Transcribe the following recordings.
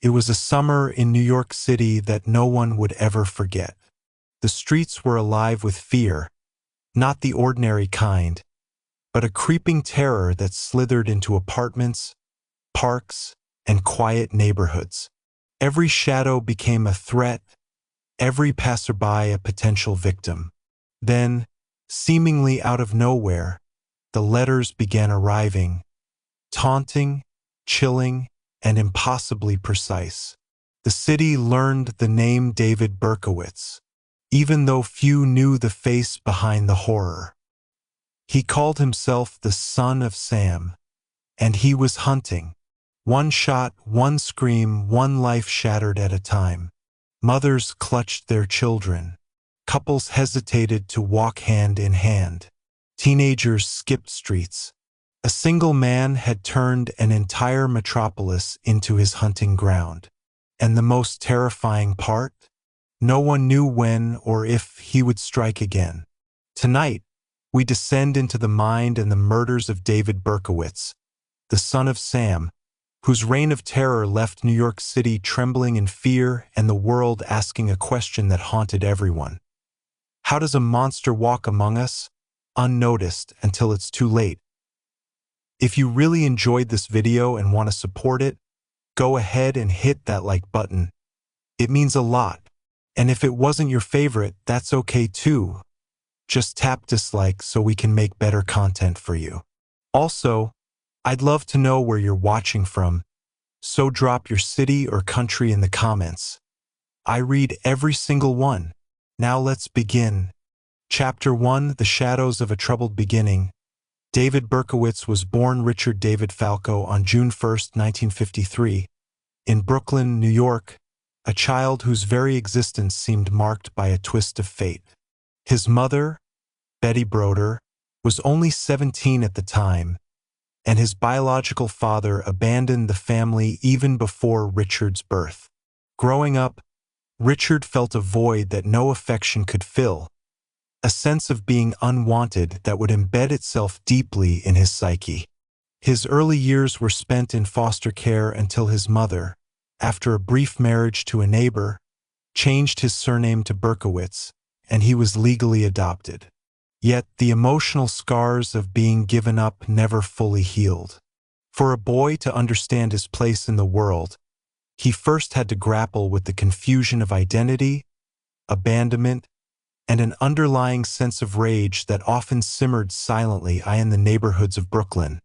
It was a summer in New York City that no one would ever forget. The streets were alive with fear, not the ordinary kind, but a creeping terror that slithered into apartments, parks, and quiet neighborhoods. Every shadow became a threat, every passerby a potential victim. Then, seemingly out of nowhere, the letters began arriving, taunting, chilling, and impossibly precise. The city learned the name David Berkowitz, even though few knew the face behind the horror. He called himself the Son of Sam, and he was hunting. One shot, one scream, one life shattered at a time. Mothers clutched their children. Couples hesitated to walk hand in hand. Teenagers skipped streets. A single man had turned an entire metropolis into his hunting ground. And the most terrifying part? No one knew when or if he would strike again. Tonight, we descend into the mind and the murders of David Berkowitz, the son of Sam, whose reign of terror left New York City trembling in fear and the world asking a question that haunted everyone. How does a monster walk among us, unnoticed until it's too late? If you really enjoyed this video and want to support it, go ahead and hit that like button. It means a lot. And if it wasn't your favorite, that's okay too. Just tap dislike so we can make better content for you. Also, I'd love to know where you're watching from, so drop your city or country in the comments. I read every single one. Now let's begin. Chapter 1: The Shadows of a Troubled Beginning. David Berkowitz was born Richard David Falco on June 1, 1953, in Brooklyn, New York, a child whose very existence seemed marked by a twist of fate. His mother, Betty Broder, was only 17 at the time, and his biological father abandoned the family even before Richard's birth. Growing up, Richard felt a void that no affection could fill, a sense of being unwanted that would embed itself deeply in his psyche. His early years were spent in foster care until his mother, after a brief marriage to a neighbor, changed his surname to Berkowitz, and he was legally adopted. Yet the emotional scars of being given up never fully healed. For a boy to understand his place in the world, he first had to grapple with the confusion of identity, abandonment, and an underlying sense of rage that often simmered silently in the neighborhoods of Brooklyn.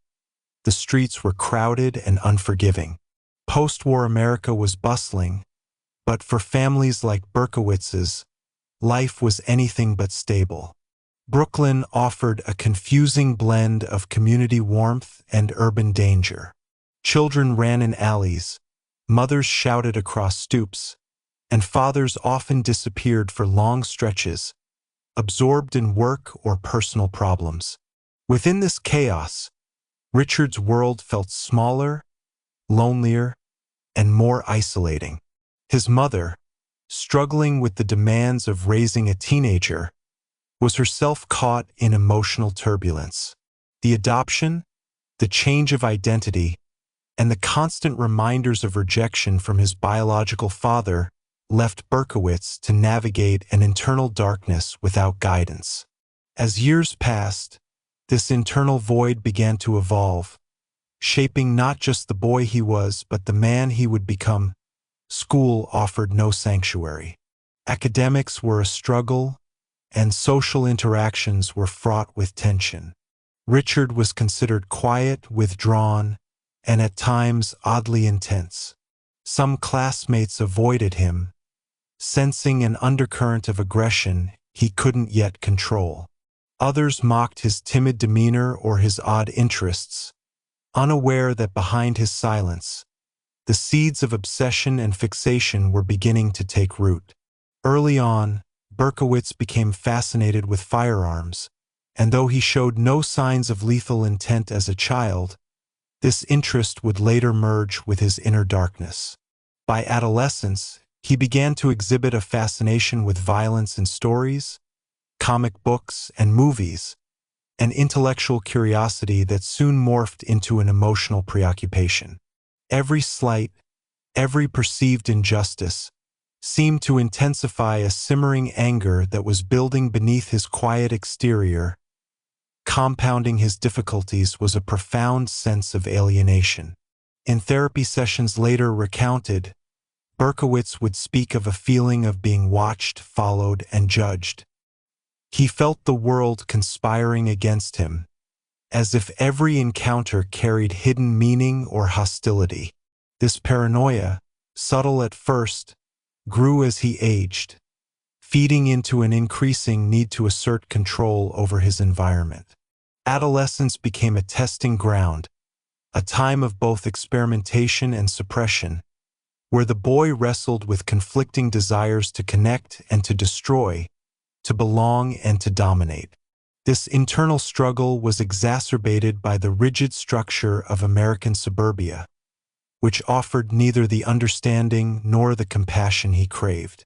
The streets were crowded and unforgiving. Post-war America was bustling, but for families like Berkowitz's, life was anything but stable. Brooklyn offered a confusing blend of community warmth and urban danger. Children ran in alleys, mothers shouted across stoops, and fathers often disappeared for long stretches, absorbed in work or personal problems. Within this chaos, Richard's world felt smaller, lonelier, and more isolating. His mother, struggling with the demands of raising a teenager, was herself caught in emotional turbulence. The adoption, the change of identity, and the constant reminders of rejection from his biological father left Berkowitz to navigate an internal darkness without guidance. As years passed, this internal void began to evolve, shaping not just the boy he was, but the man he would become. School offered no sanctuary. Academics were a struggle, and social interactions were fraught with tension. Richard was considered quiet, withdrawn, and at times oddly intense. Some classmates avoided him, sensing an undercurrent of aggression he couldn't yet control. Others mocked his timid demeanor or his odd interests, unaware that behind his silence, the seeds of obsession and fixation were beginning to take root. Early on, Berkowitz became fascinated with firearms, and though he showed no signs of lethal intent as a child, this interest would later merge with his inner darkness. By adolescence, he began to exhibit a fascination with violence in stories, comic books, and movies, an intellectual curiosity that soon morphed into an emotional preoccupation. Every slight, every perceived injustice, seemed to intensify a simmering anger that was building beneath his quiet exterior. Compounding his difficulties was a profound sense of alienation. In therapy sessions later recounted, Berkowitz would speak of a feeling of being watched, followed, and judged. He felt the world conspiring against him, as if every encounter carried hidden meaning or hostility. This paranoia, subtle at first, grew as he aged, feeding into an increasing need to assert control over his environment. Adolescence became a testing ground, a time of both experimentation and suppression, where the boy wrestled with conflicting desires to connect and to destroy, to belong and to dominate. This internal struggle was exacerbated by the rigid structure of American suburbia, which offered neither the understanding nor the compassion he craved.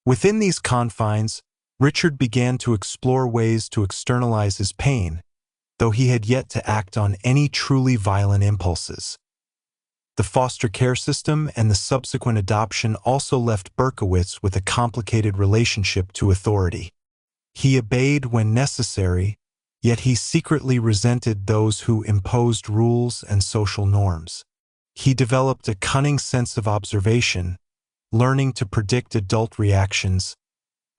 Within these confines, Richard began to explore ways to externalize his pain, though he had yet to act on any truly violent impulses. The foster care system and the subsequent adoption also left Berkowitz with a complicated relationship to authority. He obeyed when necessary, yet he secretly resented those who imposed rules and social norms. He developed a cunning sense of observation, learning to predict adult reactions,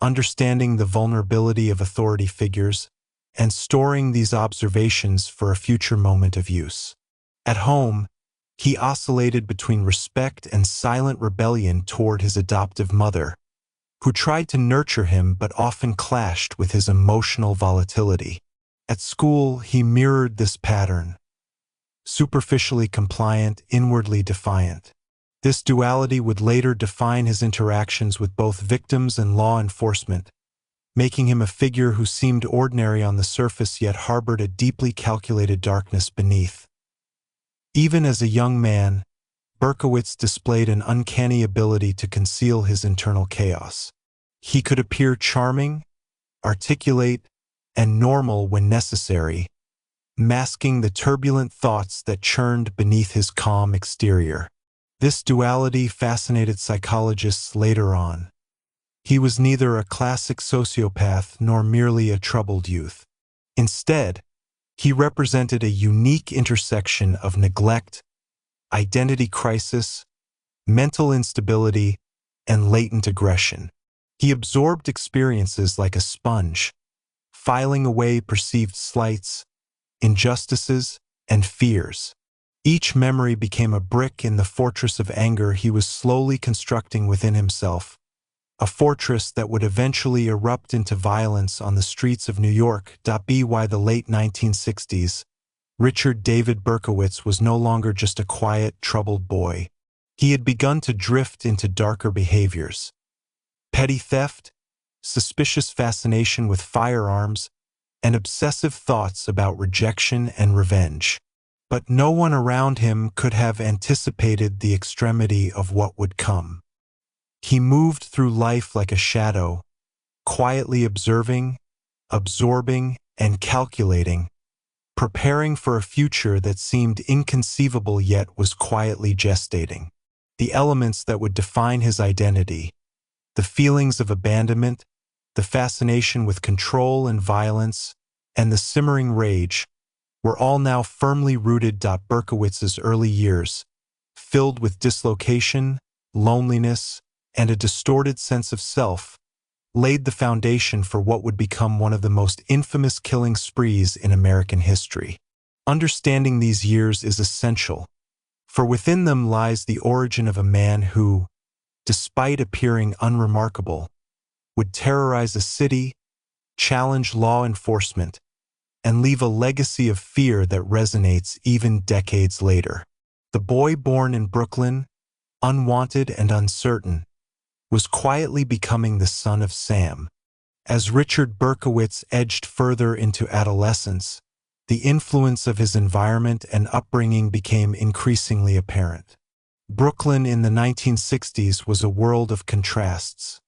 understanding the vulnerability of authority figures, and storing these observations for a future moment of use. At home, he oscillated between respect and silent rebellion toward his adoptive mother, who tried to nurture him but often clashed with his emotional volatility. At school, he mirrored this pattern, superficially compliant, inwardly defiant. This duality would later define his interactions with both victims and law enforcement, making him a figure who seemed ordinary on the surface yet harbored a deeply calculated darkness beneath. Even as a young man, Berkowitz displayed an uncanny ability to conceal his internal chaos. He could appear charming, articulate, and normal when necessary, masking the turbulent thoughts that churned beneath his calm exterior. This duality fascinated psychologists later on. He was neither a classic sociopath nor merely a troubled youth. Instead, he represented a unique intersection of neglect, identity crisis, mental instability, and latent aggression. He absorbed experiences like a sponge, filing away perceived slights, injustices, and fears. Each memory became a brick in the fortress of anger he was slowly constructing within himself, a fortress that would eventually erupt into violence on the streets of New York. By the late 1960s, Richard David Berkowitz was no longer just a quiet, troubled boy. He had begun to drift into darker behaviors. Petty theft, suspicious fascination with firearms, and obsessive thoughts about rejection and revenge. But no one around him could have anticipated the extremity of what would come. He moved through life like a shadow, quietly observing, absorbing, and calculating, preparing for a future that seemed inconceivable yet was quietly gestating. The elements that would define his identity, the feelings of abandonment, the fascination with control and violence, and the simmering rage, were all now firmly rooted. Berkowitz's early years, filled with dislocation, loneliness, and a distorted sense of self, laid the foundation for what would become one of the most infamous killing sprees in American history. Understanding these years is essential, for within them lies the origin of a man who, despite appearing unremarkable, would terrorize a city, challenge law enforcement, and leave a legacy of fear that resonates even decades later. The boy born in Brooklyn, unwanted and uncertain, was quietly becoming the son of Sam. As Richard Berkowitz edged further into adolescence, the influence of his environment and upbringing became increasingly apparent. Brooklyn in the 1960s was a world of contrasts,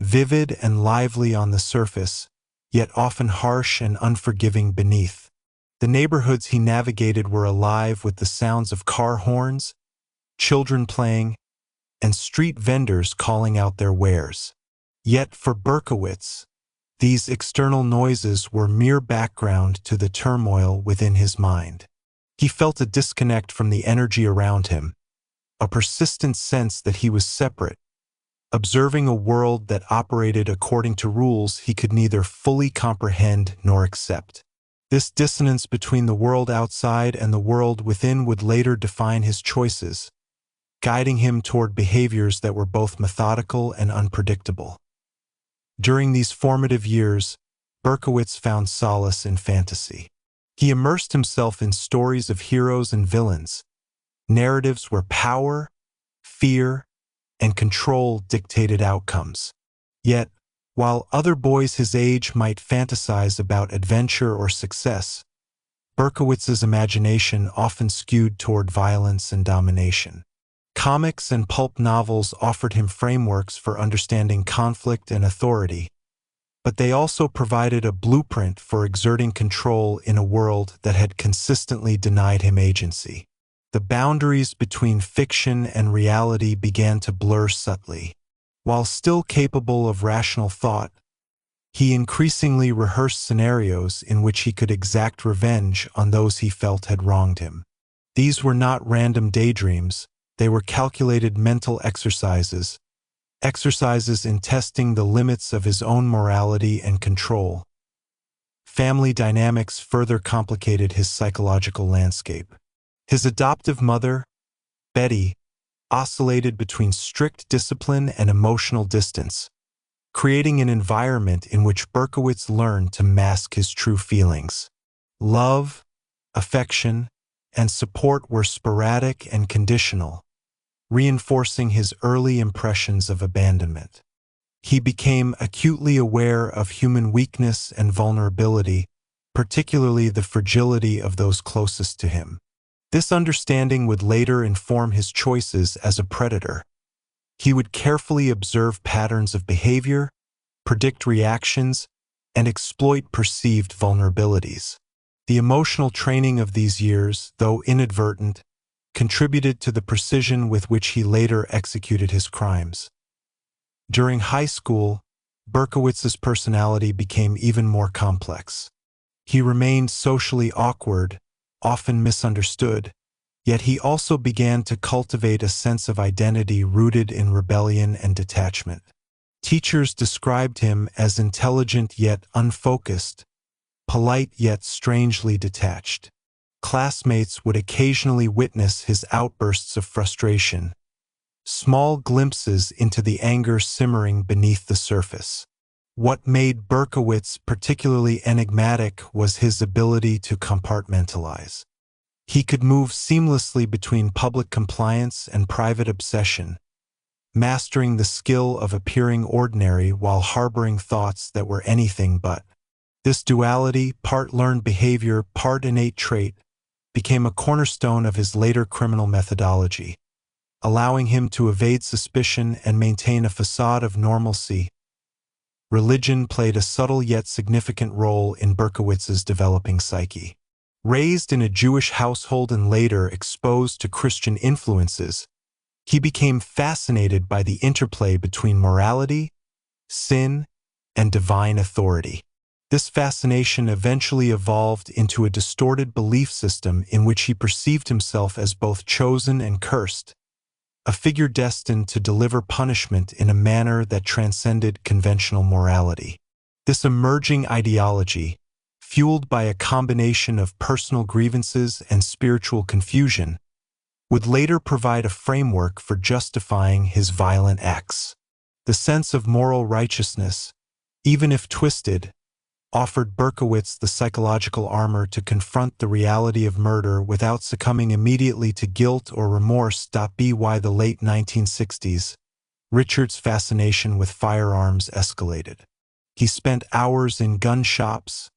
vivid and lively on the surface, yet often harsh and unforgiving beneath. The neighborhoods he navigated were alive with the sounds of car horns, children playing, and street vendors calling out their wares. Yet for Berkowitz, these external noises were mere background to the turmoil within his mind. He felt a disconnect from the energy around him, a persistent sense that he was separate, observing a world that operated according to rules he could neither fully comprehend nor accept. This dissonance between the world outside and the world within would later define his choices, guiding him toward behaviors that were both methodical and unpredictable. During these formative years, Berkowitz found solace in fantasy. He immersed himself in stories of heroes and villains, narratives where power, fear, and control dictated outcomes. Yet, while other boys his age might fantasize about adventure or success, Berkowitz's imagination often skewed toward violence and domination. Comics and pulp novels offered him frameworks for understanding conflict and authority, but they also provided a blueprint for exerting control in a world that had consistently denied him agency. The boundaries between fiction and reality began to blur subtly. While still capable of rational thought, he increasingly rehearsed scenarios in which he could exact revenge on those he felt had wronged him. These were not random daydreams, they were calculated mental exercises in testing the limits of his own morality and control. Family dynamics further complicated his psychological landscape. His adoptive mother, Betty, oscillated between strict discipline and emotional distance, creating an environment in which Berkowitz learned to mask his true feelings. Love, affection, and support were sporadic and conditional, reinforcing his early impressions of abandonment. He became acutely aware of human weakness and vulnerability, particularly the fragility of those closest to him. This understanding would later inform his choices as a predator. He would carefully observe patterns of behavior, predict reactions, and exploit perceived vulnerabilities. The emotional training of these years, though inadvertent, contributed to the precision with which he later executed his crimes. During high school, Berkowitz's personality became even more complex. He remained socially awkward, often misunderstood, yet he also began to cultivate a sense of identity rooted in rebellion and detachment. Teachers described him as intelligent yet unfocused, polite yet strangely detached. Classmates would occasionally witness his outbursts of frustration, small glimpses into the anger simmering beneath the surface. What made Berkowitz particularly enigmatic was his ability to compartmentalize. He could move seamlessly between public compliance and private obsession, mastering the skill of appearing ordinary while harboring thoughts that were anything but. This duality, part learned behavior, part innate trait, became a cornerstone of his later criminal methodology, allowing him to evade suspicion and maintain a facade of normalcy. Religion played a subtle yet significant role in Berkowitz's developing psyche. Raised in a Jewish household and later exposed to Christian influences, he became fascinated by the interplay between morality, sin, and divine authority. This fascination eventually evolved into a distorted belief system in which he perceived himself as both chosen and cursed, a figure destined to deliver punishment in a manner that transcended conventional morality. This emerging ideology, fueled by a combination of personal grievances and spiritual confusion, would later provide a framework for justifying his violent acts. The sense of moral righteousness, even if twisted, offered Berkowitz the psychological armor to confront the reality of murder without succumbing immediately to guilt or remorse. By the late 1960s, Richard's fascination with firearms escalated. He spent hours in gun shops,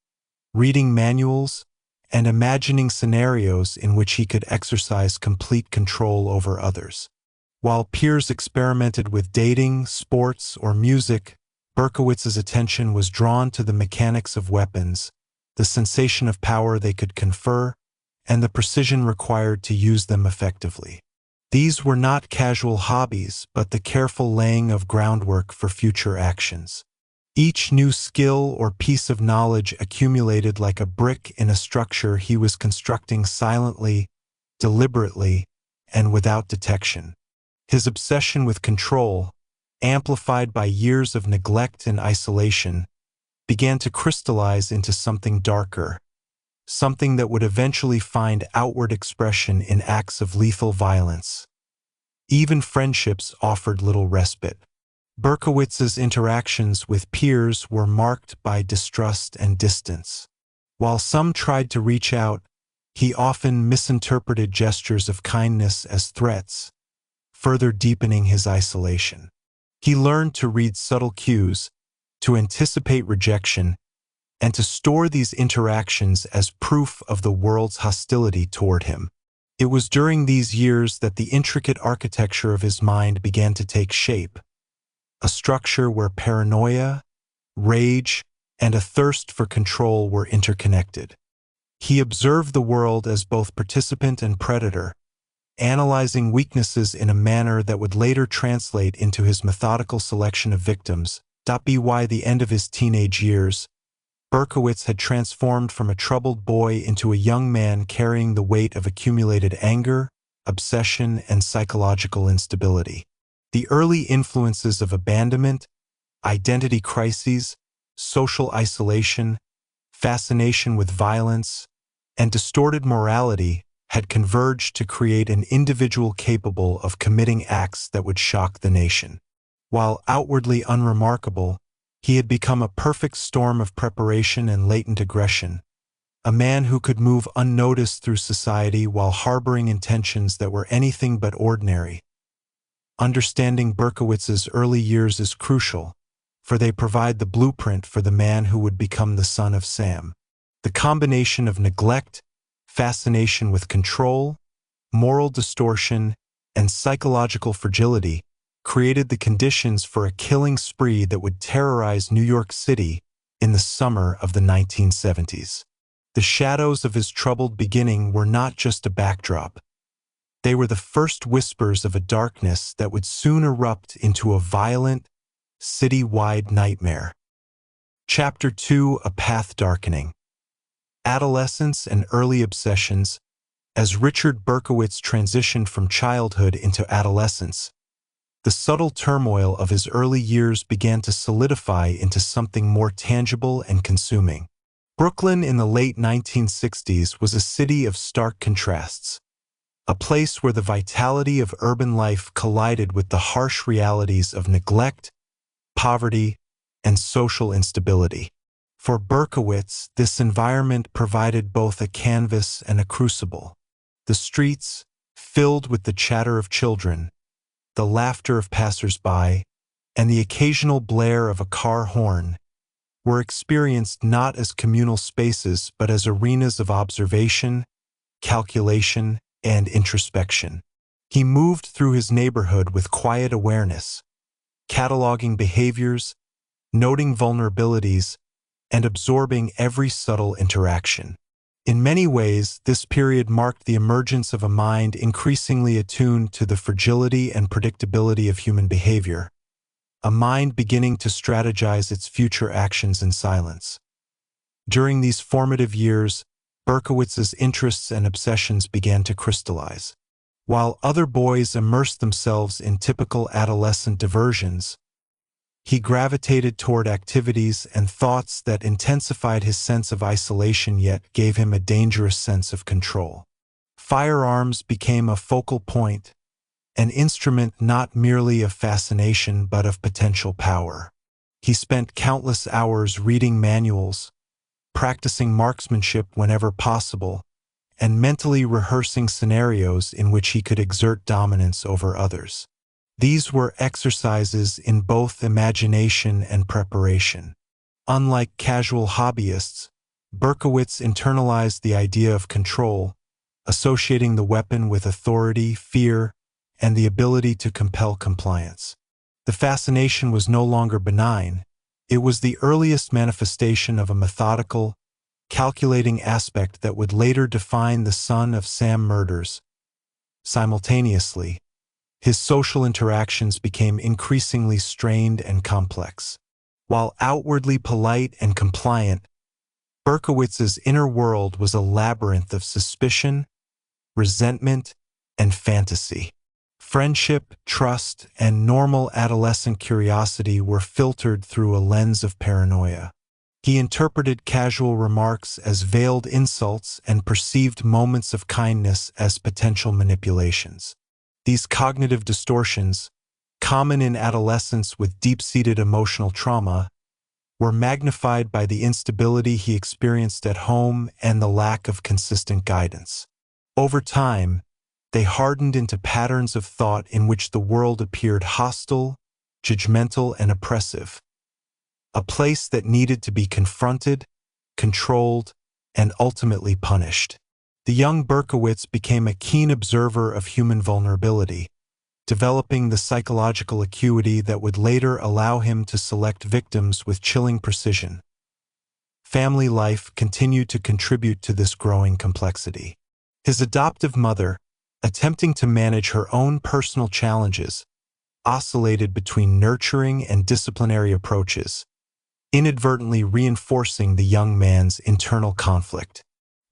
reading manuals, and imagining scenarios in which he could exercise complete control over others. While peers experimented with dating, sports, or music, Berkowitz's attention was drawn to the mechanics of weapons, the sensation of power they could confer, and the precision required to use them effectively. These were not casual hobbies, but the careful laying of groundwork for future actions. Each new skill or piece of knowledge accumulated like a brick in a structure he was constructing silently, deliberately, and without detection. His obsession with control, amplified by years of neglect and isolation, began to crystallize into something darker, something that would eventually find outward expression in acts of lethal violence. Even friendships offered little respite. Berkowitz's interactions with peers were marked by distrust and distance. While some tried to reach out, he often misinterpreted gestures of kindness as threats, further deepening his isolation. He learned to read subtle cues, to anticipate rejection, and to store these interactions as proof of the world's hostility toward him. It was during these years that the intricate architecture of his mind began to take shape, a structure where paranoia, rage, and a thirst for control were interconnected. He observed the world as both participant and predator, analyzing weaknesses in a manner that would later translate into his methodical selection of victims. By the end of his teenage years, Berkowitz had transformed from a troubled boy into a young man carrying the weight of accumulated anger, obsession, and psychological instability. The early influences of abandonment, identity crises, social isolation, fascination with violence, and distorted morality had converged to create an individual capable of committing acts that would shock the nation. While outwardly unremarkable, he had become a perfect storm of preparation and latent aggression, a man who could move unnoticed through society while harboring intentions that were anything but ordinary. Understanding Berkowitz's early years is crucial, for they provide the blueprint for the man who would become the son of Sam. The combination of neglect, fascination with control, moral distortion, and psychological fragility created the conditions for a killing spree that would terrorize New York City in the summer of the 1970s. The shadows of his troubled beginning were not just a backdrop. They were the first whispers of a darkness that would soon erupt into a violent, city-wide nightmare. Chapter 2: A Path Darkening. Adolescence and Early Obsessions. As Richard Berkowitz transitioned from childhood into adolescence, the subtle turmoil of his early years began to solidify into something more tangible and consuming. Brooklyn in the late 1960s was a city of stark contrasts, a place where the vitality of urban life collided with the harsh realities of neglect, poverty, and social instability. For Berkowitz, this environment provided both a canvas and a crucible. The streets, filled with the chatter of children, the laughter of passers-by, and the occasional blare of a car horn, were experienced not as communal spaces but as arenas of observation, calculation, and introspection. He moved through his neighborhood with quiet awareness, cataloging behaviors, noting vulnerabilities, and absorbing every subtle interaction. In many ways, this period marked the emergence of a mind increasingly attuned to the fragility and predictability of human behavior, a mind beginning to strategize its future actions in silence. During these formative years, Berkowitz's interests and obsessions began to crystallize. While other boys immersed themselves in typical adolescent diversions, he gravitated toward activities and thoughts that intensified his sense of isolation yet gave him a dangerous sense of control. Firearms became a focal point, an instrument not merely of fascination but of potential power. He spent countless hours reading manuals, practicing marksmanship whenever possible, and mentally rehearsing scenarios in which he could exert dominance over others. These were exercises in both imagination and preparation. Unlike casual hobbyists, Berkowitz internalized the idea of control, associating the weapon with authority, fear, and the ability to compel compliance. The fascination was no longer benign. It was the earliest manifestation of a methodical, calculating aspect that would later define the son of Sam murders. Simultaneously, His social interactions became increasingly strained and complex. While outwardly polite and compliant, Berkowitz's inner world was a labyrinth of suspicion, resentment, and fantasy. Friendship, trust, and normal adolescent curiosity were filtered through a lens of paranoia. He interpreted casual remarks as veiled insults and perceived moments of kindness as potential manipulations. These cognitive distortions, common in adolescents with deep-seated emotional trauma, were magnified by the instability he experienced at home and the lack of consistent guidance. Over time, they hardened into patterns of thought in which the world appeared hostile, judgmental, and oppressive, a place that needed to be confronted, controlled, and ultimately punished. The young Berkowitz became a keen observer of human vulnerability, developing the psychological acuity that would later allow him to select victims with chilling precision. Family life continued to contribute to this growing complexity. His adoptive mother, attempting to manage her own personal challenges, oscillated between nurturing and disciplinary approaches, inadvertently reinforcing the young man's internal conflict.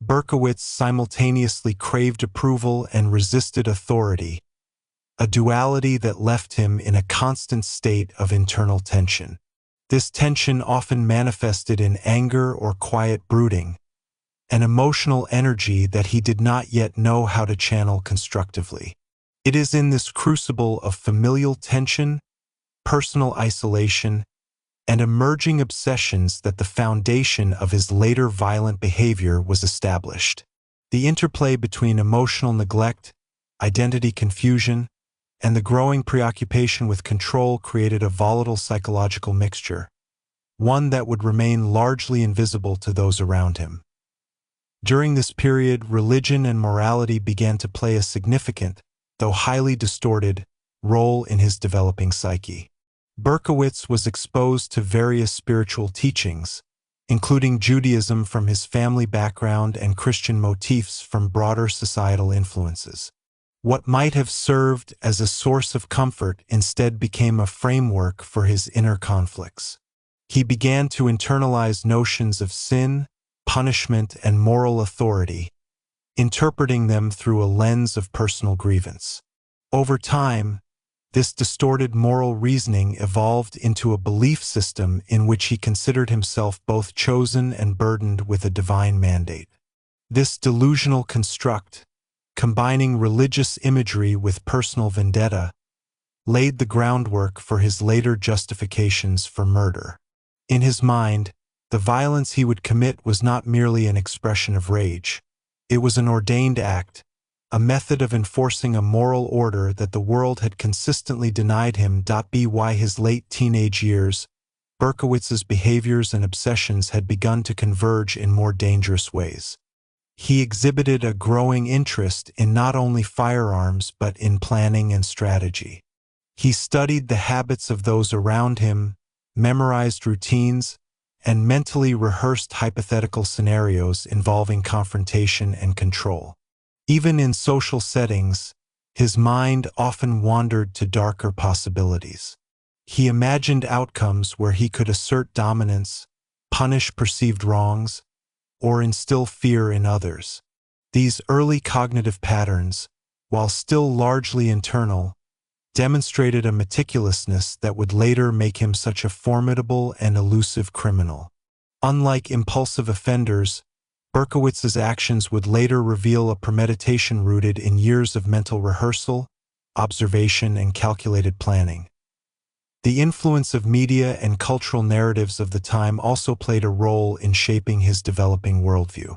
Berkowitz simultaneously craved approval and resisted authority, a duality that left him in a constant state of internal tension. This tension often manifested in anger or quiet brooding, an emotional energy that he did not yet know how to channel constructively. It is in this crucible of familial tension, personal isolation, and emerging obsessions that the foundation of his later violent behavior was established. The interplay between emotional neglect, identity confusion, and the growing preoccupation with control created a volatile psychological mixture, one that would remain largely invisible to those around him. During this period, religion and morality began to play a significant, though highly distorted, role in his developing psyche. Berkowitz was exposed to various spiritual teachings, including Judaism from his family background and Christian motifs from broader societal influences. What might have served as a source of comfort instead became a framework for his inner conflicts. He began to internalize notions of sin, punishment, and moral authority, interpreting them through a lens of personal grievance. Over time, this distorted moral reasoning evolved into a belief system in which he considered himself both chosen and burdened with a divine mandate. This delusional construct, combining religious imagery with personal vendetta, laid the groundwork for his later justifications for murder. In his mind, the violence he would commit was not merely an expression of rage. It was an ordained act, a method of enforcing a moral order that the world had consistently denied him. By his late teenage years, Berkowitz's behaviors and obsessions had begun to converge in more dangerous ways. He exhibited a growing interest in not only firearms but in planning and strategy. He studied the habits of those around him, memorized routines, and mentally rehearsed hypothetical scenarios involving confrontation and control. Even in social settings, his mind often wandered to darker possibilities. He imagined outcomes where he could assert dominance, punish perceived wrongs, or instill fear in others. These early cognitive patterns, while still largely internal, demonstrated a meticulousness that would later make him such a formidable and elusive criminal. Unlike impulsive offenders, Berkowitz's actions would later reveal a premeditation rooted in years of mental rehearsal, observation, and calculated planning. The influence of media and cultural narratives of the time also played a role in shaping his developing worldview.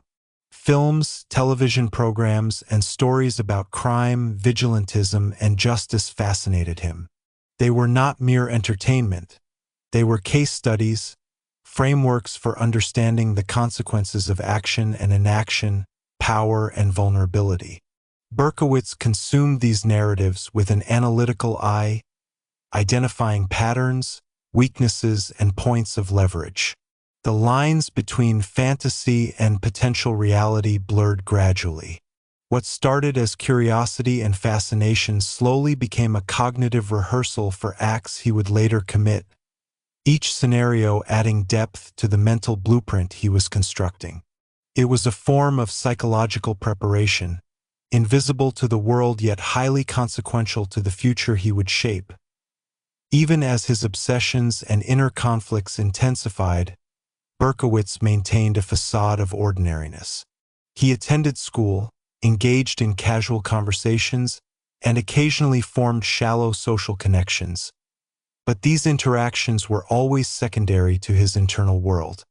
Films, television programs, and stories about crime, vigilantism, and justice fascinated him. They were not mere entertainment. They were case studies, frameworks for understanding the consequences of action and inaction, power and vulnerability. Berkowitz consumed these narratives with an analytical eye, identifying patterns, weaknesses, and points of leverage. The lines between fantasy and potential reality blurred gradually. What started as curiosity and fascination slowly became a cognitive rehearsal for acts he would later commit, each scenario adding depth to the mental blueprint he was constructing. It was a form of psychological preparation, invisible to the world yet highly consequential to the future he would shape. Even as his obsessions and inner conflicts intensified, Berkowitz maintained a facade of ordinariness. He attended school, engaged in casual conversations, and occasionally formed shallow social connections. But these interactions were always secondary to his internal world.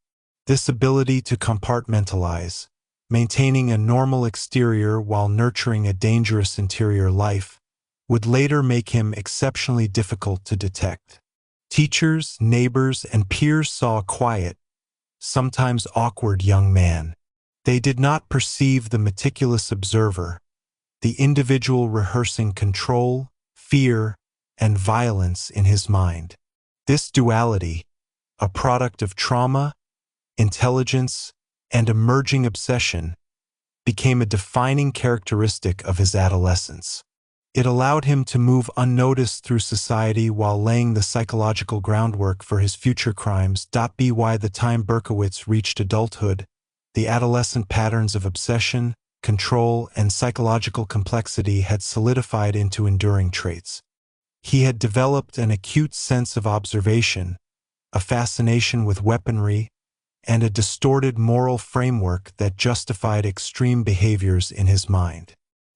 This ability to compartmentalize, maintaining a normal exterior while nurturing a dangerous interior life, would later make him exceptionally difficult to detect. Teachers, neighbors, and peers saw a quiet, sometimes awkward young man. They did not perceive the meticulous observer, the individual rehearsing control, fear, and violence in his mind. This duality, a product of trauma, intelligence, and emerging obsession, became a defining characteristic of his adolescence. It allowed him to move unnoticed through society while laying the psychological groundwork for his future crimes. By the time Berkowitz reached adulthood, the adolescent patterns of obsession, control, and psychological complexity had solidified into enduring traits. He had developed an acute sense of observation, a fascination with weaponry, and a distorted moral framework that justified extreme behaviors in his mind.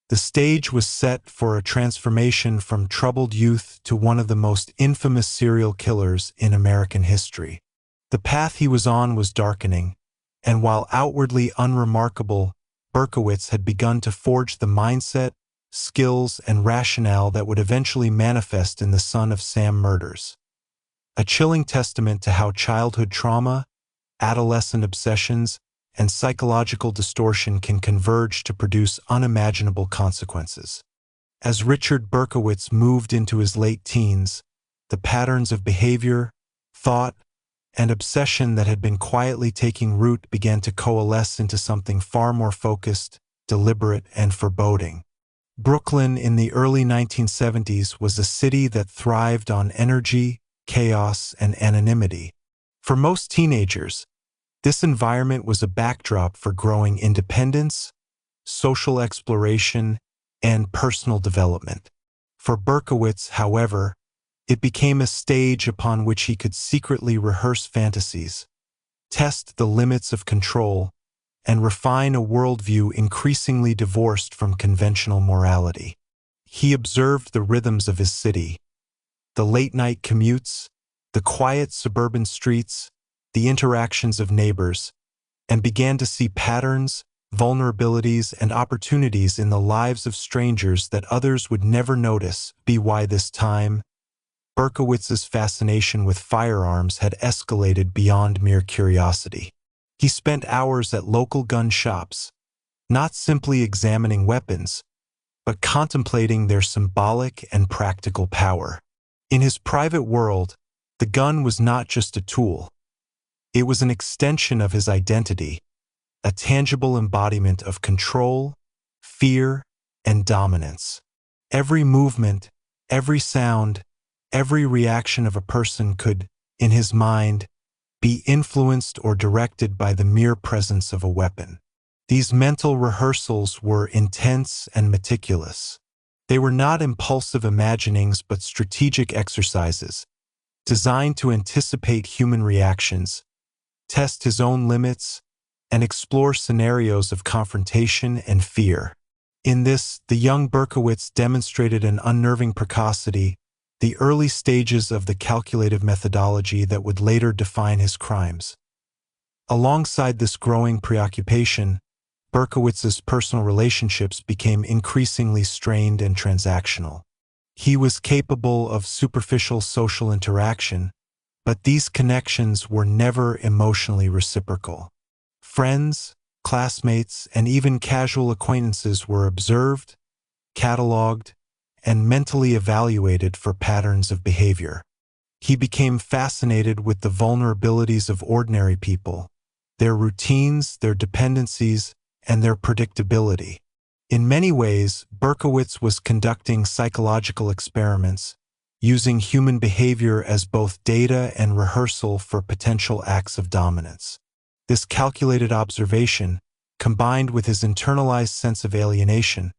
The stage was set for a transformation from troubled youth to one of the most infamous serial killers in American history. The path he was on was darkening, and while outwardly unremarkable, Berkowitz had begun to forge the mindset, skills, and rationale that would eventually manifest in the Son of Sam murders. A chilling testament to how childhood trauma, adolescent obsessions, and psychological distortion can converge to produce unimaginable consequences. As Richard Berkowitz moved into his late teens, the patterns of behavior, thought, and obsession that had been quietly taking root began to coalesce into something far more focused, deliberate, and foreboding. Brooklyn in the early 1970s was a city that thrived on energy, chaos, and anonymity. For most teenagers, this environment was a backdrop for growing independence, social exploration, and personal development. For Berkowitz, however, it became a stage upon which he could secretly rehearse fantasies, test the limits of control, and refine a worldview increasingly divorced from conventional morality. He observed the rhythms of his city, the late-night commutes, the quiet suburban streets, the interactions of neighbors, and began to see patterns, vulnerabilities, and opportunities in the lives of strangers that others would never notice. By this time, Berkowitz's fascination with firearms had escalated beyond mere curiosity. He spent hours at local gun shops, not simply examining weapons, but contemplating their symbolic and practical power. In his private world, the gun was not just a tool. It was an extension of his identity, a tangible embodiment of control, fear, and dominance. Every movement, every sound, every reaction of a person could, in his mind, be influenced or directed by the mere presence of a weapon. These mental rehearsals were intense and meticulous. They were not impulsive imaginings but strategic exercises, designed to anticipate human reactions, test his own limits, and explore scenarios of confrontation and fear. In this, the young Berkowitz demonstrated an unnerving precocity, the early stages of the calculative methodology that would later define his crimes. Alongside this growing preoccupation, Berkowitz's personal relationships became increasingly strained and transactional. He was capable of superficial social interaction, but these connections were never emotionally reciprocal. Friends, classmates, and even casual acquaintances were observed, cataloged, and mentally evaluated for patterns of behavior. He became fascinated with the vulnerabilities of ordinary people, their routines, their dependencies, and their predictability. In many ways, Berkowitz was conducting psychological experiments, using human behavior as both data and rehearsal for potential acts of dominance. This calculated observation, combined with his internalized sense of alienation,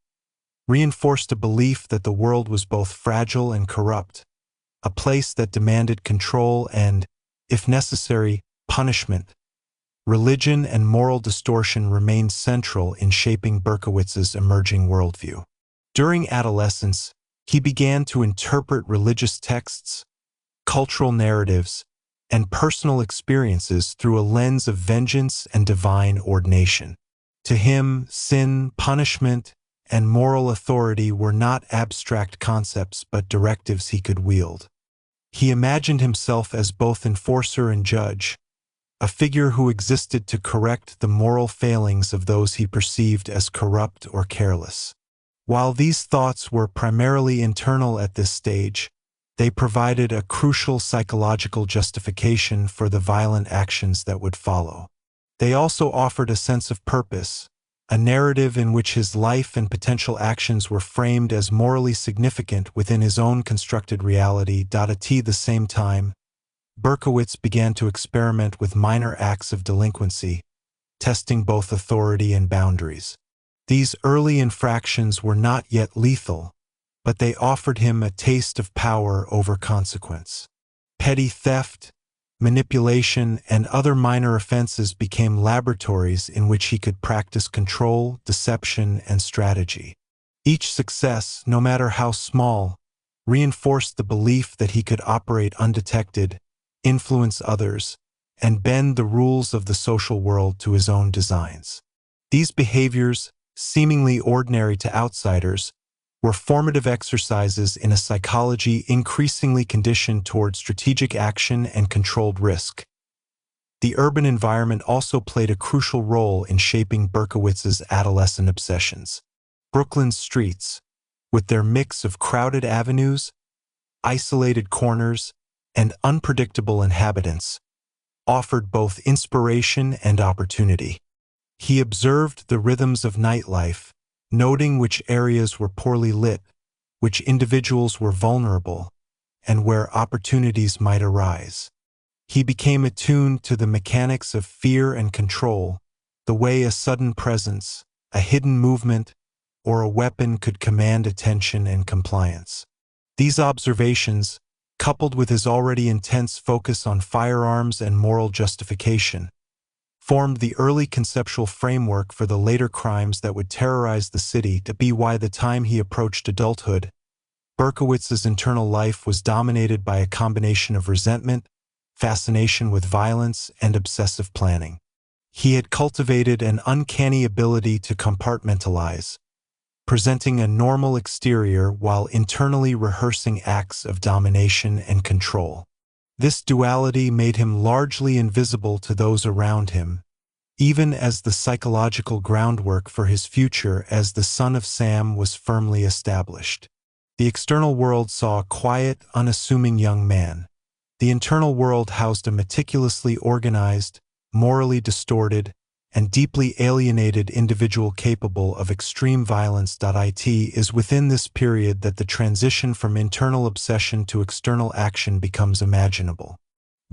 reinforced a belief that the world was both fragile and corrupt, a place that demanded control and, if necessary, punishment. Religion and moral distortion remained central in shaping Berkowitz's emerging worldview. During adolescence, he began to interpret religious texts, cultural narratives, and personal experiences through a lens of vengeance and divine ordination. To him, sin, punishment, and moral authority were not abstract concepts but directives he could wield. He imagined himself as both enforcer and judge, a figure who existed to correct the moral failings of those he perceived as corrupt or careless. While these thoughts were primarily internal at this stage, they provided a crucial psychological justification for the violent actions that would follow. They also offered a sense of purpose, a narrative in which his life and potential actions were framed as morally significant within his own constructed reality. At the same time, Berkowitz began to experiment with minor acts of delinquency, testing both authority and boundaries. These early infractions were not yet lethal, but they offered him a taste of power over consequence. Petty theft, manipulation, and other minor offenses became laboratories in which he could practice control, deception, and strategy. Each success, no matter how small, reinforced the belief that he could operate undetected, influence others, and bend the rules of the social world to his own designs. These behaviors, seemingly ordinary to outsiders, were formative exercises in a psychology increasingly conditioned toward strategic action and controlled risk. The urban environment also played a crucial role in shaping Berkowitz's adolescent obsessions. Brooklyn's streets, with their mix of crowded avenues, isolated corners, and unpredictable inhabitants, offered both inspiration and opportunity. He observed the rhythms of nightlife, noting which areas were poorly lit, which individuals were vulnerable, and where opportunities might arise. He became attuned to the mechanics of fear and control, the way a sudden presence, a hidden movement, or a weapon could command attention and compliance. These observations, coupled with his already intense focus on firearms and moral justification, formed the early conceptual framework for the later crimes that would terrorize the city. By the time he approached adulthood, Berkowitz's internal life was dominated by a combination of resentment, fascination with violence, and obsessive planning. He had cultivated an uncanny ability to compartmentalize, presenting a normal exterior while internally rehearsing acts of domination and control. This duality made him largely invisible to those around him, even as the psychological groundwork for his future as the son of Sam was firmly established. The external world saw a quiet, unassuming young man. The internal world housed a meticulously organized, morally distorted, and deeply alienated individual capable of extreme violence. It is within this period that the transition from internal obsession to external action becomes imaginable.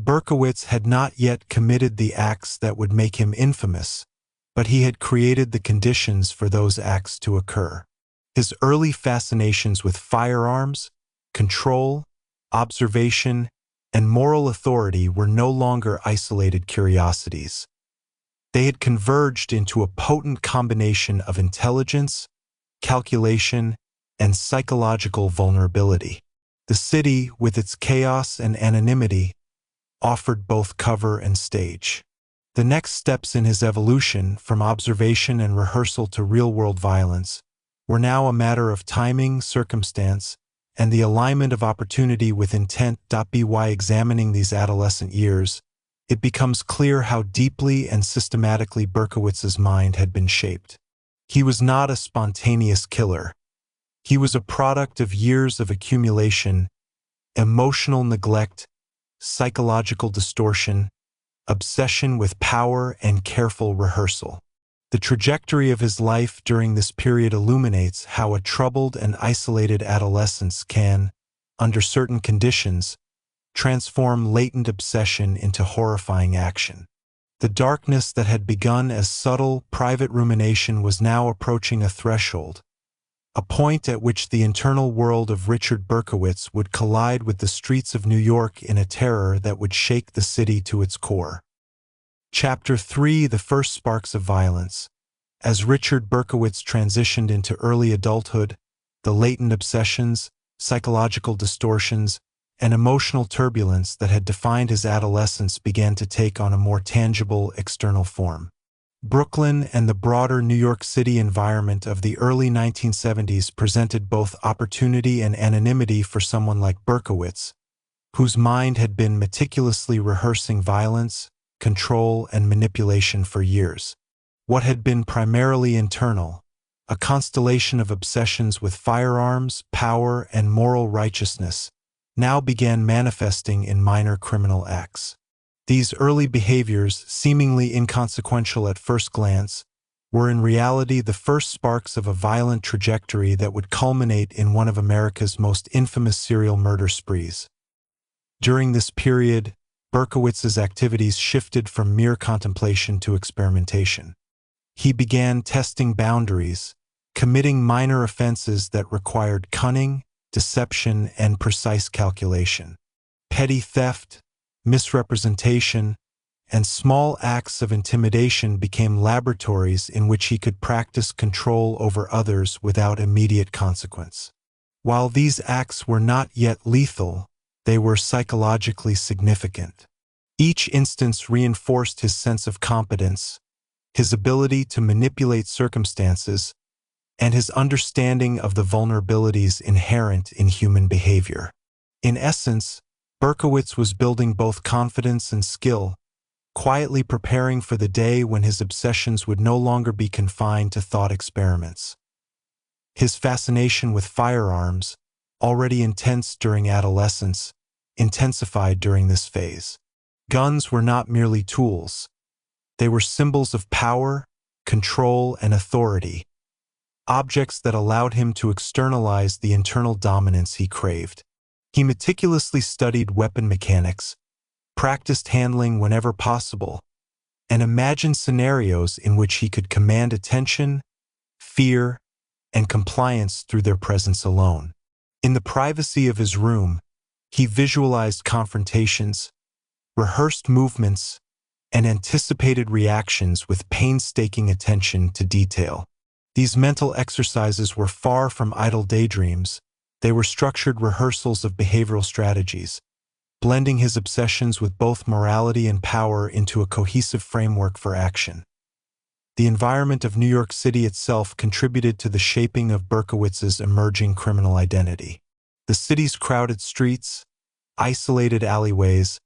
Berkowitz had not yet committed the acts that would make him infamous, but he had created the conditions for those acts to occur. His early fascinations with firearms, control, observation, and moral authority were no longer isolated curiosities. They had converged into a potent combination of intelligence, calculation, and psychological vulnerability. The city, with its chaos and anonymity, offered both cover and stage. The next steps in his evolution, from observation and rehearsal to real-world violence, were now a matter of timing, circumstance, and the alignment of opportunity with intent. By examining these adolescent years, it becomes clear how deeply and systematically Berkowitz's mind had been shaped. He was not a spontaneous killer. He was a product of years of accumulation, emotional neglect, psychological distortion, obsession with power, and careful rehearsal. The trajectory of his life during this period illuminates how a troubled and isolated adolescence can, under certain conditions, transform latent obsession into horrifying action. The darkness that had begun as subtle, private rumination was now approaching a threshold, a point at which the internal world of Richard Berkowitz would collide with the streets of New York in a terror that would shake the city to its core. Chapter 3: The First Sparks of Violence. As Richard Berkowitz transitioned into early adulthood, the latent obsessions, psychological distortions, and emotional turbulence that had defined his adolescence began to take on a more tangible external form. Brooklyn and the broader New York City environment of the early 1970s presented both opportunity and anonymity for someone like Berkowitz, whose mind had been meticulously rehearsing violence, control, and manipulation for years. What had been primarily internal, a constellation of obsessions with firearms, power, and moral righteousness, now began manifesting in minor criminal acts. These early behaviors, seemingly inconsequential at first glance, were in reality the first sparks of a violent trajectory that would culminate in one of America's most infamous serial murder sprees. During this period, Berkowitz's activities shifted from mere contemplation to experimentation. He began testing boundaries, committing minor offenses that required cunning, deception, and precise calculation. Petty theft, misrepresentation, and small acts of intimidation became laboratories in which he could practice control over others without immediate consequence. While these acts were not yet lethal, they were psychologically significant. Each instance reinforced his sense of competence, his ability to manipulate circumstances, and his understanding of the vulnerabilities inherent in human behavior. In essence, Berkowitz was building both confidence and skill, quietly preparing for the day when his obsessions would no longer be confined to thought experiments. His fascination with firearms, already intense during adolescence, intensified during this phase. Guns were not merely tools. They were symbols of power, control, and authority, objects that allowed him to externalize the internal dominance he craved. He meticulously studied weapon mechanics, practiced handling whenever possible, and imagined scenarios in which he could command attention, fear, and compliance through their presence alone. In the privacy of his room, he visualized confrontations, rehearsed movements, and anticipated reactions with painstaking attention to detail. These mental exercises were far from idle daydreams. They were structured rehearsals of behavioral strategies, blending his obsessions with both morality and power into a cohesive framework for action. The environment of New York City itself contributed to the shaping of Berkowitz's emerging criminal identity. The city's crowded streets, isolated alleyways,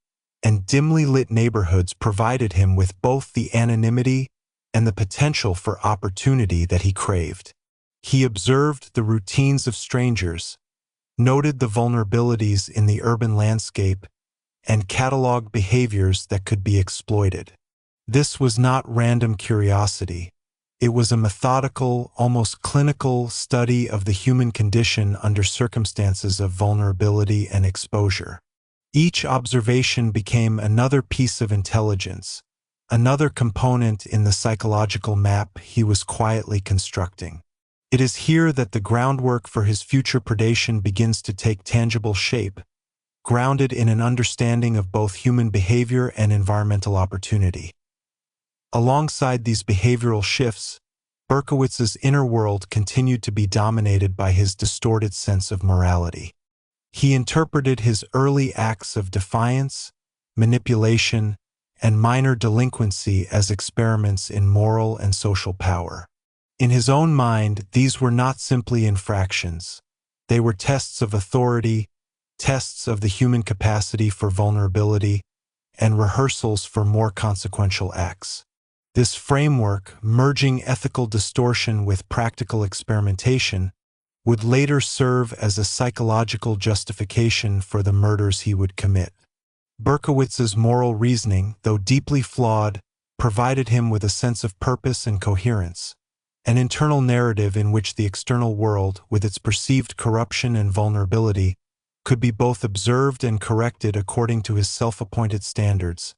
and dimly lit neighborhoods provided him with both the anonymity and the potential for opportunity that he craved. He observed the routines of strangers, noted the vulnerabilities in the urban landscape, and cataloged behaviors that could be exploited. This was not random curiosity. It was a methodical, almost clinical study of the human condition under circumstances of vulnerability and exposure. Each observation became another piece of intelligence, another component in the psychological map he was quietly constructing. It is here that the groundwork for his future predation begins to take tangible shape, grounded in an understanding of both human behavior and environmental opportunity. Alongside these behavioral shifts, Berkowitz's inner world continued to be dominated by his distorted sense of morality. He interpreted his early acts of defiance, manipulation, and minor delinquency as experiments in moral and social power. In his own mind, these were not simply infractions. They were tests of authority, tests of the human capacity for vulnerability, and rehearsals for more consequential acts. This framework, merging ethical distortion with practical experimentation, would later serve as a psychological justification for the murders he would commit. Berkowitz's moral reasoning, though deeply flawed, provided him with a sense of purpose and coherence, an internal narrative in which the external world, with its perceived corruption and vulnerability, could be both observed and corrected according to his self-appointed standards.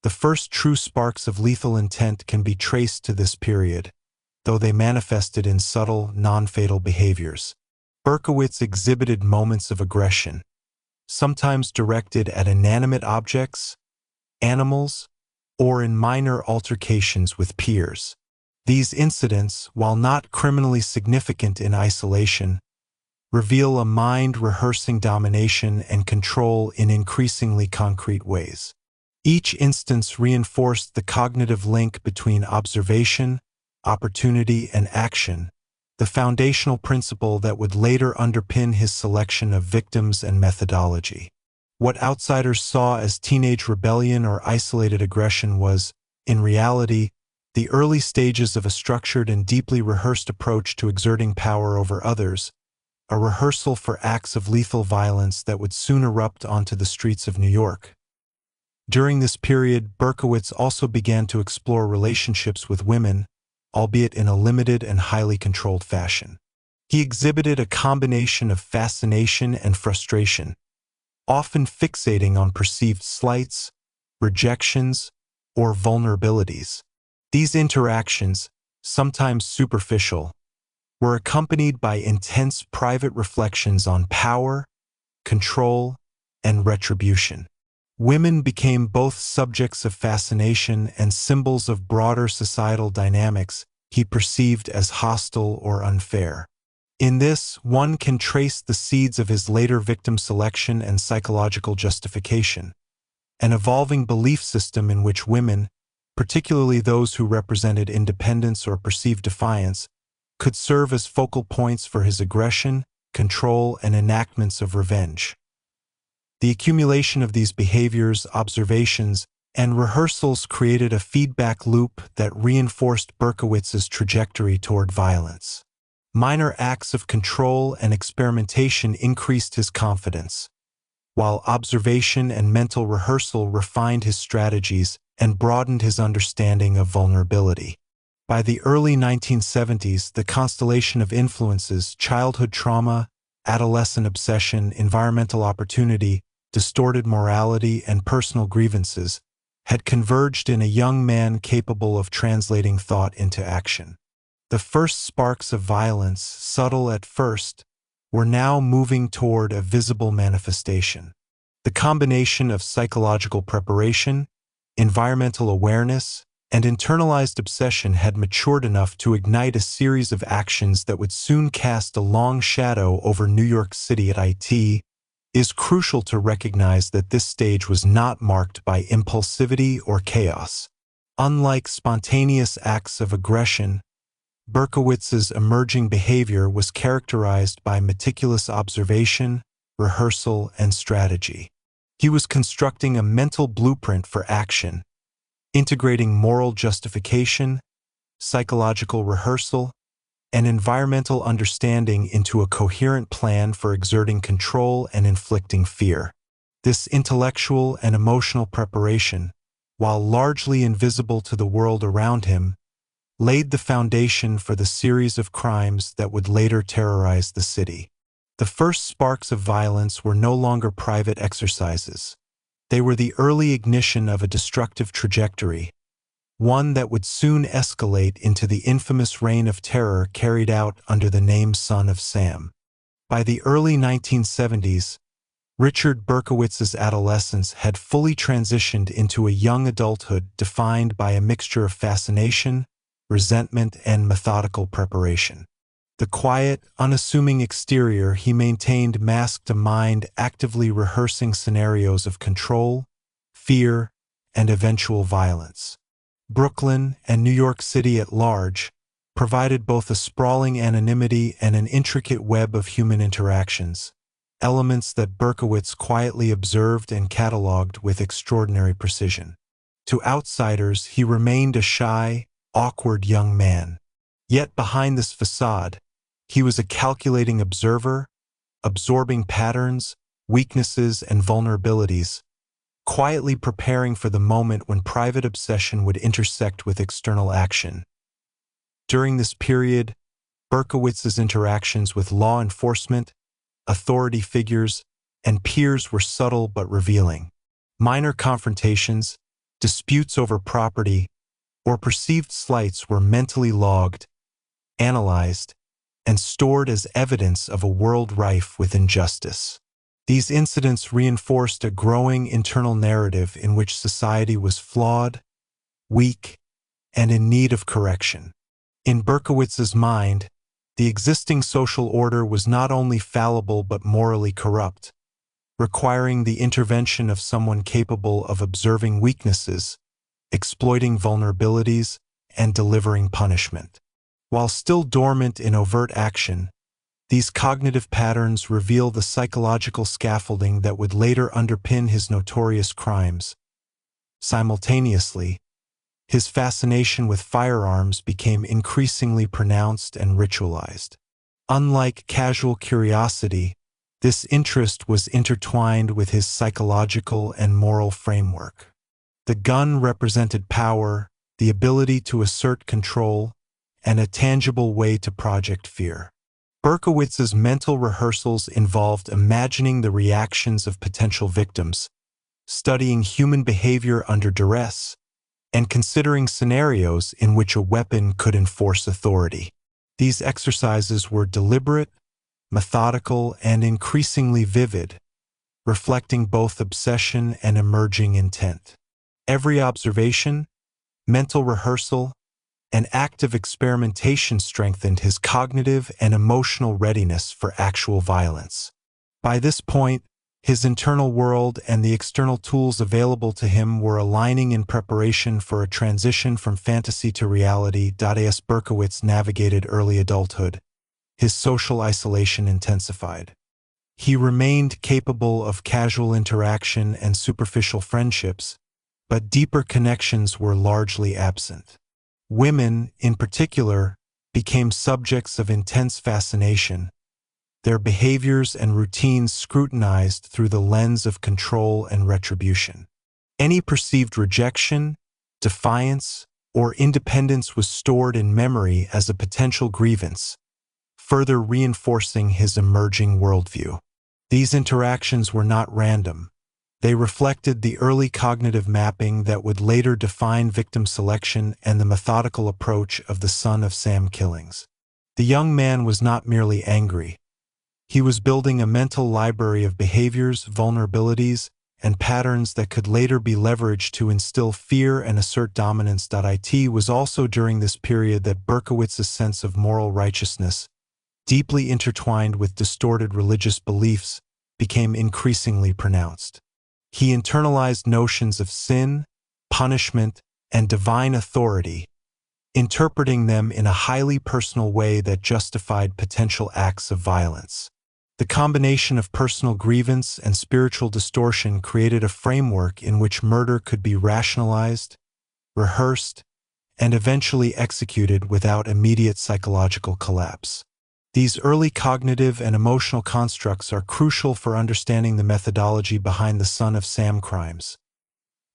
The first true sparks of lethal intent can be traced to this period, though they manifested in subtle, non-fatal behaviors. Berkowitz exhibited moments of aggression, sometimes directed at inanimate objects, animals, or in minor altercations with peers. These incidents, while not criminally significant in isolation, reveal a mind rehearsing domination and control in increasingly concrete ways. Each instance reinforced the cognitive link between observation, opportunity, and action, the foundational principle that would later underpin his selection of victims and methodology. What outsiders saw as teenage rebellion or isolated aggression was, in reality, the early stages of a structured and deeply rehearsed approach to exerting power over others, a rehearsal for acts of lethal violence that would soon erupt onto the streets of New York. During this period, Berkowitz also began to explore relationships with women, albeit in a limited and highly controlled fashion. He exhibited a combination of fascination and frustration, often fixating on perceived slights, rejections, or vulnerabilities. These interactions, sometimes superficial, were accompanied by intense private reflections on power, control, and retribution. Women became both subjects of fascination and symbols of broader societal dynamics he perceived as hostile or unfair. In this, one can trace the seeds of his later victim selection and psychological justification, an evolving belief system in which women, particularly those who represented independence or perceived defiance, could serve as focal points for his aggression, control, and enactments of revenge. The accumulation of these behaviors, observations, and rehearsals created a feedback loop that reinforced Berkowitz's trajectory toward violence. Minor acts of control and experimentation increased his confidence, while observation and mental rehearsal refined his strategies and broadened his understanding of vulnerability. By the early 1970s, the constellation of influences, childhood trauma, adolescent obsession, environmental opportunity, distorted morality, and personal grievances, had converged in a young man capable of translating thought into action. The first sparks of violence, subtle at first, were now moving toward a visible manifestation. The combination of psychological preparation, environmental awareness, and internalized obsession had matured enough to ignite a series of actions that would soon cast a long shadow over New York City. It is crucial to recognize that this stage was not marked by impulsivity or chaos. Unlike spontaneous acts of aggression, Berkowitz's emerging behavior was characterized by meticulous observation, rehearsal, and strategy. He was constructing a mental blueprint for action, integrating moral justification, psychological rehearsal, and environmental understanding into a coherent plan for exerting control and inflicting fear. This intellectual and emotional preparation, while largely invisible to the world around him, laid the foundation for the series of crimes that would later terrorize the city. The first sparks of violence were no longer private exercises. They were the early ignition of a destructive trajectory, one that would soon escalate into the infamous reign of terror carried out under the name Son of Sam. By the early 1970s, Richard Berkowitz's adolescence had fully transitioned into a young adulthood defined by a mixture of fascination, resentment, and methodical preparation. The quiet, unassuming exterior he maintained masked a mind actively rehearsing scenarios of control, fear, and eventual violence. Brooklyn and New York City at large provided both a sprawling anonymity and an intricate web of human interactions, elements that Berkowitz quietly observed and cataloged with extraordinary precision. To outsiders, he remained a shy, awkward young man. Yet behind this facade, he was a calculating observer, absorbing patterns, weaknesses, and vulnerabilities, quietly preparing for the moment when private obsession would intersect with external action. During this period, Berkowitz's interactions with law enforcement, authority figures, and peers were subtle but revealing. Minor confrontations, disputes over property, or perceived slights were mentally logged, analyzed, and stored as evidence of a world rife with injustice. These incidents reinforced a growing internal narrative in which society was flawed, weak, and in need of correction. In Berkowitz's mind, the existing social order was not only fallible but morally corrupt, requiring the intervention of someone capable of observing weaknesses, exploiting vulnerabilities, and delivering punishment. While still dormant in overt action, these cognitive patterns reveal the psychological scaffolding that would later underpin his notorious crimes. Simultaneously, his fascination with firearms became increasingly pronounced and ritualized. Unlike casual curiosity, this interest was intertwined with his psychological and moral framework. The gun represented power, the ability to assert control, and a tangible way to project fear. Berkowitz's mental rehearsals involved imagining the reactions of potential victims, studying human behavior under duress, and considering scenarios in which a weapon could enforce authority. These exercises were deliberate, methodical, and increasingly vivid, reflecting both obsession and emerging intent. Every observation, mental rehearsal, and active experimentation strengthened his cognitive and emotional readiness for actual violence. By this point, his internal world and the external tools available to him were aligning in preparation for a transition from fantasy to reality. As Berkowitz navigated early adulthood, his social isolation intensified. He remained capable of casual interaction and superficial friendships, but deeper connections were largely absent. Women, in particular, became subjects of intense fascination, their behaviors and routines scrutinized through the lens of control and retribution. Any perceived rejection, defiance, or independence was stored in memory as a potential grievance, further reinforcing his emerging worldview. These interactions were not random. They reflected the early cognitive mapping that would later define victim selection and the methodical approach of the Son of Sam killings. The young man was not merely angry. He was building a mental library of behaviors, vulnerabilities, and patterns that could later be leveraged to instill fear and assert dominance. It was also during this period that Berkowitz's sense of moral righteousness, deeply intertwined with distorted religious beliefs, became increasingly pronounced. He internalized notions of sin, punishment, and divine authority, interpreting them in a highly personal way that justified potential acts of violence. The combination of personal grievance and spiritual distortion created a framework in which murder could be rationalized, rehearsed, and eventually executed without immediate psychological collapse. These early cognitive and emotional constructs are crucial for understanding the methodology behind the Son of Sam crimes.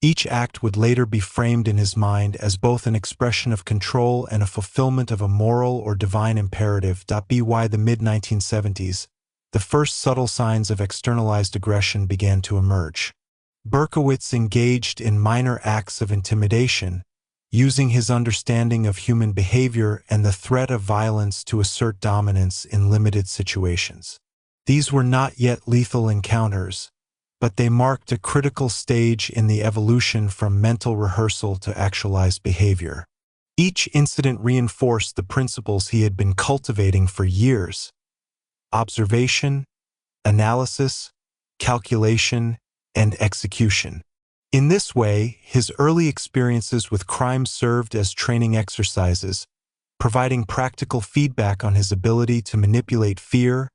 Each act would later be framed in his mind as both an expression of control and a fulfillment of a moral or divine imperative. By the mid-1970s, the first subtle signs of externalized aggression began to emerge. Berkowitz engaged in minor acts of intimidation, using his understanding of human behavior and the threat of violence to assert dominance in limited situations. These were not yet lethal encounters, but they marked a critical stage in the evolution from mental rehearsal to actualized behavior. Each incident reinforced the principles he had been cultivating for years: observation, analysis, calculation, and execution. In this way, his early experiences with crime served as training exercises, providing practical feedback on his ability to manipulate fear,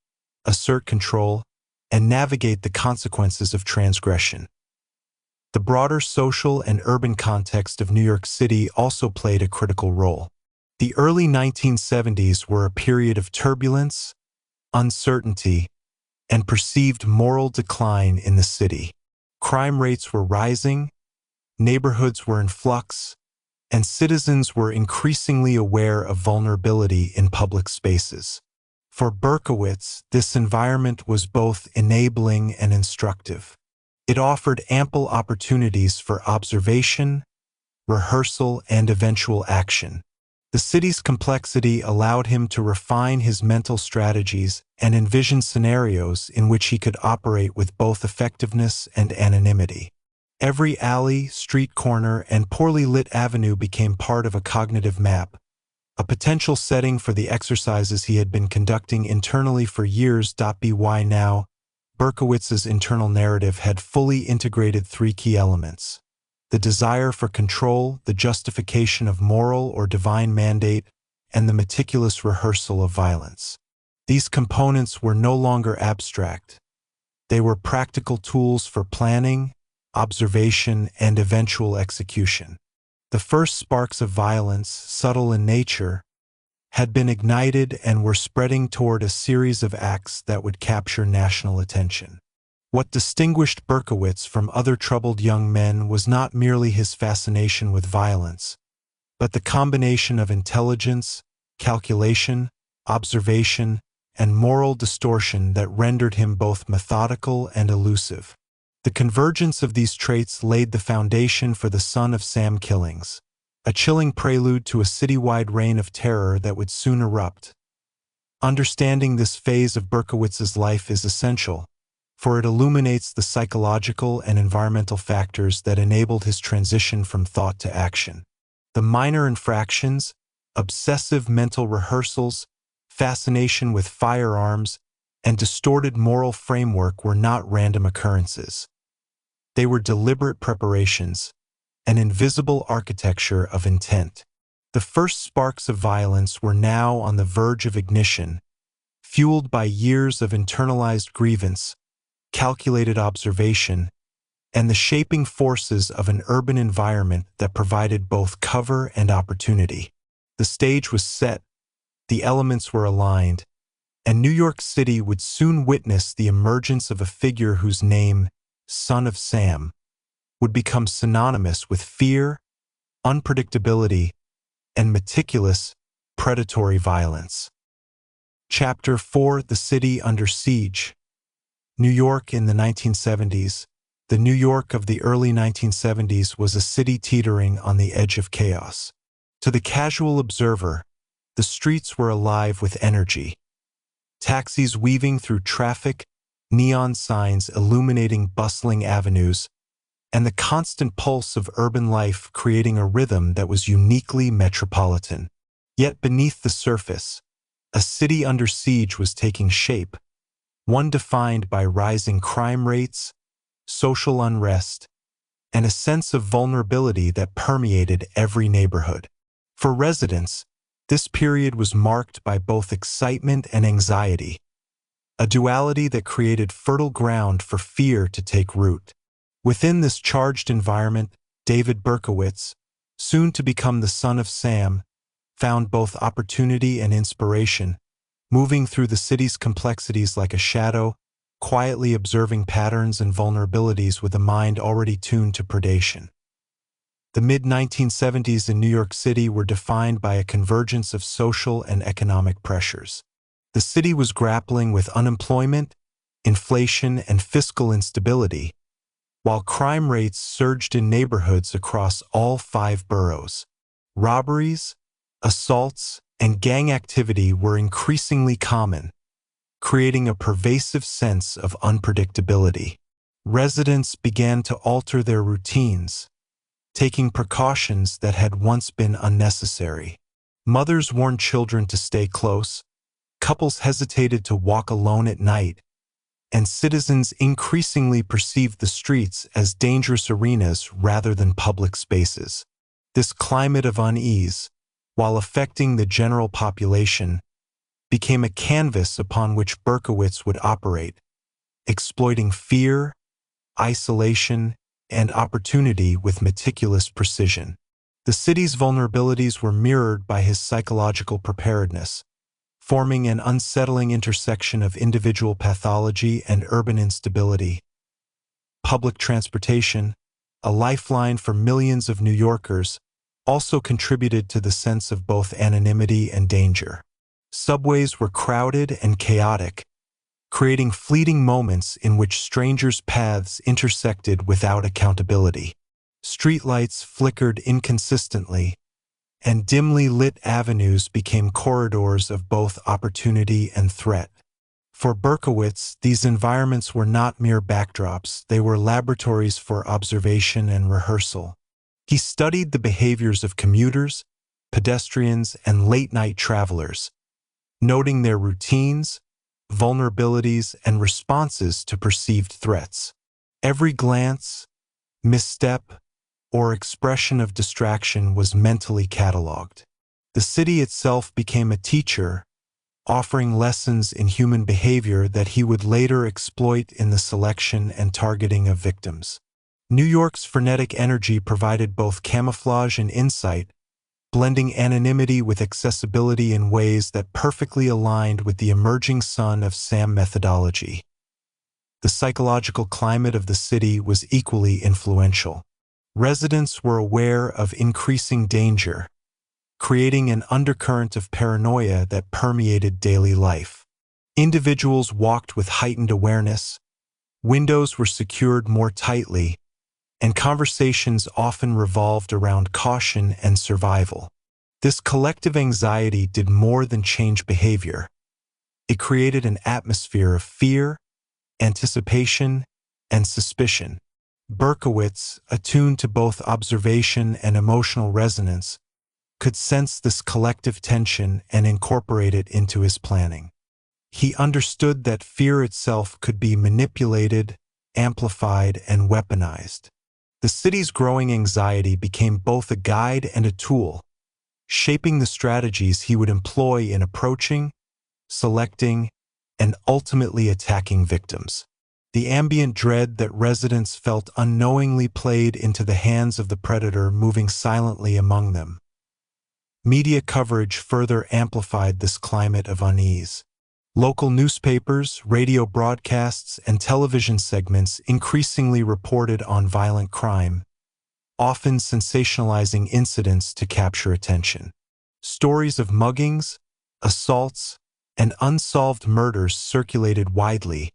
assert control, and navigate the consequences of transgression. The broader social and urban context of New York City also played a critical role. The early 1970s were a period of turbulence, uncertainty, and perceived moral decline in the city. Crime rates were rising, neighborhoods were in flux, and citizens were increasingly aware of vulnerability in public spaces. For Berkowitz, this environment was both enabling and instructive. It offered ample opportunities for observation, rehearsal, and eventual action. The city's complexity allowed him to refine his mental strategies and envision scenarios in which he could operate with both effectiveness and anonymity. Every alley, street corner, and poorly lit avenue became part of a cognitive map, a potential setting for the exercises he had been conducting internally for years. By now, Berkowitz's internal narrative had fully integrated three key elements: the desire for control, the justification of moral or divine mandate, and the meticulous rehearsal of violence. These components were no longer abstract. They were practical tools for planning, observation, and eventual execution. The first sparks of violence, subtle in nature, had been ignited and were spreading toward a series of acts that would capture national attention. What distinguished Berkowitz from other troubled young men was not merely his fascination with violence, but the combination of intelligence, calculation, observation, and moral distortion that rendered him both methodical and elusive. The convergence of these traits laid the foundation for the Son of Sam killings, a chilling prelude to a citywide reign of terror that would soon erupt. Understanding this phase of Berkowitz's life is essential, for it illuminates the psychological and environmental factors that enabled his transition from thought to action. The minor infractions, obsessive mental rehearsals, fascination with firearms, and distorted moral framework were not random occurrences. They were deliberate preparations, an invisible architecture of intent. The first sparks of violence were now on the verge of ignition, fueled by years of internalized grievance, calculated observation, and the shaping forces of an urban environment that provided both cover and opportunity. The stage was set, the elements were aligned, and New York City would soon witness the emergence of a figure whose name, Son of Sam, would become synonymous with fear, unpredictability, and meticulous, predatory violence. Chapter 4: The City Under Siege. New York in the 1970s. The New York of the early 1970s was a city teetering on the edge of chaos. To the casual observer, the streets were alive with energy. Taxis weaving through traffic, neon signs illuminating bustling avenues, and the constant pulse of urban life creating a rhythm that was uniquely metropolitan. Yet beneath the surface, a city under siege was taking shape, one defined by rising crime rates, social unrest, and a sense of vulnerability that permeated every neighborhood. For residents, this period was marked by both excitement and anxiety, a duality that created fertile ground for fear to take root. Within this charged environment, David Berkowitz, soon to become the Son of Sam, found both opportunity and inspiration, moving through the city's complexities like a shadow, quietly observing patterns and vulnerabilities with a mind already tuned to predation. The mid-1970s in New York City were defined by a convergence of social and economic pressures. The city was grappling with unemployment, inflation, and fiscal instability, while crime rates surged in neighborhoods across all 5 boroughs. Robberies, assaults, and gang activity were increasingly common, creating a pervasive sense of unpredictability. Residents began to alter their routines, taking precautions that had once been unnecessary. Mothers warned children to stay close, couples hesitated to walk alone at night, and citizens increasingly perceived the streets as dangerous arenas rather than public spaces. This climate of unease, while affecting the general population, became a canvas upon which Berkowitz would operate, exploiting fear, isolation, and opportunity with meticulous precision. The city's vulnerabilities were mirrored by his psychological preparedness, forming an unsettling intersection of individual pathology and urban instability. public transportation, a lifeline for millions of New Yorkers, also contributed to the sense of both anonymity and danger. Subways were crowded and chaotic, creating fleeting moments in which strangers' paths intersected without accountability. Streetlights flickered inconsistently, and dimly lit avenues became corridors of both opportunity and threat. For Berkowitz, these environments were not mere backdrops, they were laboratories for observation and rehearsal. He studied the behaviors of commuters, pedestrians, and late-night travelers, noting their routines, vulnerabilities, and responses to perceived threats. Every glance, misstep, or expression of distraction was mentally catalogued. The city itself became a teacher, offering lessons in human behavior that he would later exploit in the selection and targeting of victims. New York's frenetic energy provided both camouflage and insight, blending anonymity with accessibility in ways that perfectly aligned with the emerging sun of SAM methodology. The psychological climate of the city was equally influential. Residents were aware of increasing danger, creating an undercurrent of paranoia that permeated daily life. Individuals walked with heightened awareness, windows were secured more tightly, and conversations often revolved around caution and survival. This collective anxiety did more than change behavior. It created an atmosphere of fear, anticipation, and suspicion. Berkowitz, attuned to both observation and emotional resonance, could sense this collective tension and incorporate it into his planning. He understood that fear itself could be manipulated, amplified, and weaponized. The city's growing anxiety became both a guide and a tool, shaping the strategies he would employ in approaching, selecting, and ultimately attacking victims. The ambient dread that residents felt unknowingly played into the hands of the predator moving silently among them. Media coverage further amplified this climate of unease. Local newspapers, radio broadcasts, and television segments increasingly reported on violent crime, often sensationalizing incidents to capture attention. Stories of muggings, assaults, and unsolved murders circulated widely,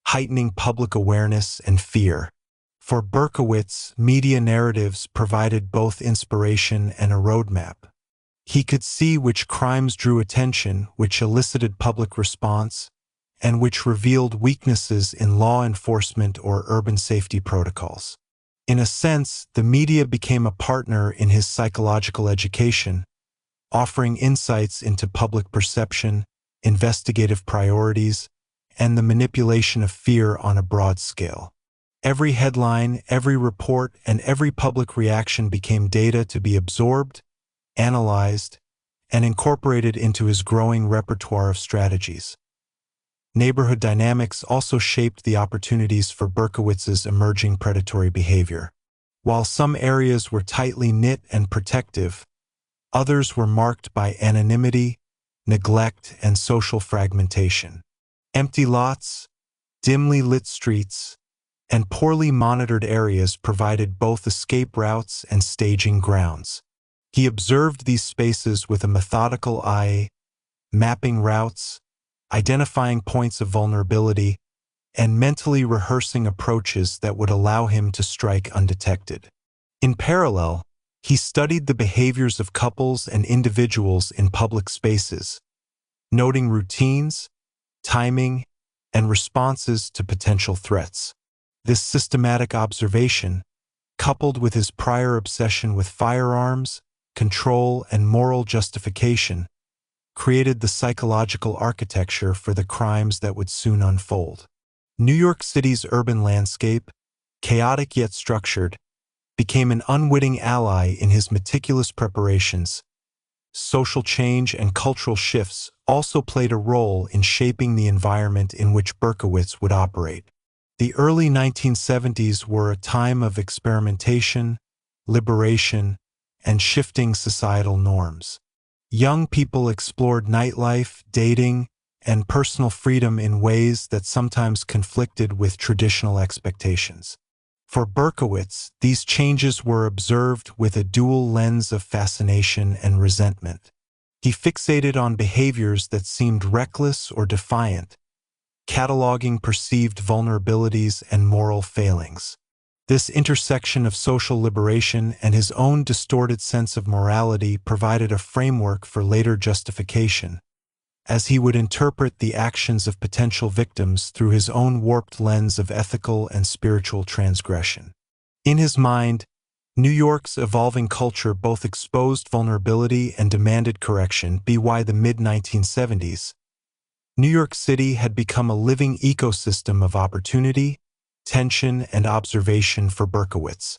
heightening public awareness and fear. For Berkowitz, media narratives provided both inspiration and a roadmap. He could see which crimes drew attention, which elicited public response, and which revealed weaknesses in law enforcement or urban safety protocols. In a sense, the media became a partner in his psychological education, offering insights into public perception, investigative priorities, and the manipulation of fear on a broad scale. Every headline, every report, and every public reaction became data to be absorbed, analyzed, and incorporated into his growing repertoire of strategies. Neighborhood dynamics also shaped the opportunities for Berkowitz's emerging predatory behavior. While some areas were tightly knit and protective, others were marked by anonymity, neglect, and social fragmentation. Empty lots, dimly lit streets, and poorly monitored areas provided both escape routes and staging grounds. He observed these spaces with a methodical eye, mapping routes, identifying points of vulnerability, and mentally rehearsing approaches that would allow him to strike undetected. In parallel, he studied the behaviors of couples and individuals in public spaces, noting routines, timing, and responses to potential threats. This systematic observation, coupled with his prior obsession with firearms, control, and moral justification, created the psychological architecture for the crimes that would soon unfold. New York City's urban landscape, chaotic yet structured, became an unwitting ally in his meticulous preparations. Social change and cultural shifts also played a role in shaping the environment in which Berkowitz would operate. The early 1970s were a time of experimentation, liberation, and shifting societal norms. Young people explored nightlife, dating, and personal freedom in ways that sometimes conflicted with traditional expectations. For Berkowitz, these changes were observed with a dual lens of fascination and resentment. He fixated on behaviors that seemed reckless or defiant, cataloging perceived vulnerabilities and moral failings. This intersection of social liberation and his own distorted sense of morality provided a framework for later justification, as he would interpret the actions of potential victims through his own warped lens of ethical and spiritual transgression. In his mind, New York's evolving culture both exposed vulnerability and demanded correction. By the mid-1970s, New York City had become a living ecosystem of opportunity, tension, and observation for Berkowitz.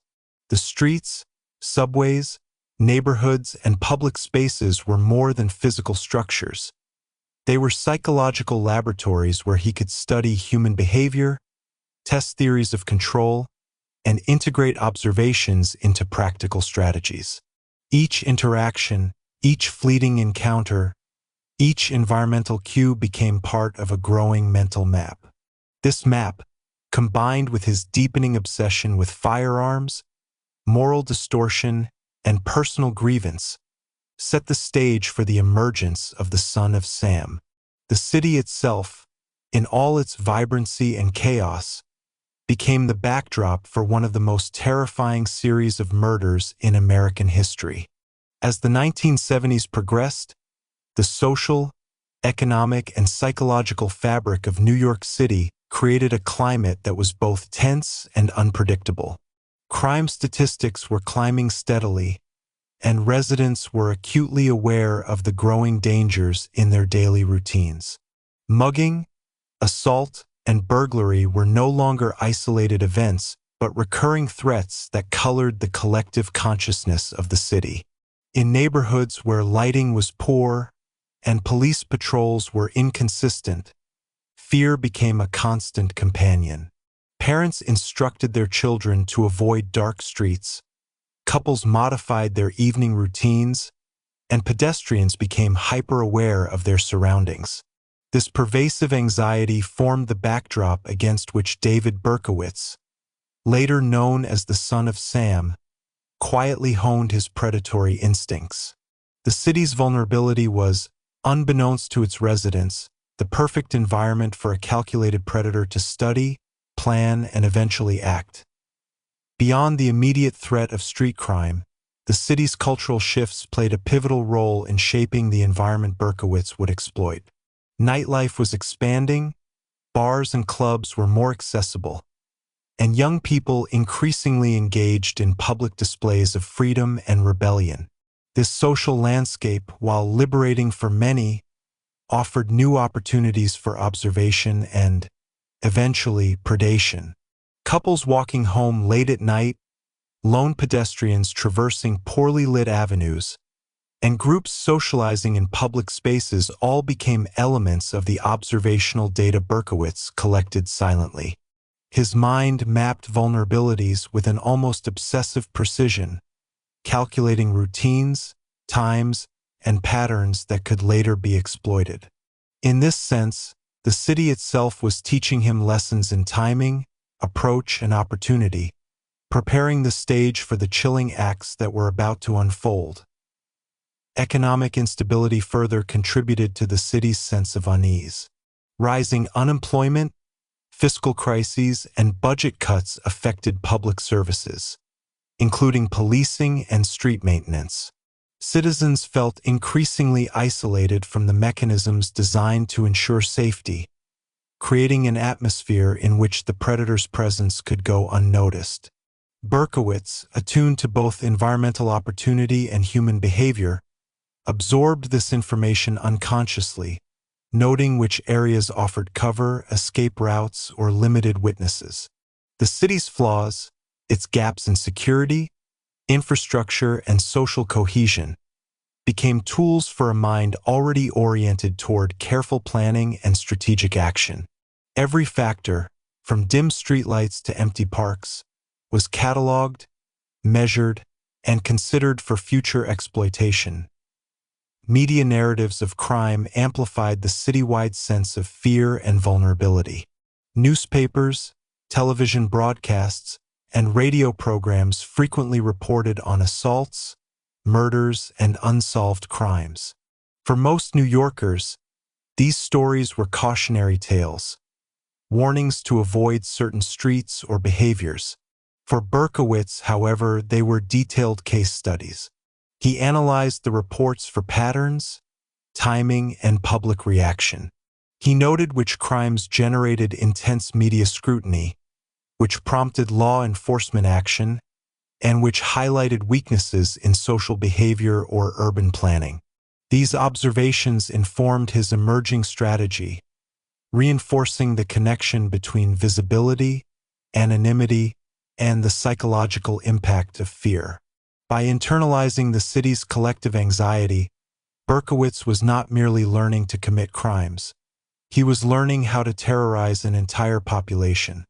The streets, subways, neighborhoods, and public spaces were more than physical structures. They were psychological laboratories where he could study human behavior, test theories of control, and integrate observations into practical strategies. Each interaction, each fleeting encounter, each environmental cue became part of a growing mental map. This map, combined with his deepening obsession with firearms, moral distortion, and personal grievance, set the stage for the emergence of the Son of Sam. The city itself, in all its vibrancy and chaos, became the backdrop for one of the most terrifying series of murders in American history. As the 1970s progressed, the social, economic, and psychological fabric of New York City created a climate that was both tense and unpredictable. Crime statistics were climbing steadily, and residents were acutely aware of the growing dangers in their daily routines. Mugging, assault, and burglary were no longer isolated events, but recurring threats that colored the collective consciousness of the city. In neighborhoods where lighting was poor and police patrols were inconsistent, fear became a constant companion. Parents instructed their children to avoid dark streets, couples modified their evening routines, and pedestrians became hyper-aware of their surroundings. This pervasive anxiety formed the backdrop against which David Berkowitz, later known as the Son of Sam, quietly honed his predatory instincts. The city's vulnerability was, unbeknownst to its residents, the perfect environment for a calculated predator to study, plan, and eventually act. Beyond the immediate threat of street crime, the city's cultural shifts played a pivotal role in shaping the environment Berkowitz would exploit. Nightlife was expanding, bars and clubs were more accessible, and young people increasingly engaged in public displays of freedom and rebellion. This social landscape, while liberating for many, offered new opportunities for observation and, eventually, predation. Couples walking home late at night, lone pedestrians traversing poorly lit avenues, and groups socializing in public spaces all became elements of the observational data Berkowitz collected silently. His mind mapped vulnerabilities with an almost obsessive precision, calculating routines, times, and patterns that could later be exploited. In this sense, the city itself was teaching him lessons in timing, approach, and opportunity, preparing the stage for the chilling acts that were about to unfold. Economic instability further contributed to the city's sense of unease. Rising unemployment, fiscal crises, and budget cuts affected public services, including policing and street maintenance. Citizens felt increasingly isolated from the mechanisms designed to ensure safety, creating an atmosphere in which the predator's presence could go unnoticed. Berkowitz, attuned to both environmental opportunity and human behavior, absorbed this information unconsciously, noting which areas offered cover, escape routes, or limited witnesses. The city's flaws, its gaps in security, infrastructure, and social cohesion, became tools for a mind already oriented toward careful planning and strategic action. Every factor, from dim streetlights to empty parks, was cataloged, measured, and considered for future exploitation. media narratives of crime amplified the citywide sense of fear and vulnerability. Newspapers, television broadcasts, and radio programs frequently reported on assaults, murders, and unsolved crimes. For most New Yorkers, these stories were cautionary tales, warnings to avoid certain streets or behaviors. For Berkowitz, however, they were detailed case studies. He analyzed the reports for patterns, timing, and public reaction. He noted which crimes generated intense media scrutiny, which prompted law enforcement action, and which highlighted weaknesses in social behavior or urban planning. These observations informed his emerging strategy, reinforcing the connection between visibility, anonymity, and the psychological impact of fear. By internalizing the city's collective anxiety, Berkowitz was not merely learning to commit crimes. He was learning how to terrorize an entire population.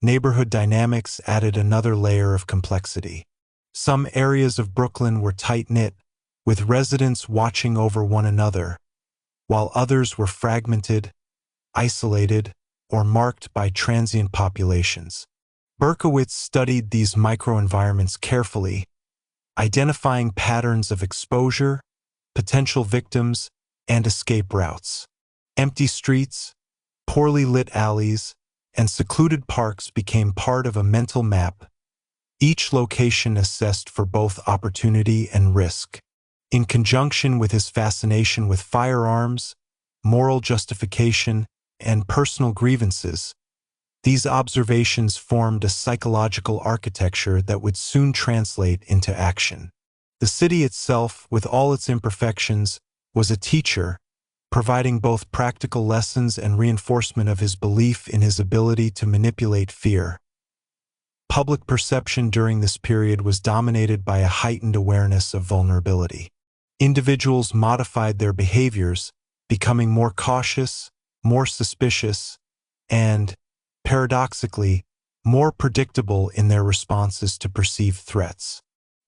Neighborhood dynamics added another layer of complexity. Some areas of Brooklyn were tight-knit, with residents watching over one another, while others were fragmented, isolated, or marked by transient populations. Berkowitz studied these microenvironments carefully, identifying patterns of exposure, potential victims, and escape routes. Empty streets, poorly lit alleys, and secluded parks became part of a mental map, each location assessed for both opportunity and risk. In conjunction with his fascination with firearms, moral justification, and personal grievances, these observations formed a psychological architecture that would soon translate into action. The city itself, with all its imperfections, was a teacher, providing both practical lessons and reinforcement of his belief in his ability to manipulate fear. Public perception during this period was dominated by a heightened awareness of vulnerability. Individuals modified their behaviors, becoming more cautious, more suspicious, and, paradoxically, more predictable in their responses to perceived threats.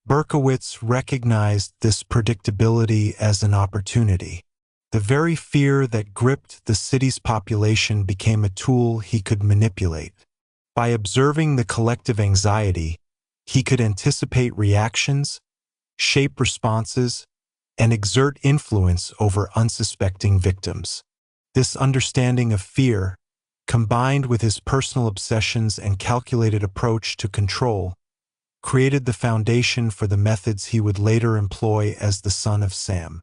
Berkowitz recognized this predictability as an opportunity. The very fear that gripped the city's population became a tool he could manipulate. By observing the collective anxiety, he could anticipate reactions, shape responses, and exert influence over unsuspecting victims. This understanding of fear, combined with his personal obsessions and calculated approach to control, created the foundation for the methods he would later employ as the Son of Sam.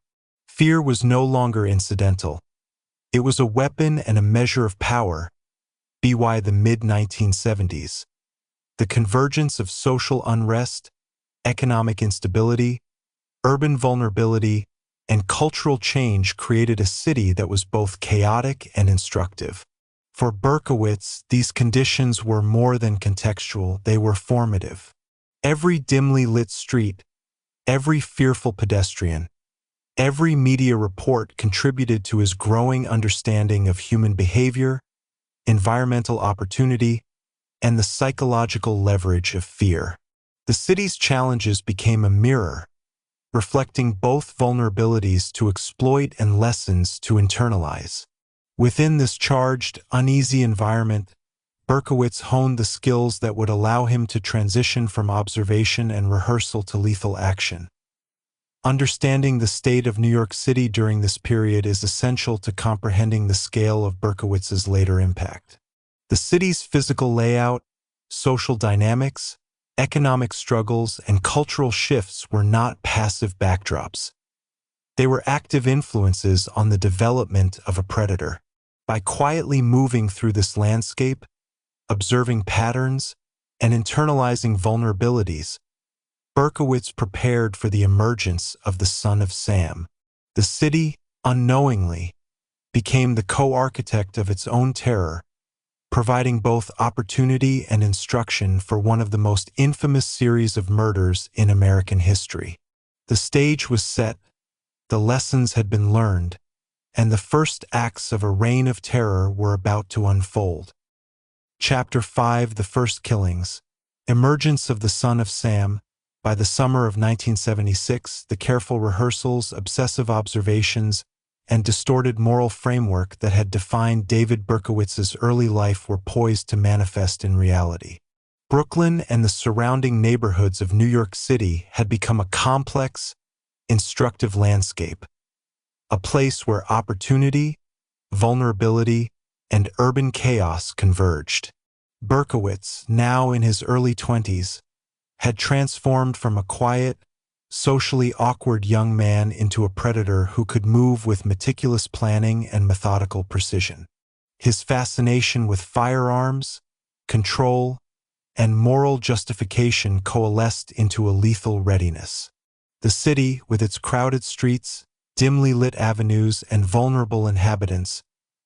Fear was no longer incidental. It was a weapon and a measure of power. By the mid-1970s, the convergence of social unrest, economic instability, urban vulnerability, and cultural change created a city that was both chaotic and instructive. For Berkowitz, these conditions were more than contextual, they were formative. Every dimly lit street, every fearful pedestrian, every media report contributed to his growing understanding of human behavior, environmental opportunity, and the psychological leverage of fear. The city's challenges became a mirror, reflecting both vulnerabilities to exploit and lessons to internalize. Within this charged, uneasy environment, Berkowitz honed the skills that would allow him to transition from observation and rehearsal to lethal action. Understanding the state of New York City during this period is essential to comprehending the scale of Berkowitz's later impact. The city's physical layout, social dynamics, economic struggles, and cultural shifts were not passive backdrops. They were active influences on the development of a predator. By quietly moving through this landscape, observing patterns, and internalizing vulnerabilities, Berkowitz prepared for the emergence of the Son of Sam. The city, unknowingly, became the co-architect of its own terror, providing both opportunity and instruction for one of the most infamous series of murders in American history. The stage was set, the lessons had been learned, and the first acts of a reign of terror were about to unfold. Chapter 5: The First Killings. Emergence of the Son of Sam. By the summer of 1976, the careful rehearsals, obsessive observations, and distorted moral framework that had defined David Berkowitz's early life were poised to manifest in reality. Brooklyn and the surrounding neighborhoods of New York City had become a complex, instructive landscape, a place where opportunity, vulnerability, and urban chaos converged. Berkowitz, now in his early 20s, had transformed from a quiet, socially awkward young man into a predator who could move with meticulous planning and methodical precision. His fascination with firearms, control, and moral justification coalesced into a lethal readiness. The city, with its crowded streets, dimly lit avenues, and vulnerable inhabitants,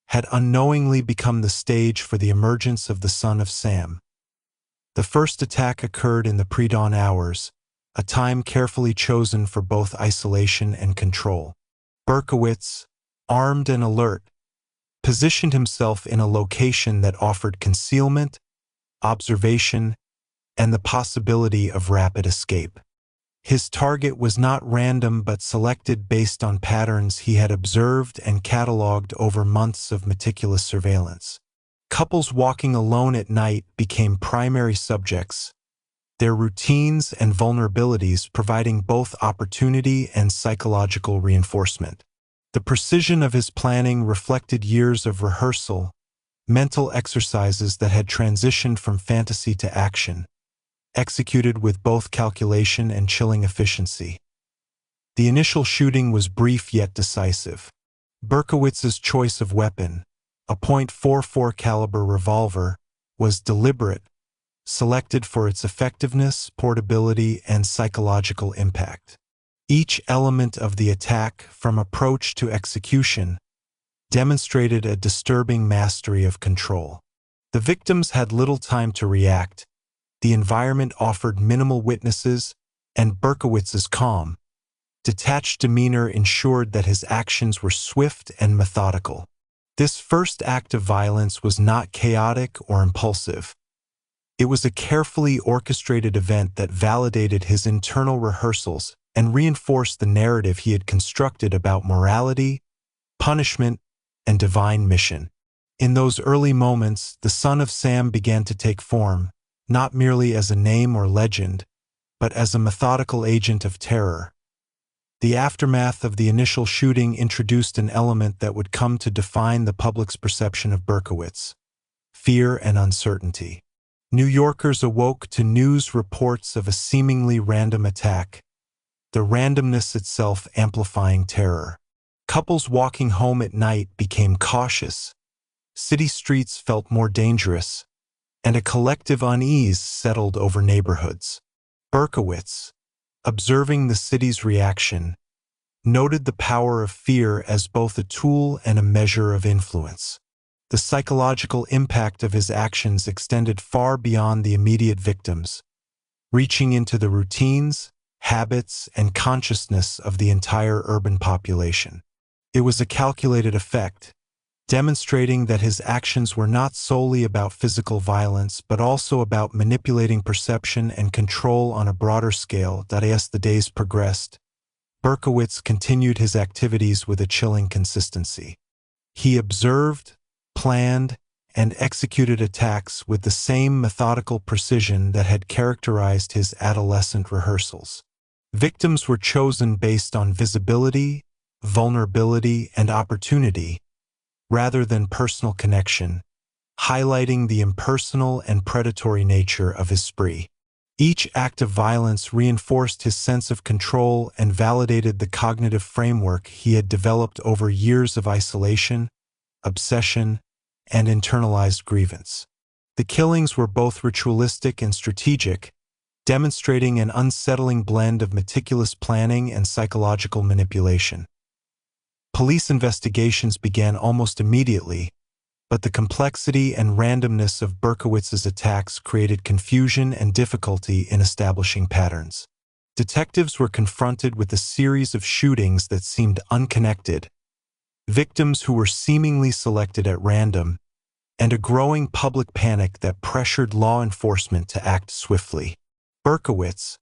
had unknowingly become the stage for the emergence of the Son of Sam. The first attack occurred in the pre-dawn hours, a time carefully chosen for both isolation and control. Berkowitz, armed and alert, positioned himself in a location that offered concealment, observation, and the possibility of rapid escape. His target was not random but selected based on patterns he had observed and cataloged over months of meticulous surveillance. Couples walking alone at night became primary subjects, their routines and vulnerabilities providing both opportunity and psychological reinforcement. The precision of his planning reflected years of rehearsal, mental exercises that had transitioned from fantasy to action, executed with both calculation and chilling efficiency. The initial shooting was brief yet decisive. Berkowitz's choice of weapon, a .44 caliber revolver, was deliberate, selected for its effectiveness, portability, and psychological impact. Each element of the attack, from approach to execution, demonstrated a disturbing mastery of control. The victims had little time to react. The environment offered minimal witnesses, and Berkowitz's calm, detached demeanor ensured that his actions were swift and methodical. This first act of violence was not chaotic or impulsive. It was a carefully orchestrated event that validated his internal rehearsals and reinforced the narrative he had constructed about morality, punishment, and divine mission. In those early moments, the Son of Sam began to take form, not merely as a name or legend, but as a methodical agent of terror. The aftermath of the initial shooting introduced an element that would come to define the public's perception of Berkowitz: fear and uncertainty. New Yorkers awoke to news reports of a seemingly random attack, the randomness itself amplifying terror. Couples walking home at night became cautious, city streets felt more dangerous, and a collective unease settled over neighborhoods. Berkowitz, observing the city's reaction, noted the power of fear as both a tool and a measure of influence. The psychological impact of his actions extended far beyond the immediate victims, reaching into the routines, habits, and consciousness of the entire urban population. It was a calculated effect, demonstrating that his actions were not solely about physical violence, but also about manipulating perception and control on a broader scale. As the days progressed, Berkowitz continued his activities with a chilling consistency. He observed, planned, and executed attacks with the same methodical precision that had characterized his adolescent rehearsals. Victims were chosen based on visibility, vulnerability, and opportunity, rather than personal connection, highlighting the impersonal and predatory nature of his spree. Each act of violence reinforced his sense of control and validated the cognitive framework he had developed over years of isolation, obsession, and internalized grievance. The killings were both ritualistic and strategic, demonstrating an unsettling blend of meticulous planning and psychological manipulation. Police investigations began almost immediately, but the complexity and randomness of Berkowitz's attacks created confusion and difficulty in establishing patterns. Detectives were confronted with a series of shootings that seemed unconnected, victims who were seemingly selected at random, and a growing public panic that pressured law enforcement to act swiftly. Berkowitz,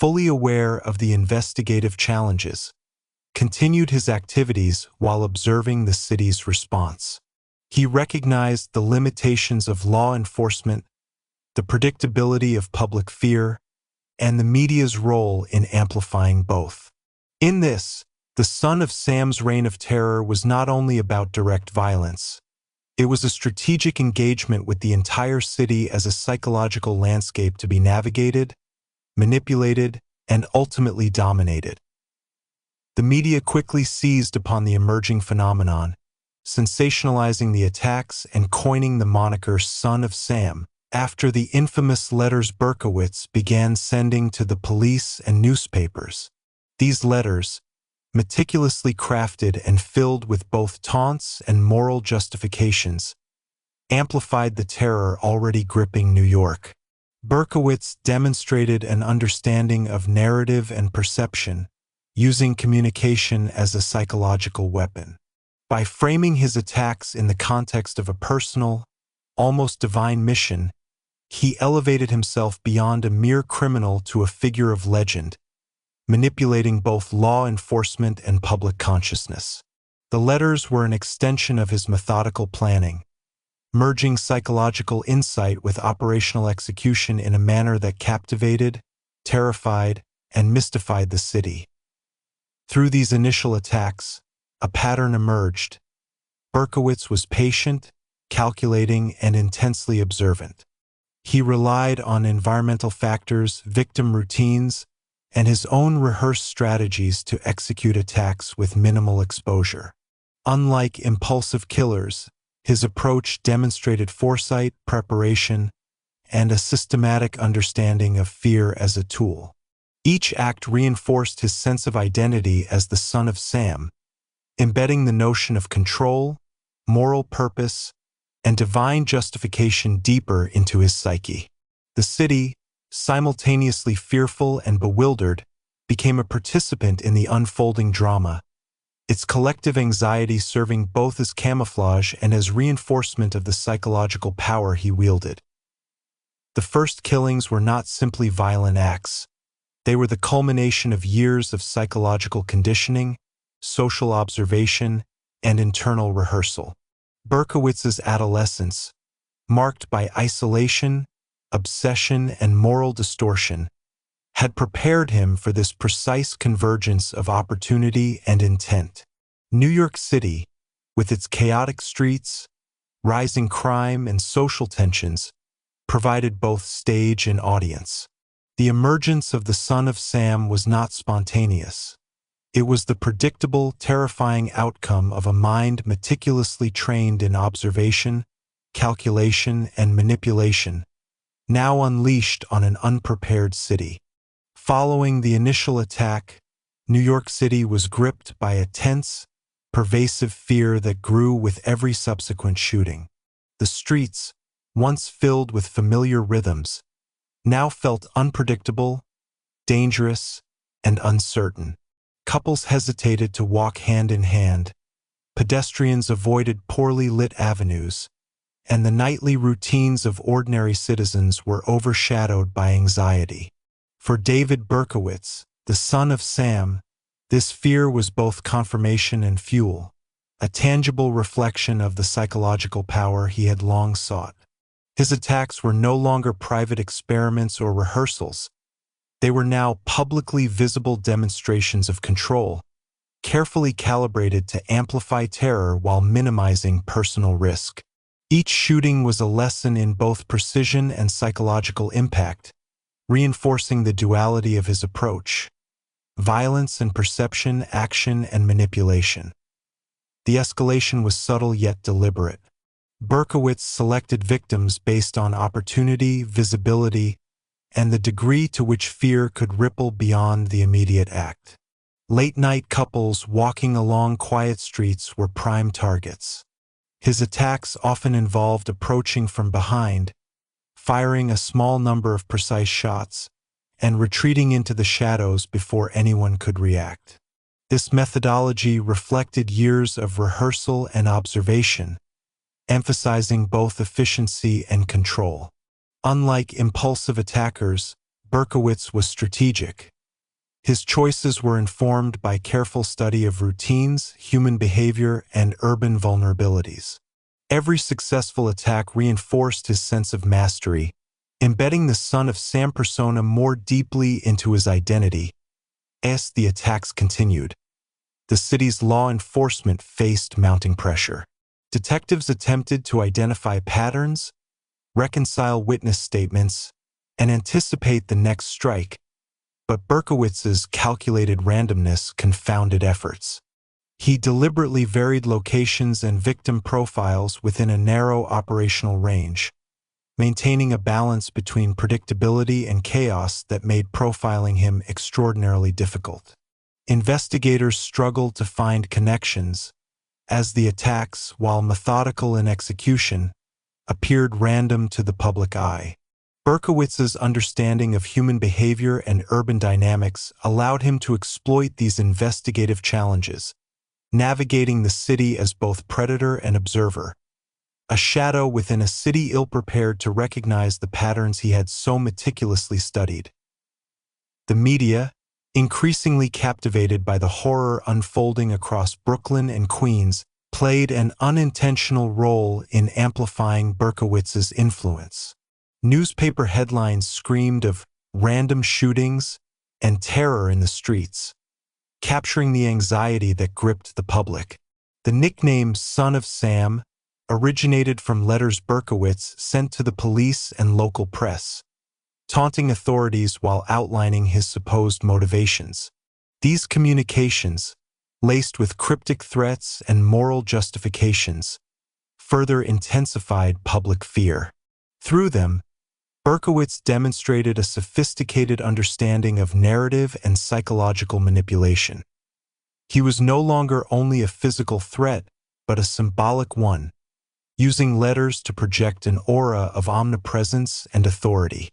fully aware of the investigative challenges, continued his activities while observing the city's response. He recognized the limitations of law enforcement, the predictability of public fear, and the media's role in amplifying both. In this, the Son of Sam's Reign of Terror was not only about direct violence. It was a strategic engagement with the entire city as a psychological landscape to be navigated, manipulated, and ultimately dominated. The media quickly seized upon the emerging phenomenon, sensationalizing the attacks and coining the moniker Son of Sam after the infamous letters Berkowitz began sending to the police and newspapers. These letters, meticulously crafted and filled with both taunts and moral justifications, amplified the terror already gripping New York. Berkowitz demonstrated an understanding of narrative and perception, using communication as a psychological weapon. By framing his attacks in the context of a personal, almost divine mission, he elevated himself beyond a mere criminal to a figure of legend, manipulating both law enforcement and public consciousness. The letters were an extension of his methodical planning, merging psychological insight with operational execution in a manner that captivated, terrified, and mystified the city. Through these initial attacks, a pattern emerged. Berkowitz was patient, calculating, and intensely observant. He relied on environmental factors, victim routines, and his own rehearsed strategies to execute attacks with minimal exposure. Unlike impulsive killers, his approach demonstrated foresight, preparation, and a systematic understanding of fear as a tool. Each act reinforced his sense of identity as the Son of Sam, embedding the notion of control, moral purpose, and divine justification deeper into his psyche. The city, simultaneously fearful and bewildered, became a participant in the unfolding drama, its collective anxiety serving both as camouflage and as reinforcement of the psychological power he wielded. The first killings were not simply violent acts. They were the culmination of years of psychological conditioning, social observation, and internal rehearsal. Berkowitz's adolescence, marked by isolation, obsession, and moral distortion, had prepared him for this precise convergence of opportunity and intent. New York City, with its chaotic streets, rising crime, and social tensions, provided both stage and audience. The emergence of the Son of Sam was not spontaneous. It was the predictable, terrifying outcome of a mind meticulously trained in observation, calculation, and manipulation, now unleashed on an unprepared city. Following the initial attack, New York City was gripped by a tense, pervasive fear that grew with every subsequent shooting. The streets, once filled with familiar rhythms, now felt unpredictable, dangerous, and uncertain. Couples hesitated to walk hand in hand, pedestrians avoided poorly lit avenues, and the nightly routines of ordinary citizens were overshadowed by anxiety. For David Berkowitz, the Son of Sam, this fear was both confirmation and fuel, a tangible reflection of the psychological power he had long sought. His attacks were no longer private experiments or rehearsals. They were now publicly visible demonstrations of control, carefully calibrated to amplify terror while minimizing personal risk. Each shooting was a lesson in both precision and psychological impact, reinforcing the duality of his approach: violence and perception, action and manipulation. The escalation was subtle yet deliberate. Berkowitz selected victims based on opportunity, visibility, and the degree to which fear could ripple beyond the immediate act. Late-night couples walking along quiet streets were prime targets. His attacks often involved approaching from behind, firing a small number of precise shots, and retreating into the shadows before anyone could react. This methodology reflected years of rehearsal and observation, emphasizing both efficiency and control. Unlike impulsive attackers, Berkowitz was strategic. His choices were informed by careful study of routines, human behavior, and urban vulnerabilities. Every successful attack reinforced his sense of mastery, embedding the Son of Sam persona more deeply into his identity. As the attacks continued, the city's law enforcement faced mounting pressure. Detectives attempted to identify patterns, reconcile witness statements, and anticipate the next strike, but Berkowitz's calculated randomness confounded efforts. He deliberately varied locations and victim profiles within a narrow operational range, maintaining a balance between predictability and chaos that made profiling him extraordinarily difficult. Investigators struggled to find connections, as the attacks, while methodical in execution, appeared random to the public eye. Berkowitz's understanding of human behavior and urban dynamics allowed him to exploit these investigative challenges, navigating the city as both predator and observer, a shadow within a city ill-prepared to recognize the patterns he had so meticulously studied. The media, increasingly captivated by the horror unfolding across Brooklyn and Queens, played an unintentional role in amplifying Berkowitz's influence. Newspaper headlines screamed of random shootings and terror in the streets, capturing the anxiety that gripped the public. The nickname Son of Sam originated from letters Berkowitz sent to the police and local press, taunting authorities while outlining his supposed motivations. These communications, laced with cryptic threats and moral justifications, further intensified public fear. Through them, Berkowitz demonstrated a sophisticated understanding of narrative and psychological manipulation. He was no longer only a physical threat, but a symbolic one, using letters to project an aura of omnipresence and authority.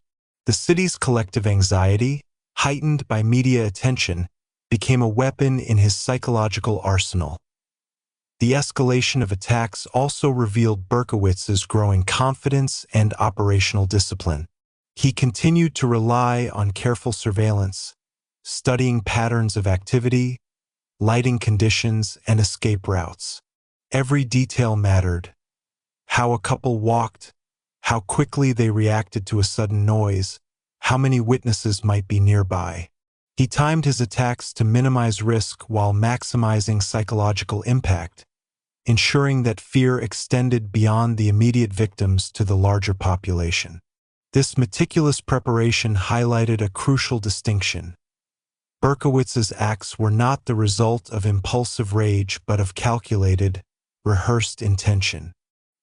The city's collective anxiety, heightened by media attention, became a weapon in his psychological arsenal. The escalation of attacks also revealed Berkowitz's growing confidence and operational discipline. He continued to rely on careful surveillance, studying patterns of activity, lighting conditions, and escape routes. Every detail mattered: how a couple walked, how quickly they reacted to a sudden noise, how many witnesses might be nearby. He timed his attacks to minimize risk while maximizing psychological impact, ensuring that fear extended beyond the immediate victims to the larger population. This meticulous preparation highlighted a crucial distinction. Berkowitz's acts were not the result of impulsive rage but of calculated, rehearsed intention.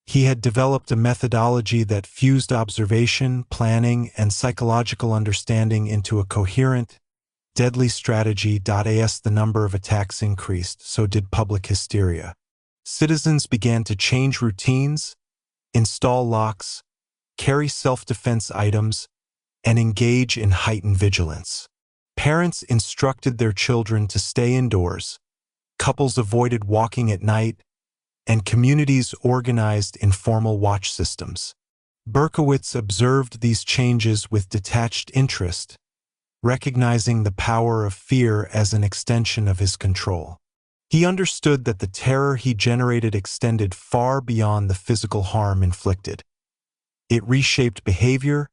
He had developed a methodology that fused observation, planning, and psychological understanding into a coherent, deadly strategy. As the number of attacks increased, so did public hysteria. Citizens began to change routines, install locks, carry self-defense items, and engage in heightened vigilance. Parents instructed their children to stay indoors, couples avoided walking at night, and communities organized informal watch systems. Berkowitz observed these changes with detached interest, recognizing the power of fear as an extension of his control. He understood that the terror he generated extended far beyond the physical harm inflicted. It reshaped behavior,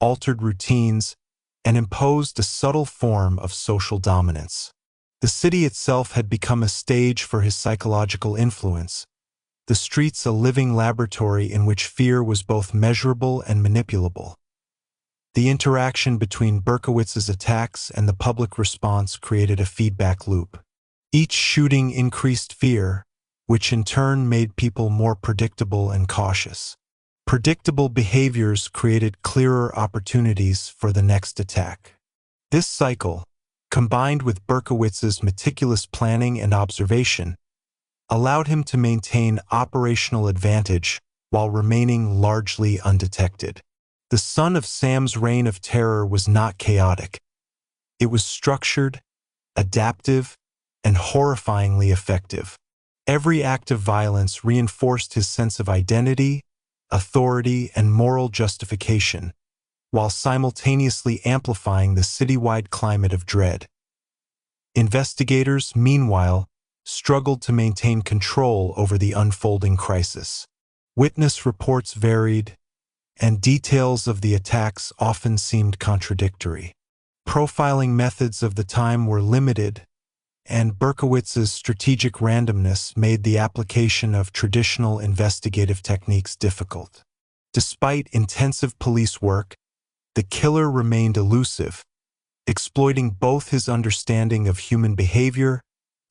altered routines, and imposed a subtle form of social dominance. The city itself had become a stage for his psychological influence, the streets a living laboratory in which fear was both measurable and manipulable. The interaction between Berkowitz's attacks and the public response created a feedback loop. Each shooting increased fear, which in turn made people more predictable and cautious. Predictable behaviors created clearer opportunities for the next attack. This cycle, combined with Berkowitz's meticulous planning and observation, allowed him to maintain operational advantage while remaining largely undetected. The Son of Sam's reign of terror was not chaotic. It was structured, adaptive, and horrifyingly effective. Every act of violence reinforced his sense of identity, authority, and moral justification, while simultaneously amplifying the citywide climate of dread. Investigators, meanwhile, struggled to maintain control over the unfolding crisis. Witness reports varied, and details of the attacks often seemed contradictory. Profiling methods of the time were limited, and Berkowitz's strategic randomness made the application of traditional investigative techniques difficult. Despite intensive police work, the killer remained elusive, exploiting both his understanding of human behavior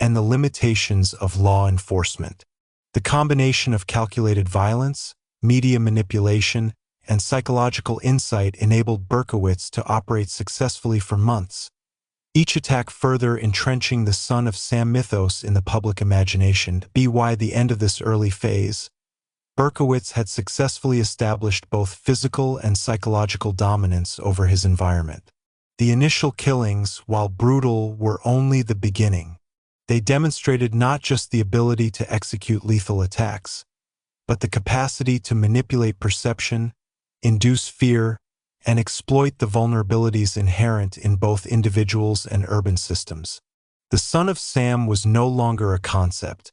and the limitations of law enforcement. The combination of calculated violence, media manipulation, and psychological insight enabled Berkowitz to operate successfully for months, each attack further entrenching the Son of Sam mythos in the public imagination. By the end of this early phase, Berkowitz had successfully established both physical and psychological dominance over his environment. The initial killings, while brutal, were only the beginning. They demonstrated not just the ability to execute lethal attacks, but the capacity to manipulate perception, induce fear, and exploit the vulnerabilities inherent in both individuals and urban systems. The Son of Sam was no longer a concept.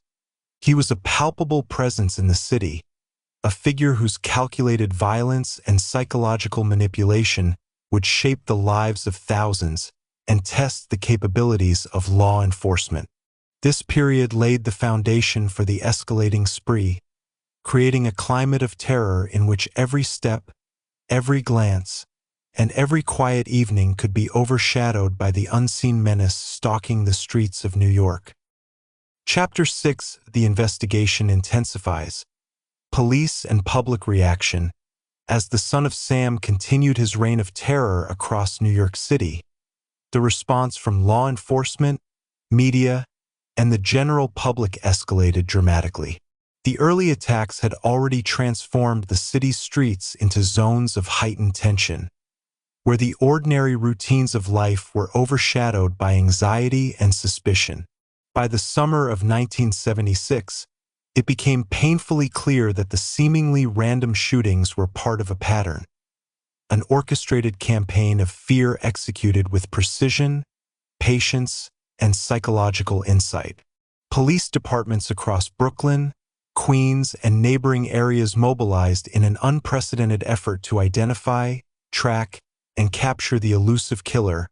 He was a palpable presence in the city, a figure whose calculated violence and psychological manipulation would shape the lives of thousands and test the capabilities of law enforcement. This period laid the foundation for the escalating spree, creating a climate of terror in which every step, every glance, and every quiet evening could be overshadowed by the unseen menace stalking the streets of New York. Chapter 6: The investigation intensifies. Police and public reaction. As the Son of Sam continued his reign of terror across New York City, the response from law enforcement, media, and the general public escalated dramatically. The early attacks had already transformed the city's streets into zones of heightened tension, where the ordinary routines of life were overshadowed by anxiety and suspicion. By the summer of 1976, it became painfully clear that the seemingly random shootings were part of a pattern, an orchestrated campaign of fear executed with precision, patience, and psychological insight. Police departments across Brooklyn, Queens, and neighboring areas mobilized in an unprecedented effort to identify, track, and capture the elusive killer,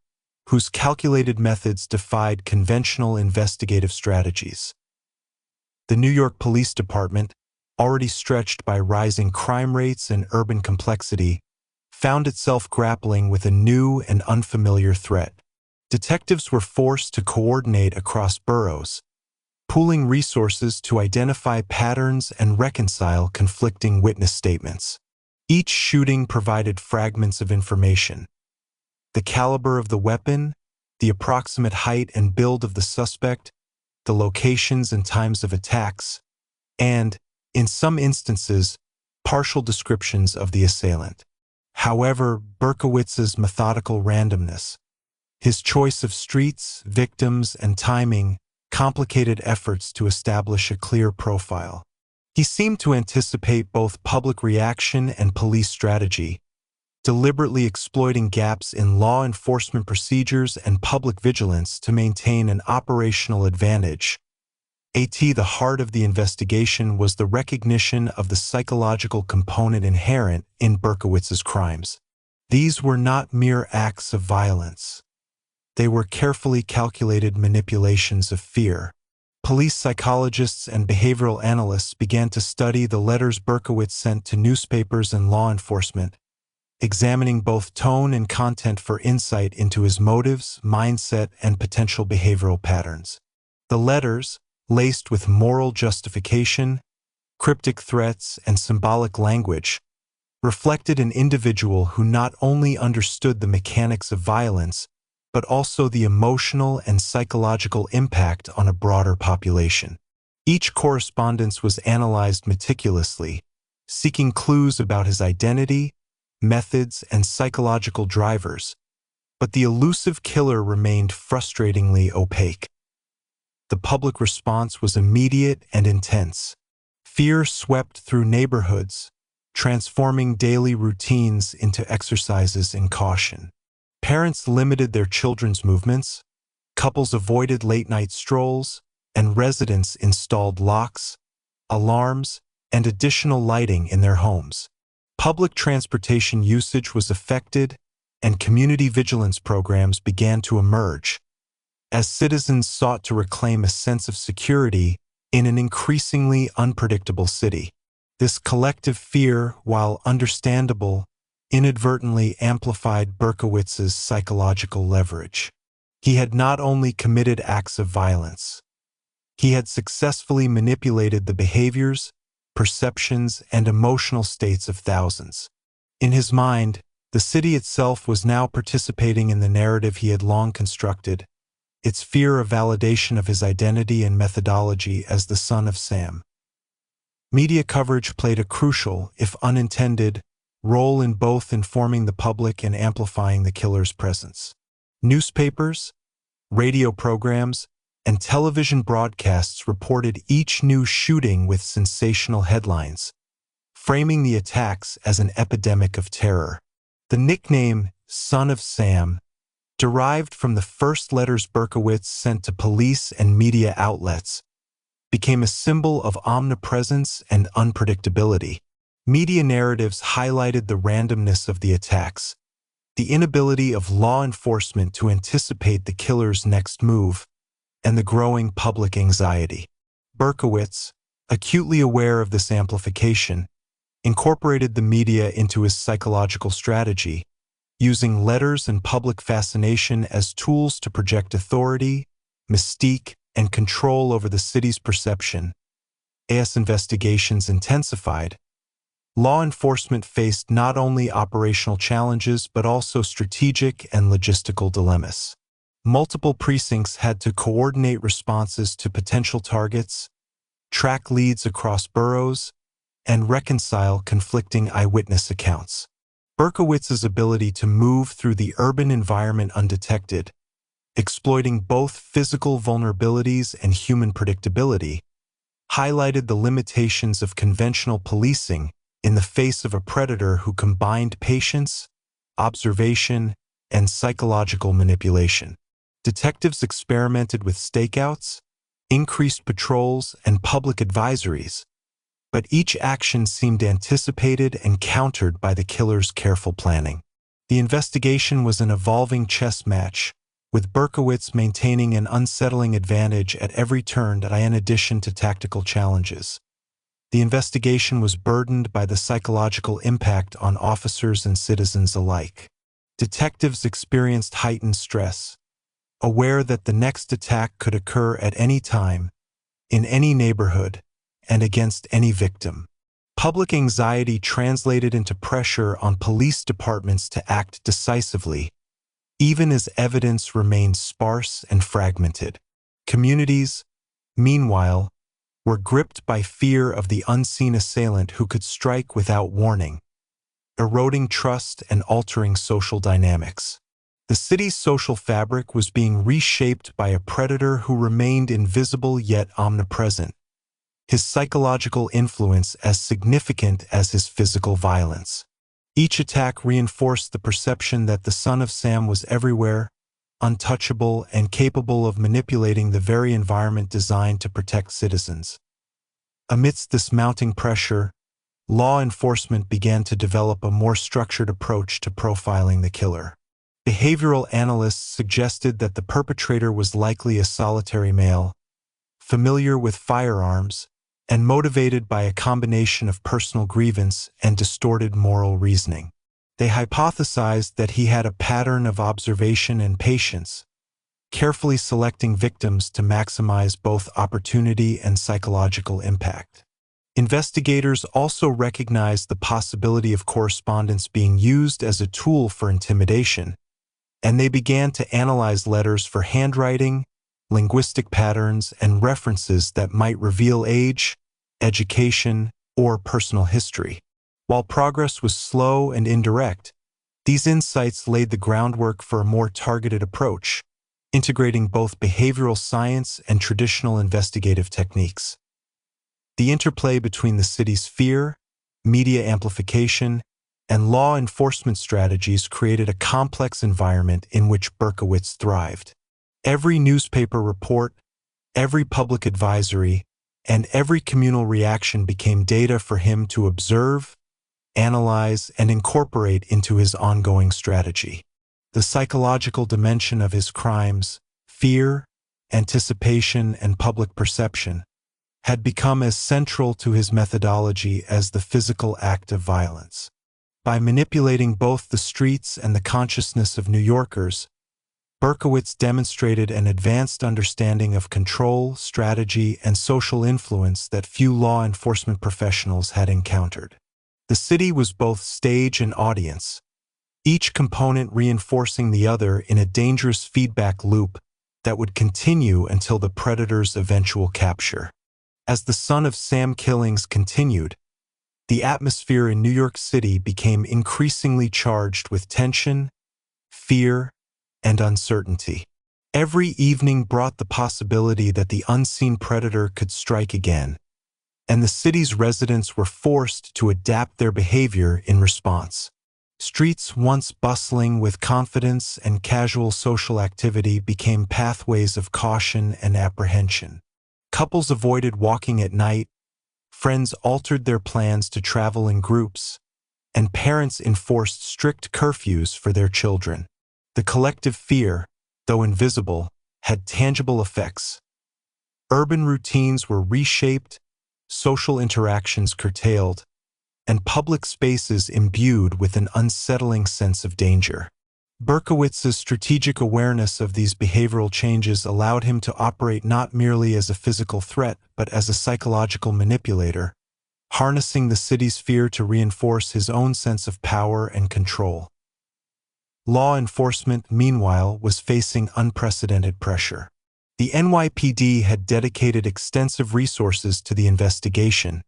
whose calculated methods defied conventional investigative strategies. The New York Police Department, already stretched by rising crime rates and urban complexity, found itself grappling with a new and unfamiliar threat. Detectives were forced to coordinate across boroughs, pooling resources to identify patterns and reconcile conflicting witness statements. Each shooting provided fragments of information: the caliber of the weapon, the approximate height and build of the suspect, the locations and times of attacks, and, in some instances, partial descriptions of the assailant. However, Berkowitz's methodical randomness, his choice of streets, victims, and timing complicated efforts to establish a clear profile. He seemed to anticipate both public reaction and police strategy, deliberately exploiting gaps in law enforcement procedures and public vigilance to maintain an operational advantage. The heart of the investigation was the recognition of the psychological component inherent in Berkowitz's crimes. These were not mere acts of violence. They were carefully calculated manipulations of fear. Police psychologists and behavioral analysts began to study the letters Berkowitz sent to newspapers and law enforcement, examining both tone and content for insight into his motives, mindset, and potential behavioral patterns. The letters, laced with moral justification, cryptic threats, and symbolic language, reflected an individual who not only understood the mechanics of violence, but also the emotional and psychological impact on a broader population. Each correspondence was analyzed meticulously, seeking clues about his identity, methods, and psychological drivers, but the elusive killer remained frustratingly opaque. The public response was immediate and intense. Fear swept through neighborhoods, transforming daily routines into exercises in caution. Parents limited their children's movements, couples avoided late-night strolls, and residents installed locks, alarms, and additional lighting in their homes. Public transportation usage was affected, and community vigilance programs began to emerge, as citizens sought to reclaim a sense of security in an increasingly unpredictable city. This collective fear, while understandable, inadvertently amplified Berkowitz's psychological leverage. He had not only committed acts of violence, he had successfully manipulated the behaviors, perceptions, and emotional states of thousands. In his mind, the city itself was now participating in the narrative he had long constructed, its fear of validation of his identity and methodology as the son of Sam. Media coverage played a crucial, if unintended, role in both informing the public and amplifying the killer's presence. Newspapers, radio programs, and television broadcasts reported each new shooting with sensational headlines, framing the attacks as an epidemic of terror. The nickname, Son of Sam, derived from the first letters Berkowitz sent to police and media outlets, became a symbol of omnipresence and unpredictability. Media narratives highlighted the randomness of the attacks, the inability of law enforcement to anticipate the killer's next move, and the growing public anxiety. Berkowitz, acutely aware of this amplification, incorporated the media into his psychological strategy, using letters and public fascination as tools to project authority, mystique, and control over the city's perception. As investigations intensified, law enforcement faced not only operational challenges but also strategic and logistical dilemmas. Multiple precincts had to coordinate responses to potential targets, track leads across boroughs, and reconcile conflicting eyewitness accounts. Berkowitz's ability to move through the urban environment undetected, exploiting both physical vulnerabilities and human predictability, highlighted the limitations of conventional policing in the face of a predator who combined patience, observation, and psychological manipulation. Detectives experimented with stakeouts, increased patrols, and public advisories, but each action seemed anticipated and countered by the killer's careful planning. The investigation was an evolving chess match, with Berkowitz maintaining an unsettling advantage at every turn in addition to tactical challenges. The investigation was burdened by the psychological impact on officers and citizens alike. Detectives experienced heightened stress, aware that the next attack could occur at any time, in any neighborhood, and against any victim. Public anxiety translated into pressure on police departments to act decisively, even as evidence remained sparse and fragmented. Communities, meanwhile, were gripped by fear of the unseen assailant who could strike without warning, eroding trust and altering social dynamics. The city's social fabric was being reshaped by a predator who remained invisible yet omnipresent, his psychological influence as significant as his physical violence. Each attack reinforced the perception that the son of Sam was everywhere, untouchable, and capable of manipulating the very environment designed to protect citizens. Amidst this mounting pressure, law enforcement began to develop a more structured approach to profiling the killer. Behavioral analysts suggested that the perpetrator was likely a solitary male, familiar with firearms, and motivated by a combination of personal grievance and distorted moral reasoning. They hypothesized that he had a pattern of observation and patience, carefully selecting victims to maximize both opportunity and psychological impact. Investigators also recognized the possibility of correspondence being used as a tool for intimidation, and they began to analyze letters for handwriting, linguistic patterns, and references that might reveal age, education, or personal history. While progress was slow and indirect, these insights laid the groundwork for a more targeted approach, integrating both behavioral science and traditional investigative techniques. The interplay between the city's fear, media amplification, and law enforcement strategies created a complex environment in which Berkowitz thrived. Every newspaper report, every public advisory, and every communal reaction became data for him to observe, analyze, and incorporate into his ongoing strategy. The psychological dimension of his crimes, fear, anticipation, and public perception, had become as central to his methodology as the physical act of violence. By manipulating both the streets and the consciousness of New Yorkers, Berkowitz demonstrated an advanced understanding of control, strategy, and social influence that few law enforcement professionals had encountered. The city was both stage and audience, each component reinforcing the other in a dangerous feedback loop that would continue until the predator's eventual capture. As the Son of Sam killings continued, the atmosphere in New York City became increasingly charged with tension, fear, and uncertainty. Every evening brought the possibility that the unseen predator could strike again, and the city's residents were forced to adapt their behavior in response. Streets once bustling with confidence and casual social activity became pathways of caution and apprehension. Couples avoided walking at night, friends altered their plans to travel in groups, and parents enforced strict curfews for their children. The collective fear, though invisible, had tangible effects. Urban routines were reshaped, social interactions curtailed, and public spaces imbued with an unsettling sense of danger. Berkowitz's strategic awareness of these behavioral changes allowed him to operate not merely as a physical threat but as a psychological manipulator, harnessing the city's fear to reinforce his own sense of power and control. Law enforcement, meanwhile, was facing unprecedented pressure. The NYPD had dedicated extensive resources to the investigation,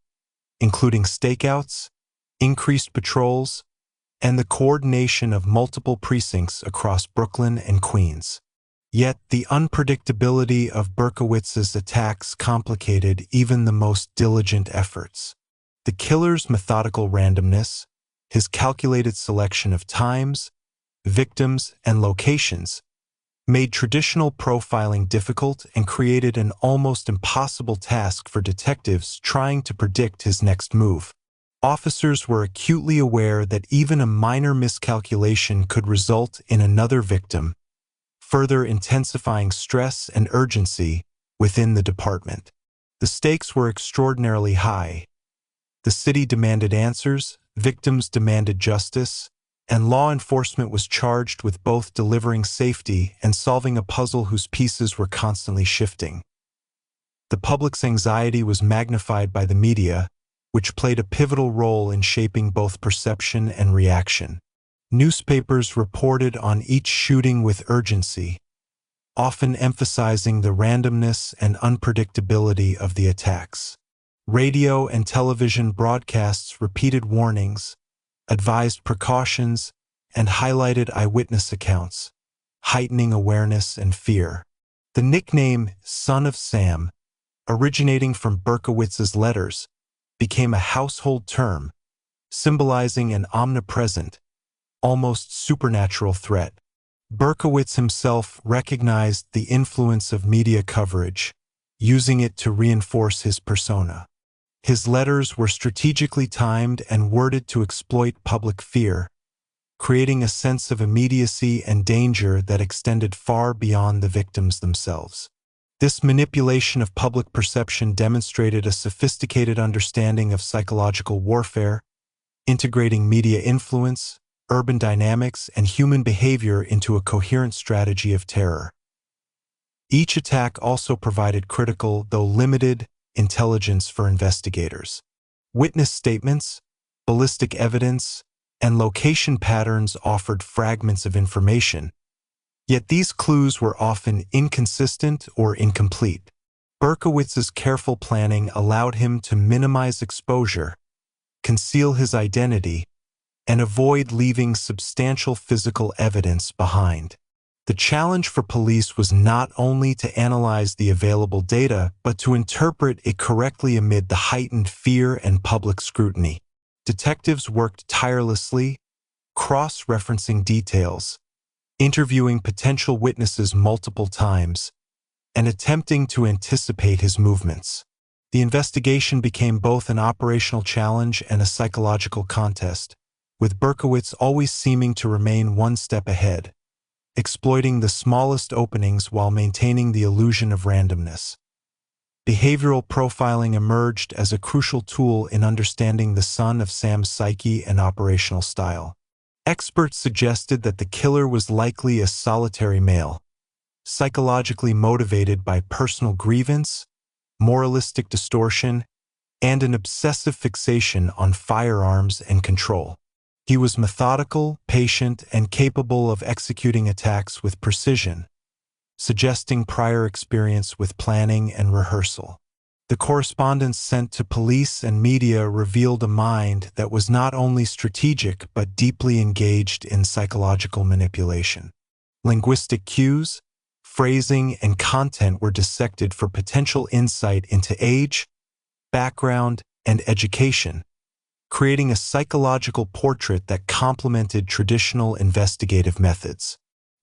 including stakeouts, increased patrols, and the coordination of multiple precincts across Brooklyn and Queens. Yet the unpredictability of Berkowitz's attacks complicated even the most diligent efforts. The killer's methodical randomness, his calculated selection of times, victims, and locations made traditional profiling difficult and created an almost impossible task for detectives trying to predict his next move. Officers were acutely aware that even a minor miscalculation could result in another victim, further intensifying stress and urgency within the department. The stakes were extraordinarily high. The city demanded answers, victims demanded justice, and law enforcement was charged with both delivering safety and solving a puzzle whose pieces were constantly shifting. The public's anxiety was magnified by the media, which played a pivotal role in shaping both perception and reaction. Newspapers reported on each shooting with urgency, often emphasizing the randomness and unpredictability of the attacks. Radio and television broadcasts repeated warnings, advised precautions, and highlighted eyewitness accounts, heightening awareness and fear. The nickname Son of Sam, originating from Berkowitz's letters, became a household term, symbolizing an omnipresent, almost supernatural threat. Berkowitz himself recognized the influence of media coverage, using it to reinforce his persona. His letters were strategically timed and worded to exploit public fear, creating a sense of immediacy and danger that extended far beyond the victims themselves. This manipulation of public perception demonstrated a sophisticated understanding of psychological warfare, integrating media influence, urban dynamics, and human behavior into a coherent strategy of terror. Each attack also provided critical, though limited, intelligence for investigators. Witness statements, ballistic evidence, and location patterns offered fragments of information, yet these clues were often inconsistent or incomplete. Berkowitz's careful planning allowed him to minimize exposure, conceal his identity, and avoid leaving substantial physical evidence behind. The challenge for police was not only to analyze the available data, but to interpret it correctly amid the heightened fear and public scrutiny. Detectives worked tirelessly, cross-referencing details, interviewing potential witnesses multiple times, and attempting to anticipate his movements. The investigation became both an operational challenge and a psychological contest, with Berkowitz always seeming to remain one step ahead, exploiting the smallest openings while maintaining the illusion of randomness. Behavioral profiling emerged as a crucial tool in understanding the son of Sam's psyche and operational style. Experts suggested that the killer was likely a solitary male, psychologically motivated by personal grievance, moralistic distortion, and an obsessive fixation on firearms and control. He was methodical, patient, and capable of executing attacks with precision, suggesting prior experience with planning and rehearsal. The correspondence sent to police and media revealed a mind that was not only strategic but deeply engaged in psychological manipulation. Linguistic cues, phrasing, and content were dissected for potential insight into age, background, and education, creating a psychological portrait that complemented traditional investigative methods.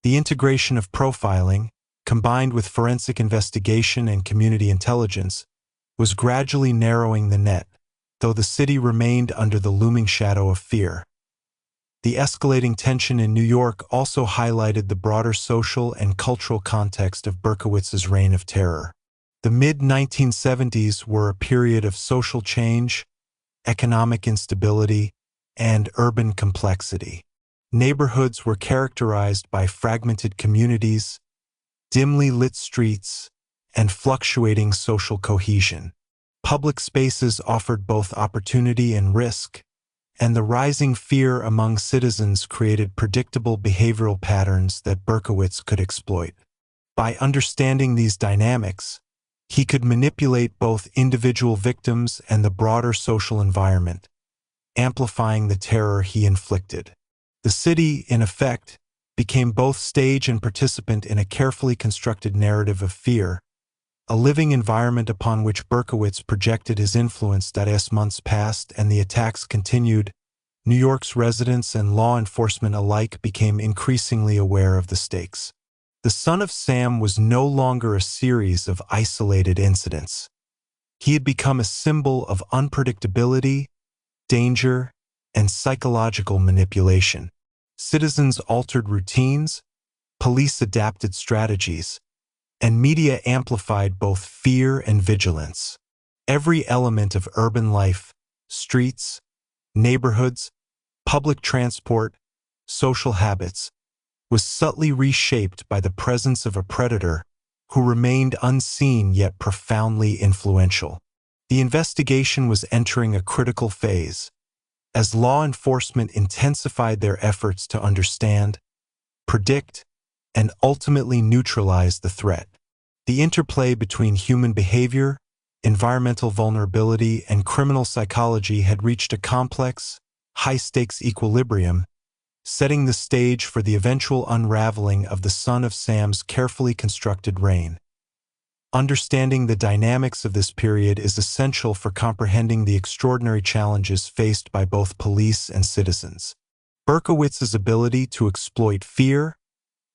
The integration of profiling, combined with forensic investigation and community intelligence, was gradually narrowing the net, though the city remained under the looming shadow of fear. The escalating tension in New York also highlighted the broader social and cultural context of Berkowitz's reign of terror. The mid-1970s were a period of social change, economic instability, and urban complexity. Neighborhoods were characterized by fragmented communities, dimly lit streets, and fluctuating social cohesion. Public spaces offered both opportunity and risk, and the rising fear among citizens created predictable behavioral patterns that Berkowitz could exploit. By understanding these dynamics, he could manipulate both individual victims and the broader social environment, amplifying the terror he inflicted. The city, in effect, became both stage and participant in a carefully constructed narrative of fear, a living environment upon which Berkowitz projected his influence. As months passed and the attacks continued, New York's residents and law enforcement alike became increasingly aware of the stakes. The son of Sam was no longer a series of isolated incidents. He had become a symbol of unpredictability, danger, and psychological manipulation. Citizens altered routines, police adapted strategies, and media amplified both fear and vigilance. Every element of urban life, streets, neighborhoods, public transport, social habits, was subtly reshaped by the presence of a predator who remained unseen yet profoundly influential. The investigation was entering a critical phase, as law enforcement intensified their efforts to understand, predict, and ultimately neutralize the threat. The interplay between human behavior, environmental vulnerability, and criminal psychology had reached a complex, high-stakes equilibrium, setting the stage for the eventual unraveling of the son of Sam's carefully constructed reign. Understanding the dynamics of this period is essential for comprehending the extraordinary challenges faced by both police and citizens. Berkowitz's ability to exploit fear,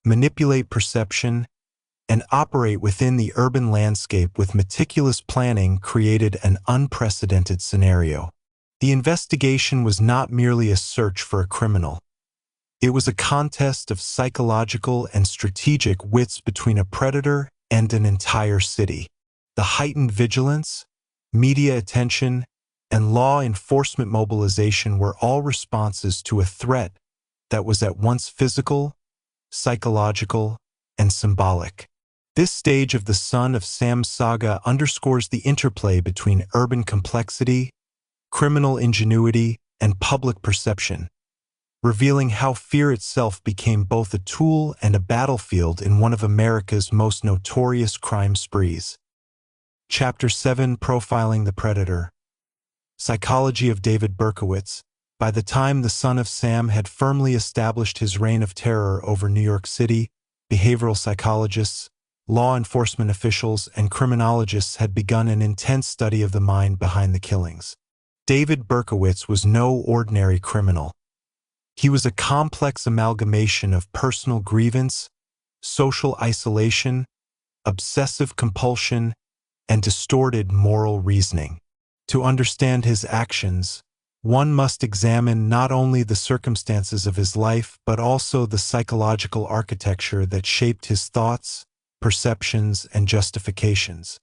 manipulate perception, and operate within the urban landscape with meticulous planning created an unprecedented scenario. The investigation was not merely a search for a criminal. It was a contest of psychological and strategic wits between a predator and an entire city. The heightened vigilance, media attention, and law enforcement mobilization were all responses to a threat that was at once physical, psychological, and symbolic. This stage of the son of Sam saga underscores the interplay between urban complexity, criminal ingenuity, and public perception, revealing how fear itself became both a tool and a battlefield in one of America's most notorious crime sprees. Chapter 7: Profiling the Predator. Psychology of David Berkowitz. By the time the son of Sam had firmly established his reign of terror over New York City, behavioral psychologists, law enforcement officials, and criminologists had begun an intense study of the mind behind the killings. David Berkowitz was no ordinary criminal. He was a complex amalgamation of personal grievance, social isolation, obsessive compulsion, and distorted moral reasoning. To understand his actions, one must examine not only the circumstances of his life but also the psychological architecture that shaped his thoughts, perceptions, and justifications.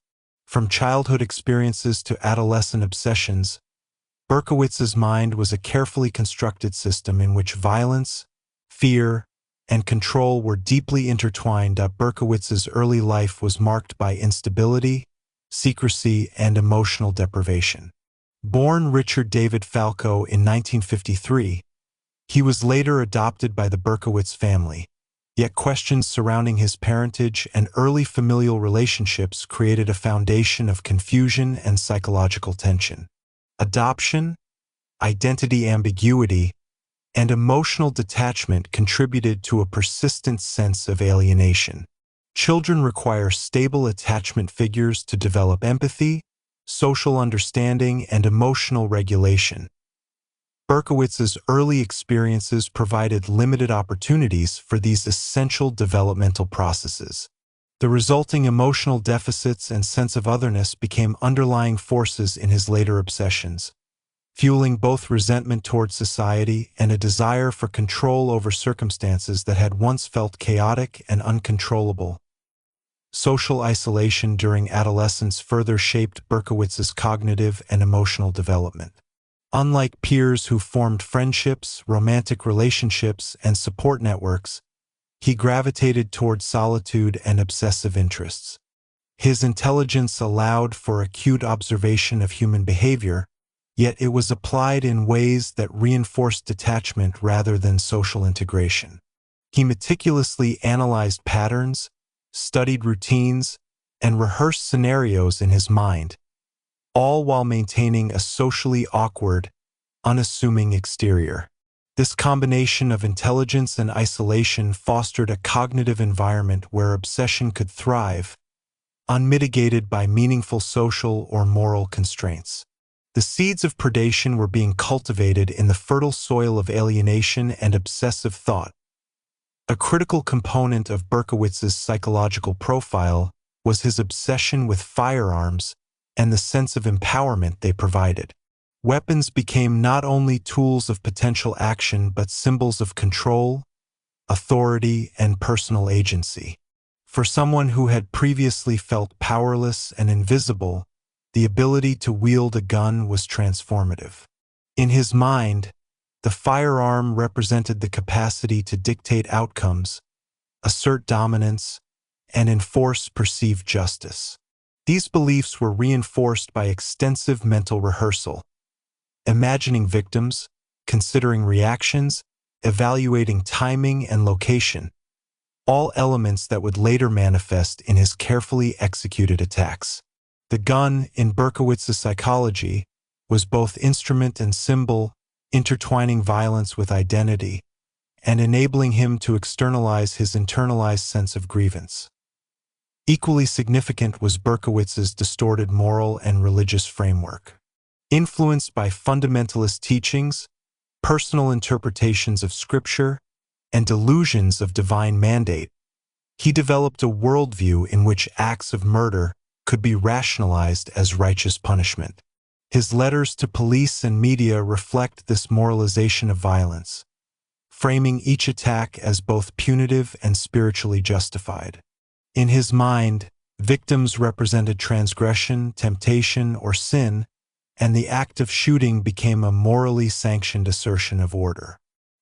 From childhood experiences to adolescent obsessions, Berkowitz's mind was a carefully constructed system in which violence, fear, and control were deeply intertwined. Berkowitz's early life was marked by instability, secrecy, and emotional deprivation. Born Richard David Falco in 1953, he was later adopted by the Berkowitz family, yet questions surrounding his parentage and early familial relationships created a foundation of confusion and psychological tension. Adoption, identity ambiguity, and emotional detachment contributed to a persistent sense of alienation. Children require stable attachment figures to develop empathy, social understanding, and emotional regulation. Berkowitz's early experiences provided limited opportunities for these essential developmental processes. The resulting emotional deficits and sense of otherness became underlying forces in his later obsessions, fueling both resentment toward society and a desire for control over circumstances that had once felt chaotic and uncontrollable. Social isolation during adolescence further shaped Berkowitz's cognitive and emotional development. Unlike peers who formed friendships, romantic relationships, and support networks, he gravitated toward solitude and obsessive interests. His intelligence allowed for acute observation of human behavior, yet it was applied in ways that reinforced detachment rather than social integration. He meticulously analyzed patterns, studied routines, and rehearsed scenarios in his mind, all while maintaining a socially awkward, unassuming exterior. This combination of intelligence and isolation fostered a cognitive environment where obsession could thrive, unmitigated by meaningful social or moral constraints. The seeds of predation were being cultivated in the fertile soil of alienation and obsessive thought. A critical component of Berkowitz's psychological profile was his obsession with firearms and the sense of empowerment they provided. Weapons became not only tools of potential action but symbols of control, authority, and personal agency. For someone who had previously felt powerless and invisible, the ability to wield a gun was transformative. In his mind, the firearm represented the capacity to dictate outcomes, assert dominance, and enforce perceived justice. These beliefs were reinforced by extensive mental rehearsal, imagining victims, considering reactions, evaluating timing and location, all elements that would later manifest in his carefully executed attacks. The gun, in Berkowitz's psychology, was both instrument and symbol, intertwining violence with identity, and enabling him to externalize his internalized sense of grievance. Equally significant was Berkowitz's distorted moral and religious framework. Influenced by fundamentalist teachings, personal interpretations of Scripture, and delusions of divine mandate, he developed a worldview in which acts of murder could be rationalized as righteous punishment. His letters to police and media reflect this moralization of violence, framing each attack as both punitive and spiritually justified. In his mind, victims represented transgression, temptation, or sin, and the act of shooting became a morally sanctioned assertion of order.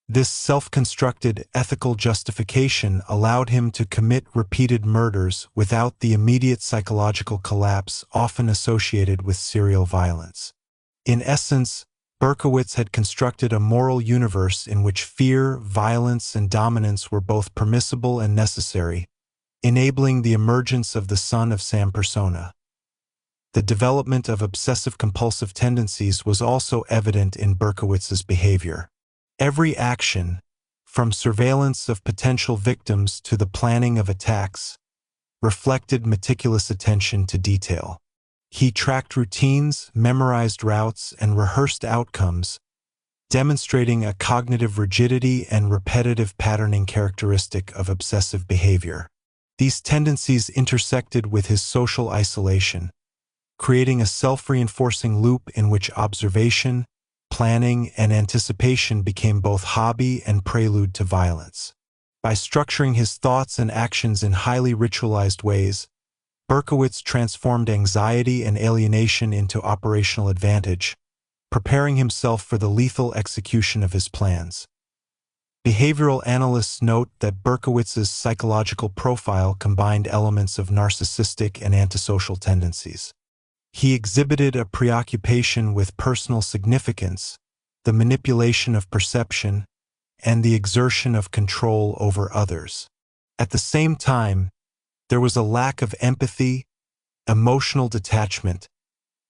This self-constructed ethical justification allowed him to commit repeated murders without the immediate psychological collapse often associated with serial violence. In essence, Berkowitz had constructed a moral universe in which fear, violence, and dominance were both permissible and necessary, enabling the emergence of the son of Sam persona. The development of obsessive-compulsive tendencies was also evident in Berkowitz's behavior. Every action, from surveillance of potential victims to the planning of attacks, reflected meticulous attention to detail. He tracked routines, memorized routes, and rehearsed outcomes, demonstrating a cognitive rigidity and repetitive patterning characteristic of obsessive behavior. These tendencies intersected with his social isolation, creating a self-reinforcing loop in which observation, planning, and anticipation became both hobby and prelude to violence. By structuring his thoughts and actions in highly ritualized ways, Berkowitz transformed anxiety and alienation into operational advantage, preparing himself for the lethal execution of his plans. Behavioral analysts note that Berkowitz's psychological profile combined elements of narcissistic and antisocial tendencies. He exhibited a preoccupation with personal significance, the manipulation of perception, and the exertion of control over others. At the same time, there was a lack of empathy, emotional detachment,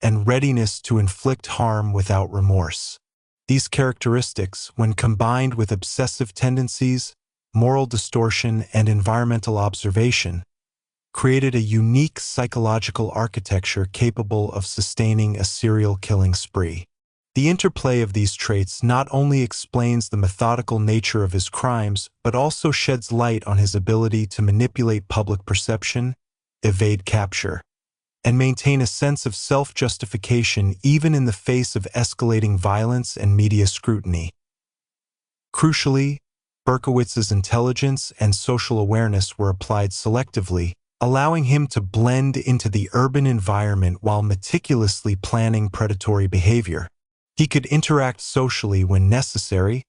and readiness to inflict harm without remorse. These characteristics, when combined with obsessive tendencies, moral distortion, and environmental observation, created a unique psychological architecture capable of sustaining a serial killing spree. The interplay of these traits not only explains the methodical nature of his crimes, but also sheds light on his ability to manipulate public perception, evade capture, and maintain a sense of self-justification even in the face of escalating violence and media scrutiny. Crucially, Berkowitz's intelligence and social awareness were applied selectively, allowing him to blend into the urban environment while meticulously planning predatory behavior. He could interact socially when necessary,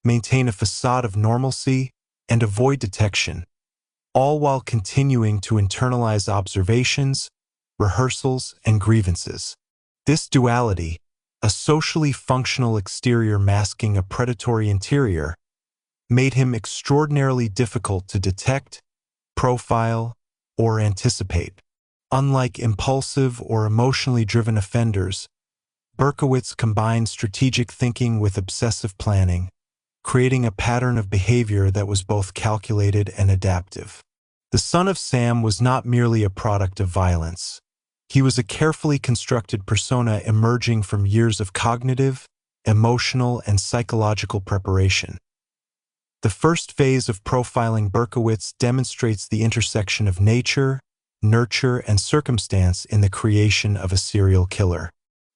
maintain a facade of normalcy, and avoid detection, all while continuing to internalize observations, rehearsals, and grievances. This duality, a socially functional exterior masking a predatory interior, made him extraordinarily difficult to detect, profile, or anticipate. Unlike impulsive or emotionally driven offenders, Berkowitz combined strategic thinking with obsessive planning, creating a pattern of behavior that was both calculated and adaptive. The Son of Sam was not merely a product of violence. He was a carefully constructed persona emerging from years of cognitive, emotional, and psychological preparation. The first phase of profiling Berkowitz demonstrates the intersection of nature, nurture, and circumstance in the creation of a serial killer.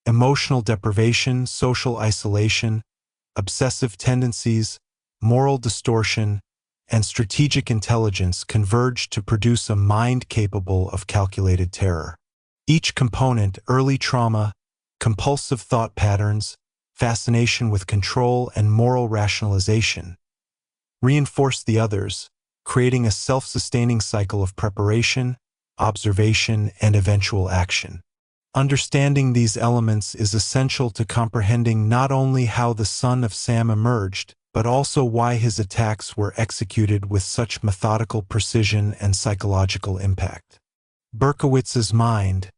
Emotional deprivation, social isolation, obsessive tendencies, moral distortion, and strategic intelligence converged to produce a mind capable of calculated terror. Each component, early trauma, compulsive thought patterns, fascination with control, and moral rationalization, reinforced the others, creating a self-sustaining cycle of preparation, observation, and eventual action. Understanding these elements is essential to comprehending not only how the Son of Sam emerged, but also why his attacks were executed with such methodical precision and psychological impact. Berkowitz's mind,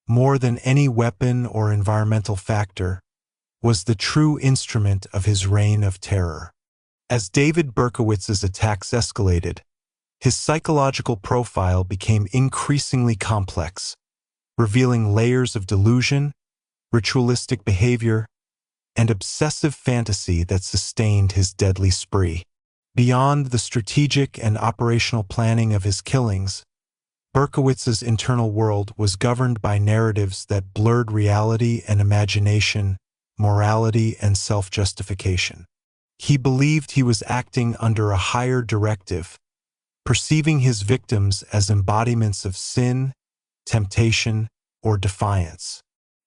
more than any weapon or environmental factor, was the true instrument of his reign of terror. As David Berkowitz's attacks escalated, his psychological profile became increasingly complex, revealing layers of delusion, ritualistic behavior, and obsessive fantasy that sustained his deadly spree. Beyond the strategic and operational planning of his killings, Berkowitz's internal world was governed by narratives that blurred reality and imagination, morality and self-justification. He believed he was acting under a higher directive, perceiving his victims as embodiments of sin, temptation, or defiance.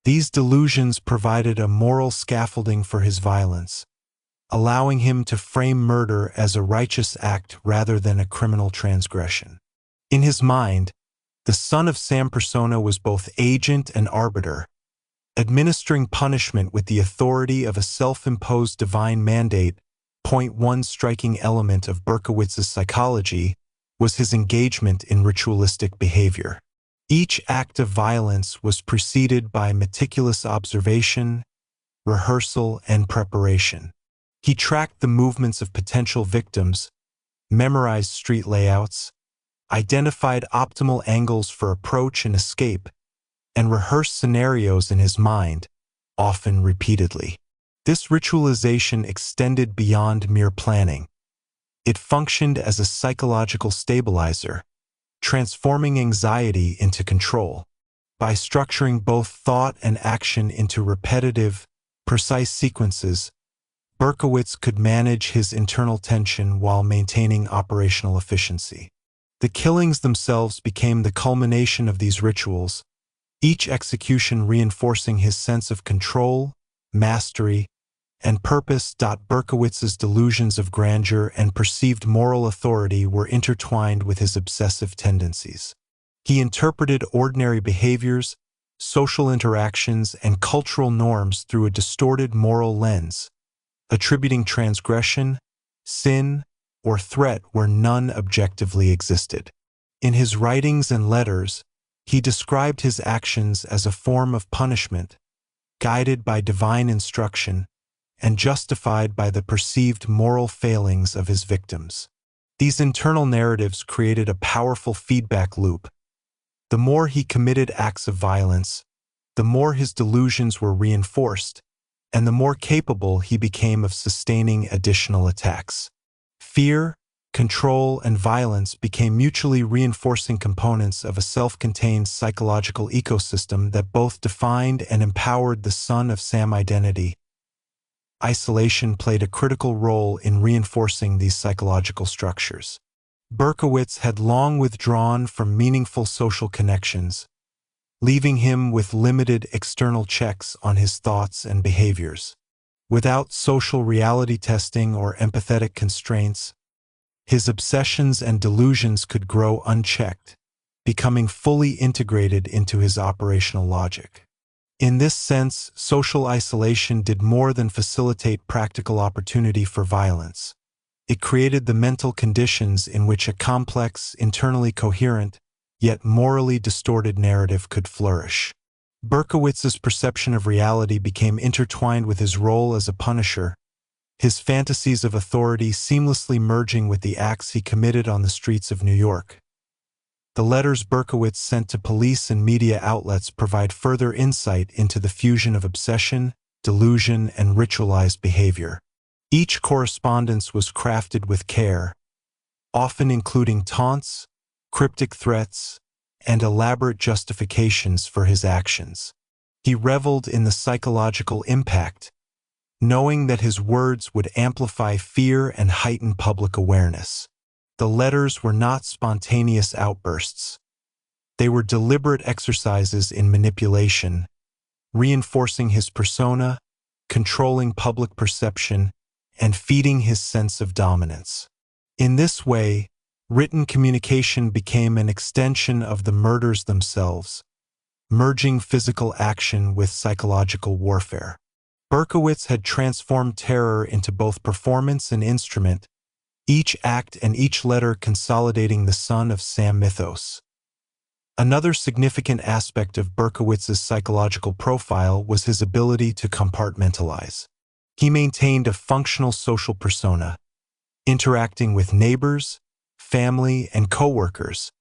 These delusions provided a moral scaffolding for his violence, allowing him to frame murder as a righteous act rather than a criminal transgression. In his mind, the Son of Sam persona was both agent and arbiter, administering punishment with the authority of a self-imposed divine mandate. One striking element of Berkowitz's psychology was his engagement in ritualistic behavior. Each act of violence was preceded by meticulous observation, rehearsal, and preparation. He tracked the movements of potential victims, memorized street layouts, identified optimal angles for approach and escape, and rehearse scenarios in his mind, often repeatedly. This ritualization extended beyond mere planning. It functioned as a psychological stabilizer, transforming anxiety into control. By structuring both thought and action into repetitive, precise sequences, Berkowitz could manage his internal tension while maintaining operational efficiency. The killings themselves became the culmination of these rituals, each execution reinforcing his sense of control, mastery, and purpose. Berkowitz's delusions of grandeur and perceived moral authority were intertwined with his obsessive tendencies. He interpreted ordinary behaviors, social interactions, and cultural norms through a distorted moral lens, attributing transgression, sin, or threat where none objectively existed. In his writings and letters, he described his actions as a form of punishment, guided by divine instruction and justified by the perceived moral failings of his victims. These internal narratives created a powerful feedback loop. The more he committed acts of violence, the more his delusions were reinforced, and the more capable he became of sustaining additional attacks. Fear, control, and violence became mutually reinforcing components of a self-contained psychological ecosystem that both defined and empowered the Son of Sam identity. Isolation played a critical role in reinforcing these psychological structures. Berkowitz had long withdrawn from meaningful social connections, leaving him with limited external checks on his thoughts and behaviors. Without social reality testing or empathetic constraints, his obsessions and delusions could grow unchecked, becoming fully integrated into his operational logic. In this sense, social isolation did more than facilitate practical opportunity for violence. It created the mental conditions in which a complex, internally coherent, yet morally distorted narrative could flourish. Berkowitz's perception of reality became intertwined with his role as a punisher, his fantasies of authority seamlessly merging with the acts he committed on the streets of New York. The letters Berkowitz sent to police and media outlets provide further insight into the fusion of obsession, delusion, and ritualized behavior. Each correspondence was crafted with care, often including taunts, cryptic threats, and elaborate justifications for his actions. He reveled in the psychological impact, knowing that his words would amplify fear and heighten public awareness. The letters were not spontaneous outbursts. They were deliberate exercises in manipulation, reinforcing his persona, controlling public perception, and feeding his sense of dominance. In this way, written communication became an extension of the murders themselves, merging physical action with psychological warfare. Berkowitz had transformed terror into both performance and instrument, each act and each letter consolidating the Son of Sam mythos. Another significant aspect of Berkowitz's psychological profile was his ability to compartmentalize. He maintained a functional social persona, interacting with neighbors, family, and coworkers,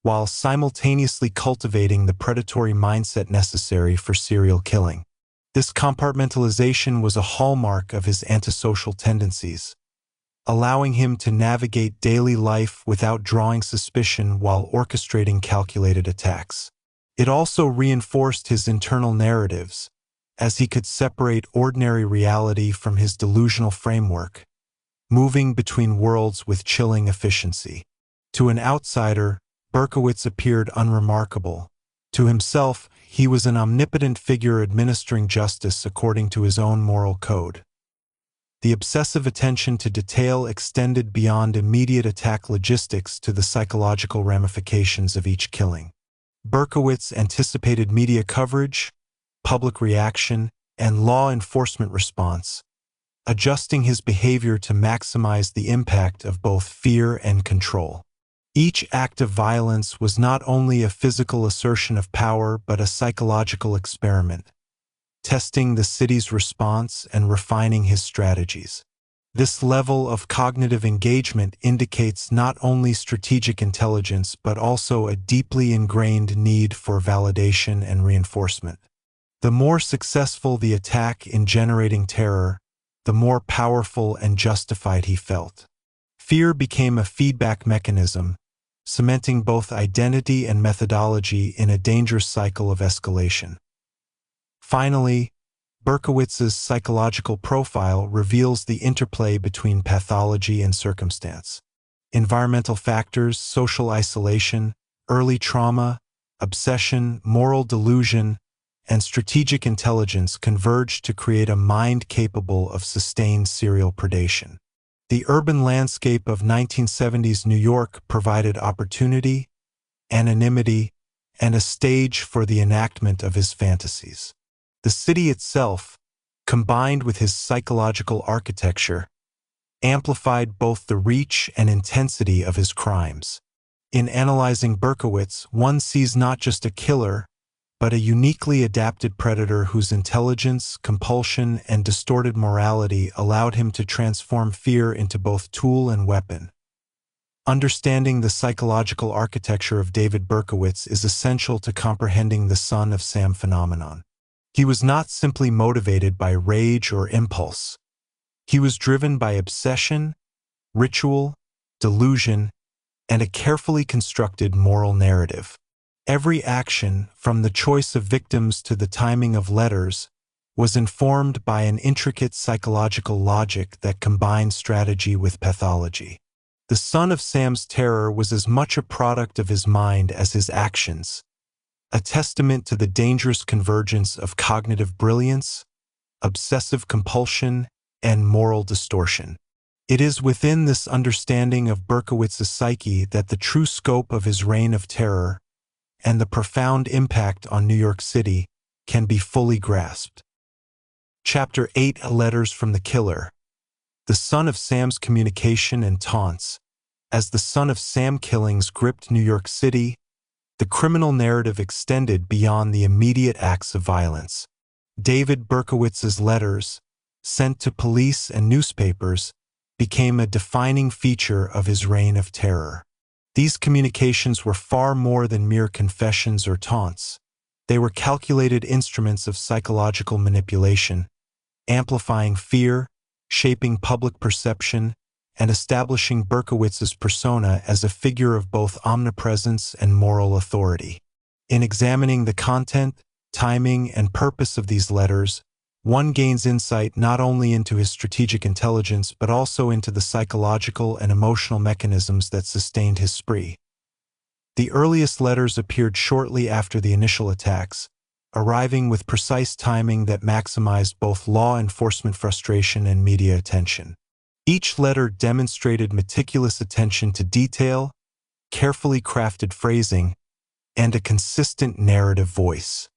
while simultaneously cultivating the predatory mindset necessary for serial killing. This compartmentalization was a hallmark of his antisocial tendencies, allowing him to navigate daily life without drawing suspicion while orchestrating calculated attacks. It also reinforced his internal narratives, as he could separate ordinary reality from his delusional framework, moving between worlds with chilling efficiency. To an outsider, Berkowitz appeared unremarkable. To himself, he was an omnipotent figure administering justice according to his own moral code. The obsessive attention to detail extended beyond immediate attack logistics to the psychological ramifications of each killing. Berkowitz anticipated media coverage, public reaction, and law enforcement response, adjusting his behavior to maximize the impact of both fear and control. Each act of violence was not only a physical assertion of power but a psychological experiment, testing the city's response and refining his strategies. This level of cognitive engagement indicates not only strategic intelligence but also a deeply ingrained need for validation and reinforcement. The more successful the attack in generating terror, the more powerful and justified he felt. Fear became a feedback mechanism, cementing both identity and methodology in a dangerous cycle of escalation. Finally, Berkowitz's psychological profile reveals the interplay between pathology and circumstance. Environmental factors, social isolation, early trauma, obsession, moral delusion, and strategic intelligence converge to create a mind capable of sustained serial predation. The urban landscape of 1970s New York provided opportunity, anonymity, and a stage for the enactment of his fantasies. The city itself, combined with his psychological architecture, amplified both the reach and intensity of his crimes. In analyzing Berkowitz, one sees not just a killer, but a uniquely adapted predator whose intelligence, compulsion, and distorted morality allowed him to transform fear into both tool and weapon. Understanding the psychological architecture of David Berkowitz is essential to comprehending the Son of Sam phenomenon. He was not simply motivated by rage or impulse. He was driven by obsession, ritual, delusion, and a carefully constructed moral narrative. Every action, from the choice of victims to the timing of letters, was informed by an intricate psychological logic that combined strategy with pathology. The Son of Sam's terror was as much a product of his mind as his actions, a testament to the dangerous convergence of cognitive brilliance, obsessive compulsion, and moral distortion. It is within this understanding of Berkowitz's psyche that the true scope of his reign of terror and the profound impact on New York City can be fully grasped. Chapter 8: Letters from the Killer. The Son of Sam's communication and taunts. As the Son of Sam killings gripped New York City, the criminal narrative extended beyond the immediate acts of violence. David Berkowitz's letters, sent to police and newspapers, became a defining feature of his reign of terror. These communications were far more than mere confessions or taunts. They were calculated instruments of psychological manipulation, amplifying fear, shaping public perception, and establishing Berkowitz's persona as a figure of both omnipresence and moral authority. In examining the content, timing, and purpose of these letters, one gains insight not only into his strategic intelligence but also into the psychological and emotional mechanisms that sustained his spree. The earliest letters appeared shortly after the initial attacks, arriving with precise timing that maximized both law enforcement frustration and media attention. Each letter demonstrated meticulous attention to detail, carefully crafted phrasing, and a consistent narrative voice.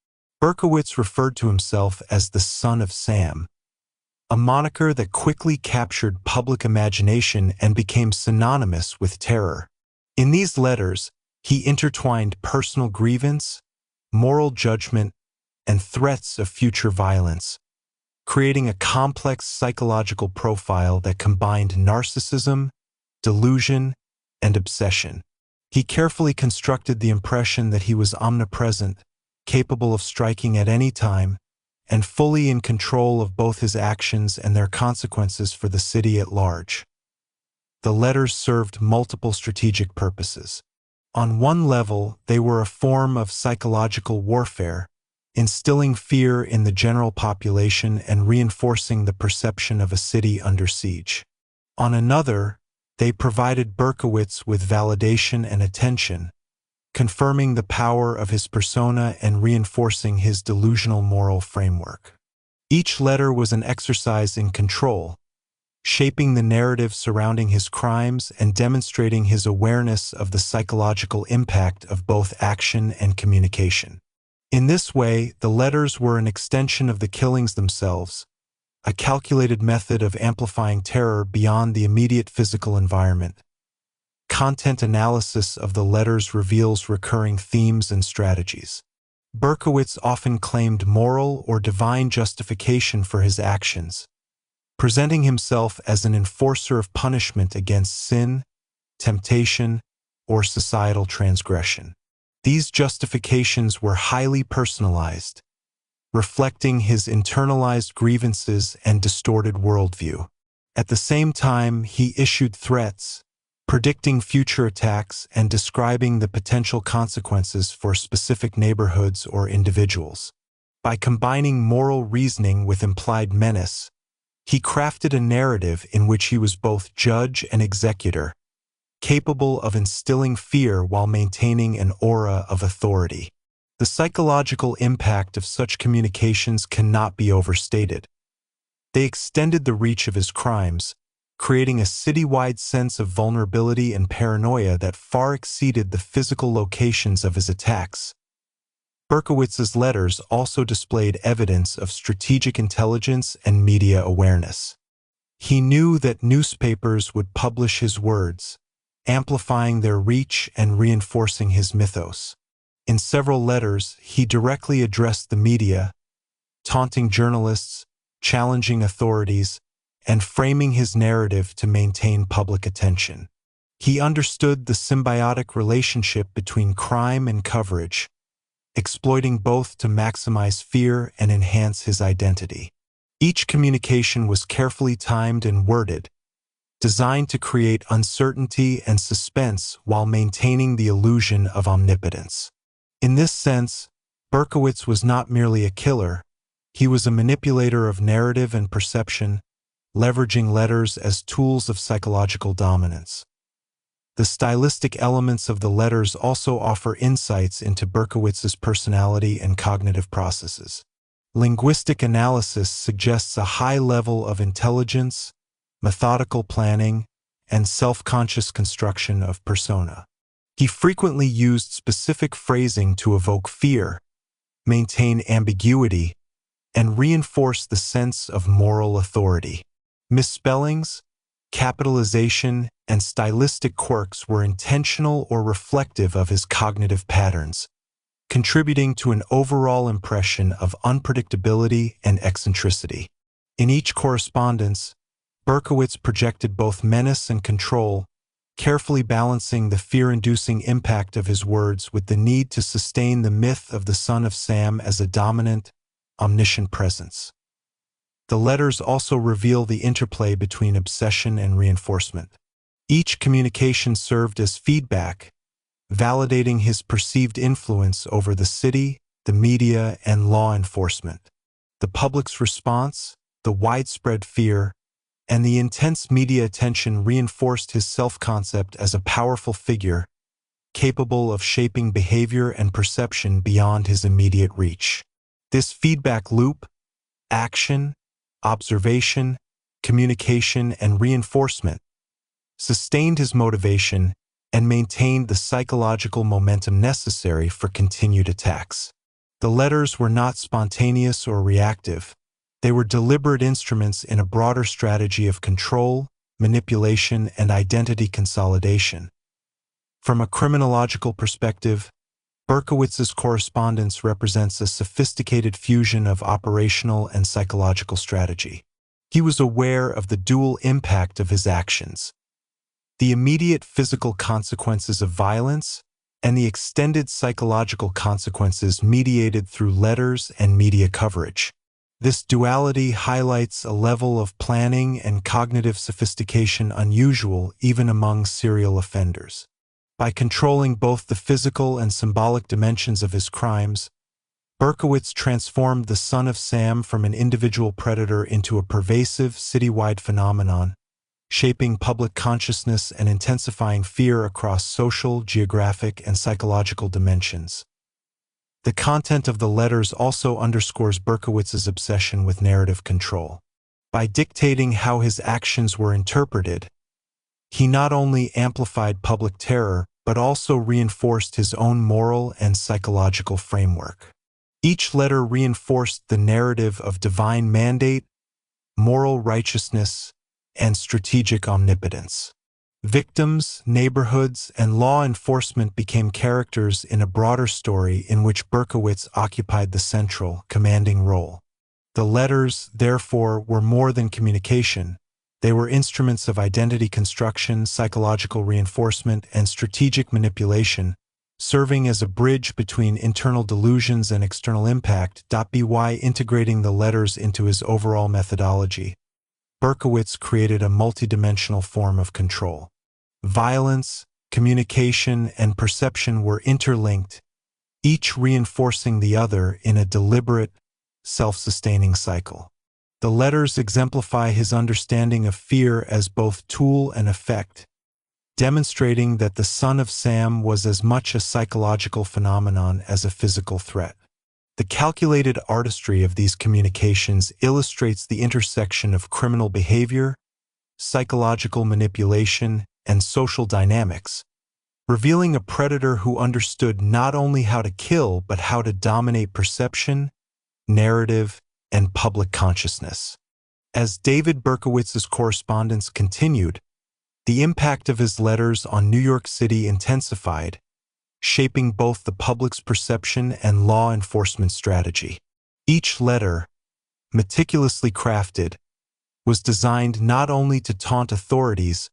Berkowitz referred to himself as the Son of Sam, a moniker that quickly captured public imagination and became synonymous with terror. In these letters, he intertwined personal grievance, moral judgment, and threats of future violence, creating a complex psychological profile that combined narcissism, delusion, and obsession. He carefully constructed the impression that he was omnipresent, capable of striking at any time, and fully in control of both his actions and their consequences for the city at large. The letters served multiple strategic purposes. On one level, they were a form of psychological warfare, instilling fear in the general population and reinforcing the perception of a city under siege. On another, they provided Berkowitz with validation and attention, confirming the power of his persona and reinforcing his delusional moral framework. Each letter was an exercise in control, shaping the narrative surrounding his crimes and demonstrating his awareness of the psychological impact of both action and communication. In this way, the letters were an extension of the killings themselves, a calculated method of amplifying terror beyond the immediate physical environment. Content analysis of the letters reveals recurring themes and strategies. Berkowitz often claimed moral or divine justification for his actions, presenting himself as an enforcer of punishment against sin, temptation, or societal transgression. These justifications were highly personalized, reflecting his internalized grievances and distorted worldview. At the same time, he issued threats, predicting future attacks and describing the potential consequences for specific neighborhoods or individuals. By combining moral reasoning with implied menace, he crafted a narrative in which he was both judge and executor, capable of instilling fear while maintaining an aura of authority. The psychological impact of such communications cannot be overstated. They extended the reach of his crimes, creating a citywide sense of vulnerability and paranoia that far exceeded the physical locations of his attacks. Berkowitz's letters also displayed evidence of strategic intelligence and media awareness. He knew that newspapers would publish his words, amplifying their reach and reinforcing his mythos. In several letters, he directly addressed the media, taunting journalists, challenging authorities, and framing his narrative to maintain public attention. He understood the symbiotic relationship between crime and coverage, exploiting both to maximize fear and enhance his identity. Each communication was carefully timed and worded, designed to create uncertainty and suspense while maintaining the illusion of omnipotence. In this sense, Berkowitz was not merely a killer, he was a manipulator of narrative and perception, leveraging letters as tools of psychological dominance. The stylistic elements of the letters also offer insights into Berkowitz's personality and cognitive processes. Linguistic analysis suggests a high level of intelligence, methodical planning, and self-conscious construction of persona. He frequently used specific phrasing to evoke fear, maintain ambiguity, and reinforce the sense of moral authority. Misspellings, capitalization, and stylistic quirks were intentional or reflective of his cognitive patterns, contributing to an overall impression of unpredictability and eccentricity. In each correspondence, Berkowitz projected both menace and control, carefully balancing the fear-inducing impact of his words with the need to sustain the myth of the Son of Sam as a dominant, omniscient presence. The letters also reveal the interplay between obsession and reinforcement. Each communication served as feedback, validating his perceived influence over the city, the media, and law enforcement. The public's response, the widespread fear, and the intense media attention reinforced his self-concept as a powerful figure, capable of shaping behavior and perception beyond his immediate reach. This feedback loop, action, observation, communication, and reinforcement, sustained his motivation and maintained the psychological momentum necessary for continued attacks. The letters were not spontaneous or reactive. They were deliberate instruments in a broader strategy of control, manipulation, and identity consolidation. From a criminological perspective, Berkowitz's correspondence represents a sophisticated fusion of operational and psychological strategy. He was aware of the dual impact of his actions: the immediate physical consequences of violence and the extended psychological consequences mediated through letters and media coverage. This duality highlights a level of planning and cognitive sophistication unusual even among serial offenders. By controlling both the physical and symbolic dimensions of his crimes, Berkowitz transformed the Son of Sam from an individual predator into a pervasive, citywide phenomenon, shaping public consciousness and intensifying fear across social, geographic, and psychological dimensions. The content of the letters also underscores Berkowitz's obsession with narrative control. By dictating how his actions were interpreted, he not only amplified public terror, but also reinforced his own moral and psychological framework. Each letter reinforced the narrative of divine mandate, moral righteousness, and strategic omnipotence. Victims, neighborhoods, and law enforcement became characters in a broader story in which Berkowitz occupied the central, commanding role. The letters, therefore, were more than communication. They were instruments of identity construction, psychological reinforcement, and strategic manipulation, serving as a bridge between internal delusions and external impact. By integrating the letters into his overall methodology, Berkowitz created a multidimensional form of control. Violence, communication, and perception were interlinked, each reinforcing the other in a deliberate, self-sustaining cycle. The letters exemplify his understanding of fear as both tool and effect, demonstrating that the Son of Sam was as much a psychological phenomenon as a physical threat. The calculated artistry of these communications illustrates the intersection of criminal behavior, psychological manipulation, and social dynamics, revealing a predator who understood not only how to kill but how to dominate perception, narrative, and public consciousness. As David Berkowitz's correspondence continued, the impact of his letters on New York City intensified, shaping both the public's perception and law enforcement strategy. Each letter, meticulously crafted, was designed not only to taunt authorities,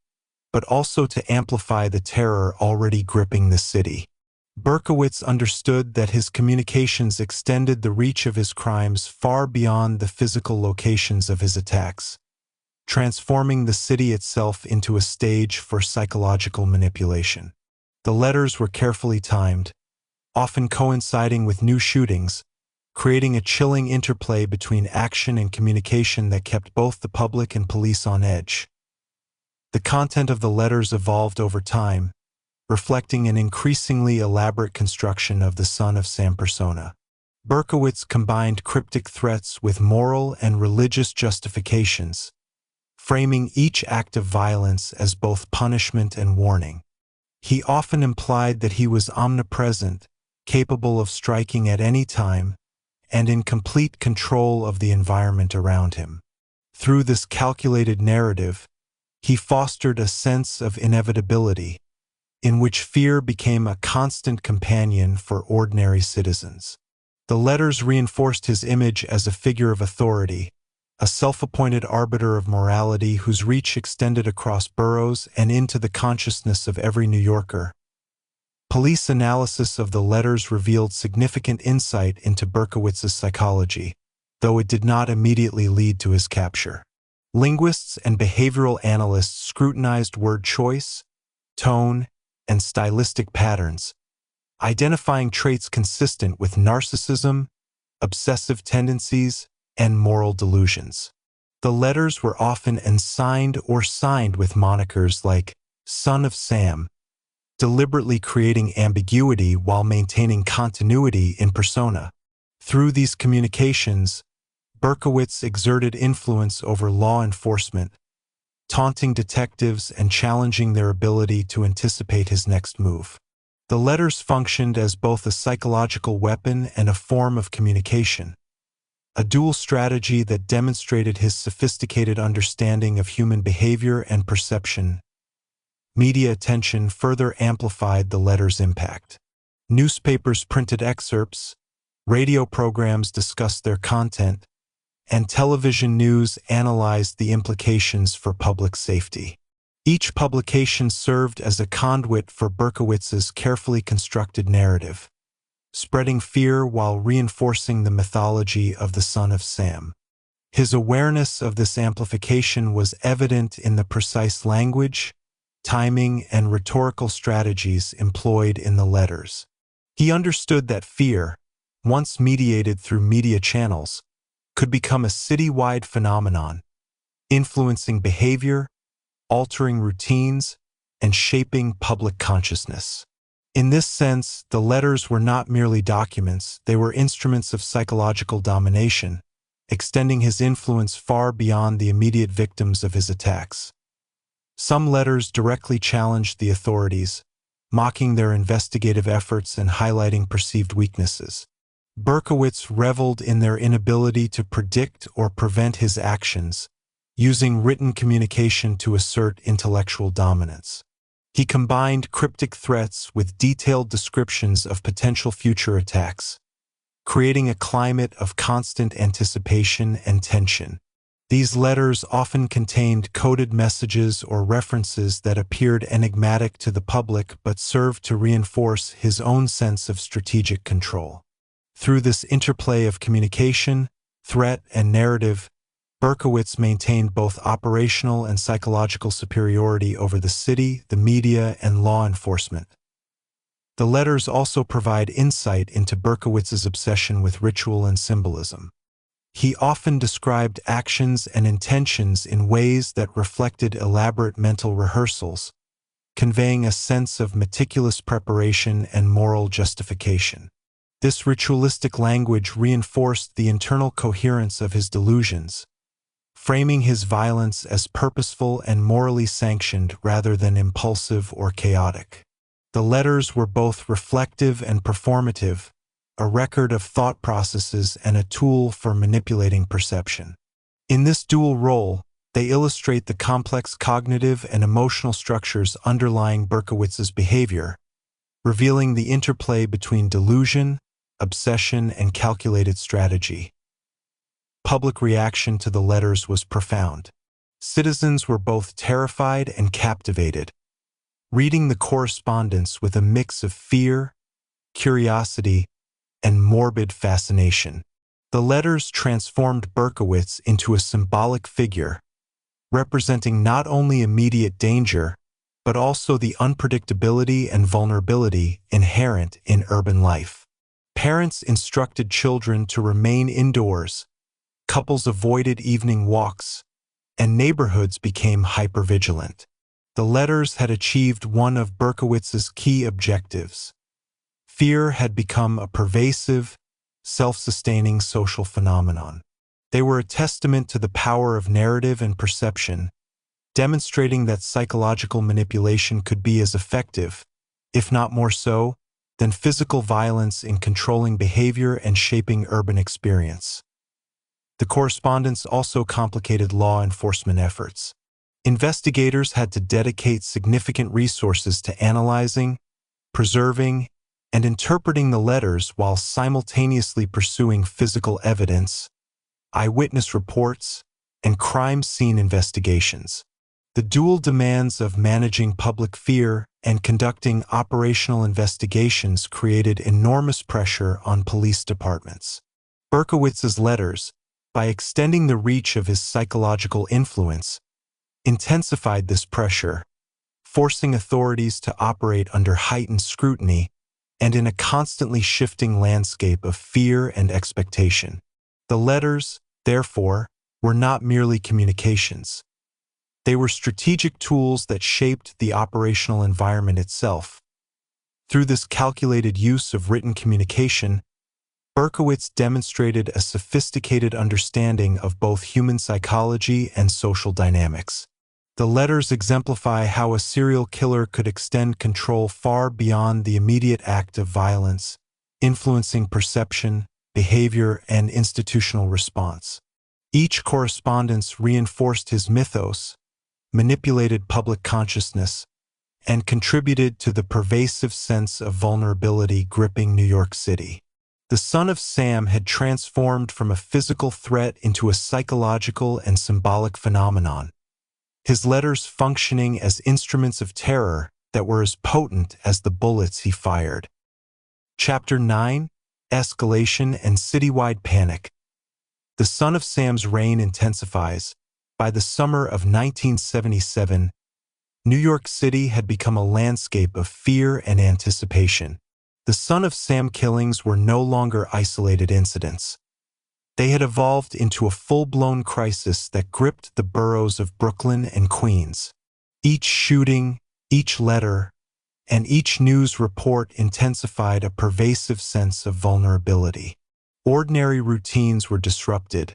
but also to amplify the terror already gripping the city. Berkowitz understood that his communications extended the reach of his crimes far beyond the physical locations of his attacks, transforming the city itself into a stage for psychological manipulation. The letters were carefully timed, often coinciding with new shootings, creating a chilling interplay between action and communication that kept both the public and police on edge. The content of the letters evolved over time, reflecting an increasingly elaborate construction of the Son of Sam persona. Berkowitz combined cryptic threats with moral and religious justifications, framing each act of violence as both punishment and warning. He often implied that he was omnipresent, capable of striking at any time, and in complete control of the environment around him. Through this calculated narrative, he fostered a sense of inevitability, in which fear became a constant companion for ordinary citizens. The letters reinforced his image as a figure of authority, a self-appointed arbiter of morality whose reach extended across boroughs and into the consciousness of every New Yorker. Police analysis of the letters revealed significant insight into Berkowitz's psychology, though it did not immediately lead to his capture. Linguists and behavioral analysts scrutinized word choice, tone, and stylistic patterns, identifying traits consistent with narcissism, obsessive tendencies, and moral delusions. The letters were often ensigned or signed with monikers like Son of Sam, deliberately creating ambiguity while maintaining continuity in persona. Through these communications, Berkowitz exerted influence over law enforcement, taunting detectives and challenging their ability to anticipate his next move. The letters functioned as both a psychological weapon and a form of communication, a dual strategy that demonstrated his sophisticated understanding of human behavior and perception. Media attention further amplified the letters' impact. Newspapers printed excerpts, radio programs discussed their content, and television news analyzed the implications for public safety. Each publication served as a conduit for Berkowitz's carefully constructed narrative, spreading fear while reinforcing the mythology of the Son of Sam. His awareness of this amplification was evident in the precise language, timing, and rhetorical strategies employed in the letters. He understood that fear, once mediated through media channels, could become a citywide phenomenon, influencing behavior, altering routines, and shaping public consciousness. In this sense, the letters were not merely documents, they were instruments of psychological domination, extending his influence far beyond the immediate victims of his attacks. Some letters directly challenged the authorities, mocking their investigative efforts and highlighting perceived weaknesses. Berkowitz reveled in their inability to predict or prevent his actions, using written communication to assert intellectual dominance. He combined cryptic threats with detailed descriptions of potential future attacks, creating a climate of constant anticipation and tension. These letters often contained coded messages or references that appeared enigmatic to the public but served to reinforce his own sense of strategic control. Through this interplay of communication, threat, and narrative, Berkowitz maintained both operational and psychological superiority over the city, the media, and law enforcement. The letters also provide insight into Berkowitz's obsession with ritual and symbolism. He often described actions and intentions in ways that reflected elaborate mental rehearsals, conveying a sense of meticulous preparation and moral justification. This ritualistic language reinforced the internal coherence of his delusions, framing his violence as purposeful and morally sanctioned rather than impulsive or chaotic. The letters were both reflective and performative, a record of thought processes and a tool for manipulating perception. In this dual role, they illustrate the complex cognitive and emotional structures underlying Berkowitz's behavior, revealing the interplay between delusion, obsession, and calculated strategy. Public reaction to the letters was profound. Citizens were both terrified and captivated, reading the correspondence with a mix of fear, curiosity, and morbid fascination. The letters transformed Berkowitz into a symbolic figure, representing not only immediate danger, but also the unpredictability and vulnerability inherent in urban life. Parents instructed children to remain indoors, couples avoided evening walks, and neighborhoods became hypervigilant. The letters had achieved one of Berkowitz's key objectives. Fear had become a pervasive, self-sustaining social phenomenon. They were a testament to the power of narrative and perception, demonstrating that psychological manipulation could be as effective, if not more so, than physical violence in controlling behavior and shaping urban experience. The correspondence also complicated law enforcement efforts. Investigators had to dedicate significant resources to analyzing, preserving, and interpreting the letters while simultaneously pursuing physical evidence, eyewitness reports, and crime scene investigations. The dual demands of managing public fear and conducting operational investigations created enormous pressure on police departments. Berkowitz's letters, by extending the reach of his psychological influence, intensified this pressure, forcing authorities to operate under heightened scrutiny and in a constantly shifting landscape of fear and expectation. The letters, therefore, were not merely communications. They were strategic tools that shaped the operational environment itself. Through this calculated use of written communication, Berkowitz demonstrated a sophisticated understanding of both human psychology and social dynamics. The letters exemplify how a serial killer could extend control far beyond the immediate act of violence, influencing perception, behavior, and institutional response. Each correspondence reinforced his mythos, manipulated public consciousness, and contributed to the pervasive sense of vulnerability gripping New York City. The Son of Sam had transformed from a physical threat into a psychological and symbolic phenomenon, his letters functioning as instruments of terror that were as potent as the bullets he fired. Chapter 9: Escalation and Citywide Panic. The Son of Sam's reign intensifies. By the summer of 1977, New York City had become a landscape of fear and anticipation. The Son of Sam killings were no longer isolated incidents. They had evolved into a full-blown crisis that gripped the boroughs of Brooklyn and Queens. Each shooting, each letter, and each news report intensified a pervasive sense of vulnerability. Ordinary routines were disrupted,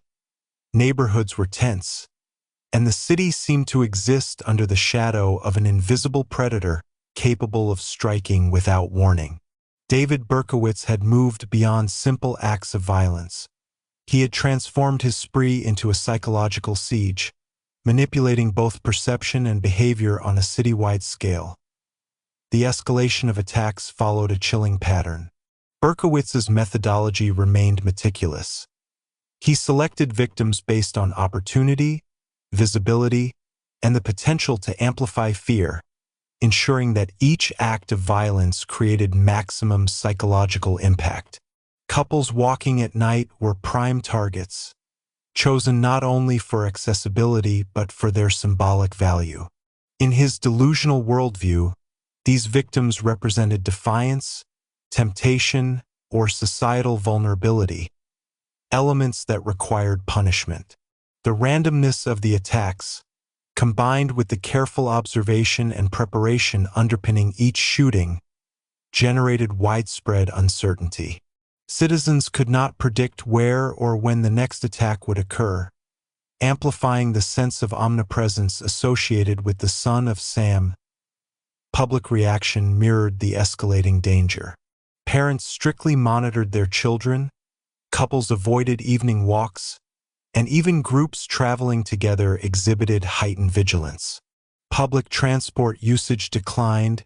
neighborhoods were tense, and the city seemed to exist under the shadow of an invisible predator capable of striking without warning. David Berkowitz had moved beyond simple acts of violence. He had transformed his spree into a psychological siege, manipulating both perception and behavior on a citywide scale. The escalation of attacks followed a chilling pattern. Berkowitz's methodology remained meticulous. He selected victims based on opportunity, visibility, and the potential to amplify fear, ensuring that each act of violence created maximum psychological impact. Couples walking at night were prime targets, chosen not only for accessibility but for their symbolic value. In his delusional worldview, these victims represented defiance, temptation, or societal vulnerability, elements that required punishment. The randomness of the attacks, combined with the careful observation and preparation underpinning each shooting, generated widespread uncertainty. Citizens could not predict where or when the next attack would occur, amplifying the sense of omnipresence associated with the son of Sam. Public reaction mirrored the escalating danger. Parents strictly monitored their children, couples avoided evening walks, and even groups traveling together exhibited heightened vigilance. Public transport usage declined,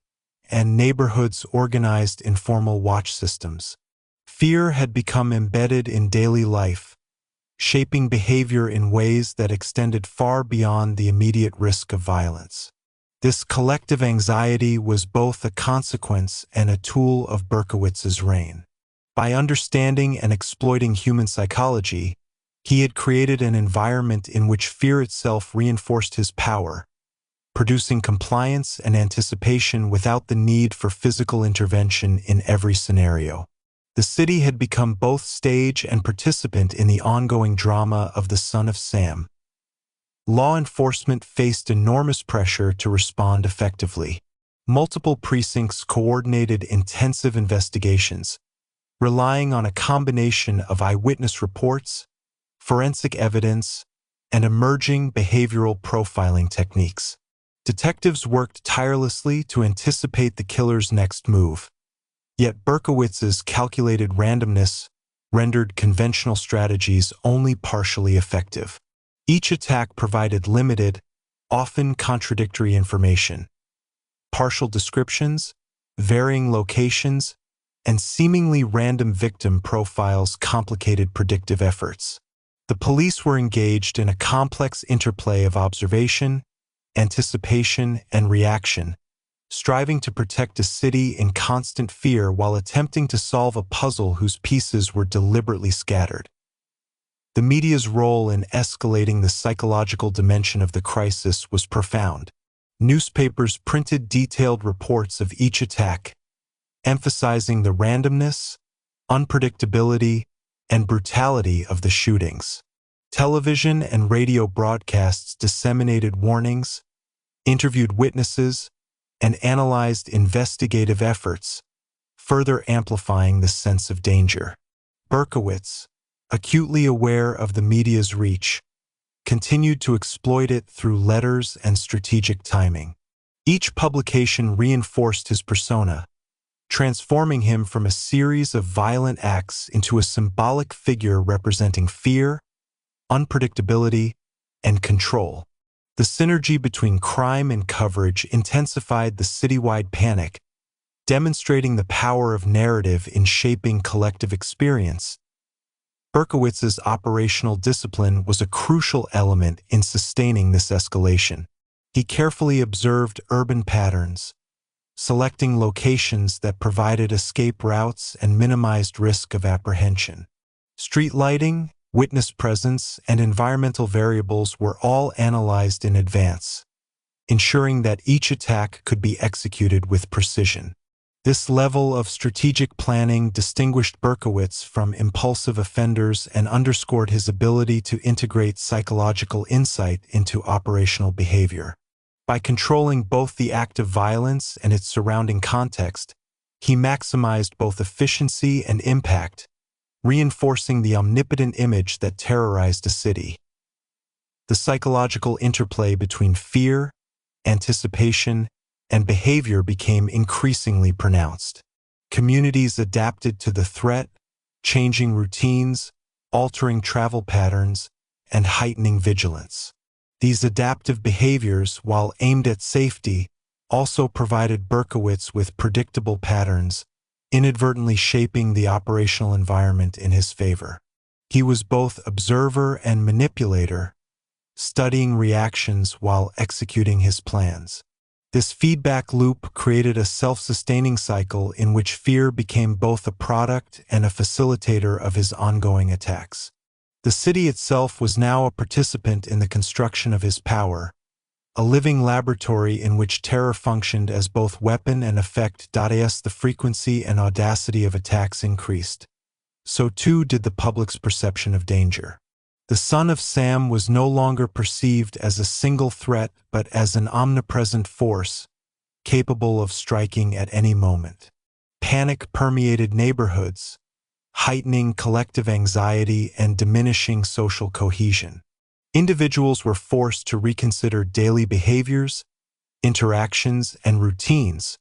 and neighborhoods organized informal watch systems. Fear had become embedded in daily life, shaping behavior in ways that extended far beyond the immediate risk of violence. This collective anxiety was both a consequence and a tool of Berkowitz's reign. By understanding and exploiting human psychology, he had created an environment in which fear itself reinforced his power, producing compliance and anticipation without the need for physical intervention in every scenario. The city had become both stage and participant in the ongoing drama of the son of Sam. Law enforcement faced enormous pressure to respond effectively. Multiple precincts coordinated intensive investigations, relying on a combination of eyewitness reports, forensic evidence, and emerging behavioral profiling techniques. Detectives worked tirelessly to anticipate the killer's next move. Yet Berkowitz's calculated randomness rendered conventional strategies only partially effective. Each attack provided limited, often contradictory information. Partial descriptions, varying locations, and seemingly random victim profiles complicated predictive efforts. The police were engaged in a complex interplay of observation, anticipation, and reaction, striving to protect a city in constant fear while attempting to solve a puzzle whose pieces were deliberately scattered. The media's role in escalating the psychological dimension of the crisis was profound. Newspapers printed detailed reports of each attack, emphasizing the randomness, unpredictability, and brutality of the shootings. Television and radio broadcasts disseminated warnings, interviewed witnesses, and analyzed investigative efforts, further amplifying the sense of danger. Berkowitz, acutely aware of the media's reach, continued to exploit it through letters and strategic timing. Each publication reinforced his persona, transforming him from a series of violent acts into a symbolic figure representing fear, unpredictability, and control. The synergy between crime and coverage intensified the citywide panic, demonstrating the power of narrative in shaping collective experience. Berkowitz's operational discipline was a crucial element in sustaining this escalation. He carefully observed urban patterns, selecting locations that provided escape routes and minimized risk of apprehension. Street lighting, witness presence, and environmental variables were all analyzed in advance, ensuring that each attack could be executed with precision. This level of strategic planning distinguished Berkowitz from impulsive offenders and underscored his ability to integrate psychological insight into operational behavior. By controlling both the act of violence and its surrounding context, he maximized both efficiency and impact, reinforcing the omnipotent image that terrorized a city. The psychological interplay between fear, anticipation, and behavior became increasingly pronounced. Communities adapted to the threat, changing routines, altering travel patterns, and heightening vigilance. These adaptive behaviors, while aimed at safety, also provided Berkowitz with predictable patterns, inadvertently shaping the operational environment in his favor. He was both observer and manipulator, studying reactions while executing his plans. This feedback loop created a self-sustaining cycle in which fear became both a product and a facilitator of his ongoing attacks. The city itself was now a participant in the construction of his power, a living laboratory in which terror functioned as both weapon and effect. As the frequency and audacity of attacks increased, so too did the public's perception of danger. The Son of Sam was no longer perceived as a single threat but as an omnipresent force, capable of striking at any moment. Panic permeated neighborhoods, heightening collective anxiety and diminishing social cohesion. Individuals were forced to reconsider daily behaviors, interactions, and routines,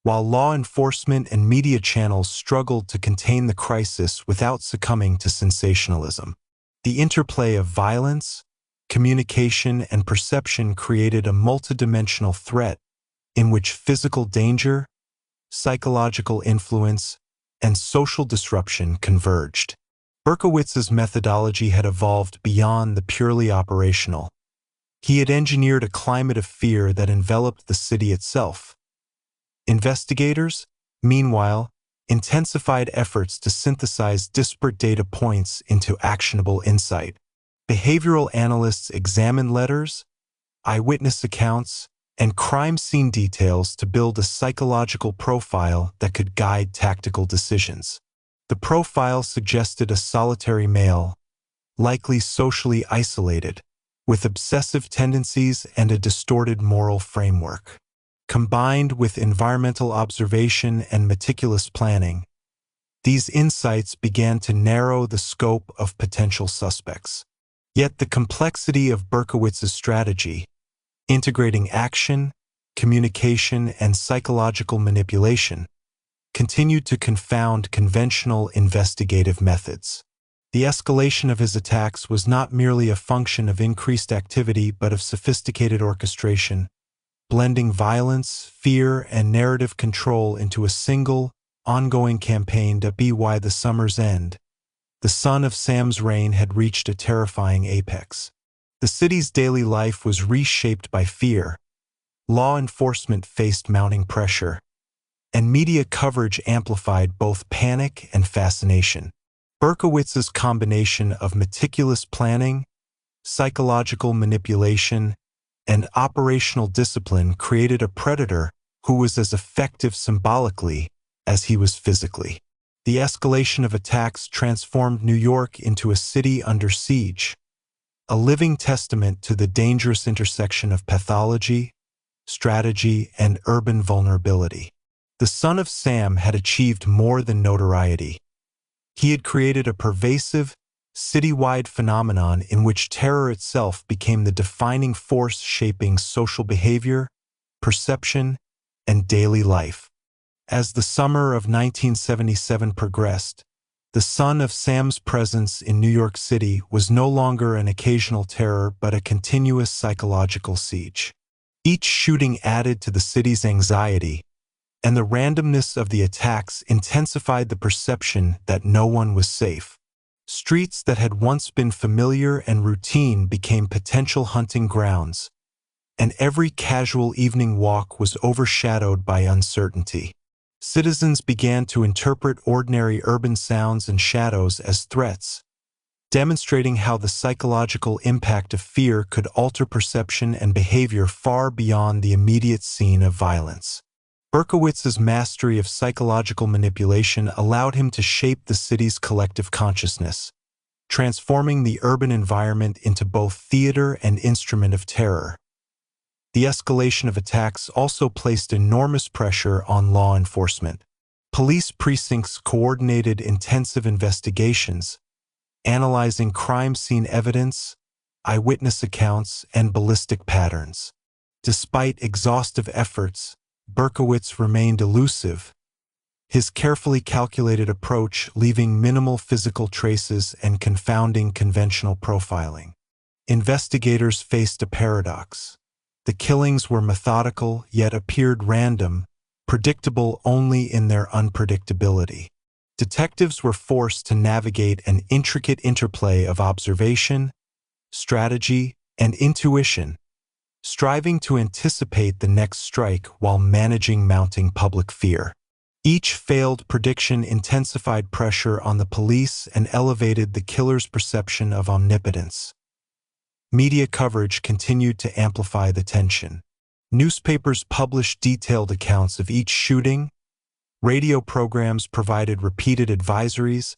while law enforcement and media channels struggled to contain the crisis without succumbing to sensationalism. The interplay of violence, communication, and perception created a multidimensional threat in which physical danger, psychological influence, and social disruption converged. Berkowitz's methodology had evolved beyond the purely operational. He had engineered a climate of fear that enveloped the city itself. Investigators, meanwhile, intensified efforts to synthesize disparate data points into actionable insight. Behavioral analysts examined letters, eyewitness accounts, and crime scene details to build a psychological profile that could guide tactical decisions. The profile suggested a solitary male, likely socially isolated, with obsessive tendencies and a distorted moral framework. Combined with environmental observation and meticulous planning, these insights began to narrow the scope of potential suspects. Yet the complexity of Berkowitz's strategy, integrating action, communication, and psychological manipulation, continued to confound conventional investigative methods. The escalation of his attacks was not merely a function of increased activity but of sophisticated orchestration, blending violence, fear, and narrative control into a single, ongoing campaign. By the summer's end, the Son of Sam's reign had reached a terrifying apex. The city's daily life was reshaped by fear, law enforcement faced mounting pressure, and media coverage amplified both panic and fascination. Berkowitz's combination of meticulous planning, psychological manipulation, and operational discipline created a predator who was as effective symbolically as he was physically. The escalation of attacks transformed New York into a city under siege, a living testament to the dangerous intersection of pathology, strategy, and urban vulnerability. The Son of Sam had achieved more than notoriety. He had created a pervasive, citywide phenomenon in which terror itself became the defining force shaping social behavior, perception, and daily life. As the summer of 1977 progressed, the Son of Sam's presence in New York City was no longer an occasional terror but a continuous psychological siege. Each shooting added to the city's anxiety, and the randomness of the attacks intensified the perception that no one was safe. Streets that had once been familiar and routine became potential hunting grounds, and every casual evening walk was overshadowed by uncertainty. Citizens began to interpret ordinary urban sounds and shadows as threats, demonstrating how the psychological impact of fear could alter perception and behavior far beyond the immediate scene of violence. Berkowitz's mastery of psychological manipulation allowed him to shape the city's collective consciousness, transforming the urban environment into both theater and instrument of terror. The escalation of attacks also placed enormous pressure on law enforcement. Police precincts coordinated intensive investigations, analyzing crime scene evidence, eyewitness accounts, and ballistic patterns. Despite exhaustive efforts, Berkowitz remained elusive, his carefully calculated approach leaving minimal physical traces and confounding conventional profiling. Investigators faced a paradox. The killings were methodical yet appeared random, predictable only in their unpredictability. Detectives were forced to navigate an intricate interplay of observation, strategy, and intuition, striving to anticipate the next strike while managing mounting public fear. Each failed prediction intensified pressure on the police and elevated the killer's perception of omnipotence. Media coverage continued to amplify the tension. Newspapers published detailed accounts of each shooting, radio programs provided repeated advisories,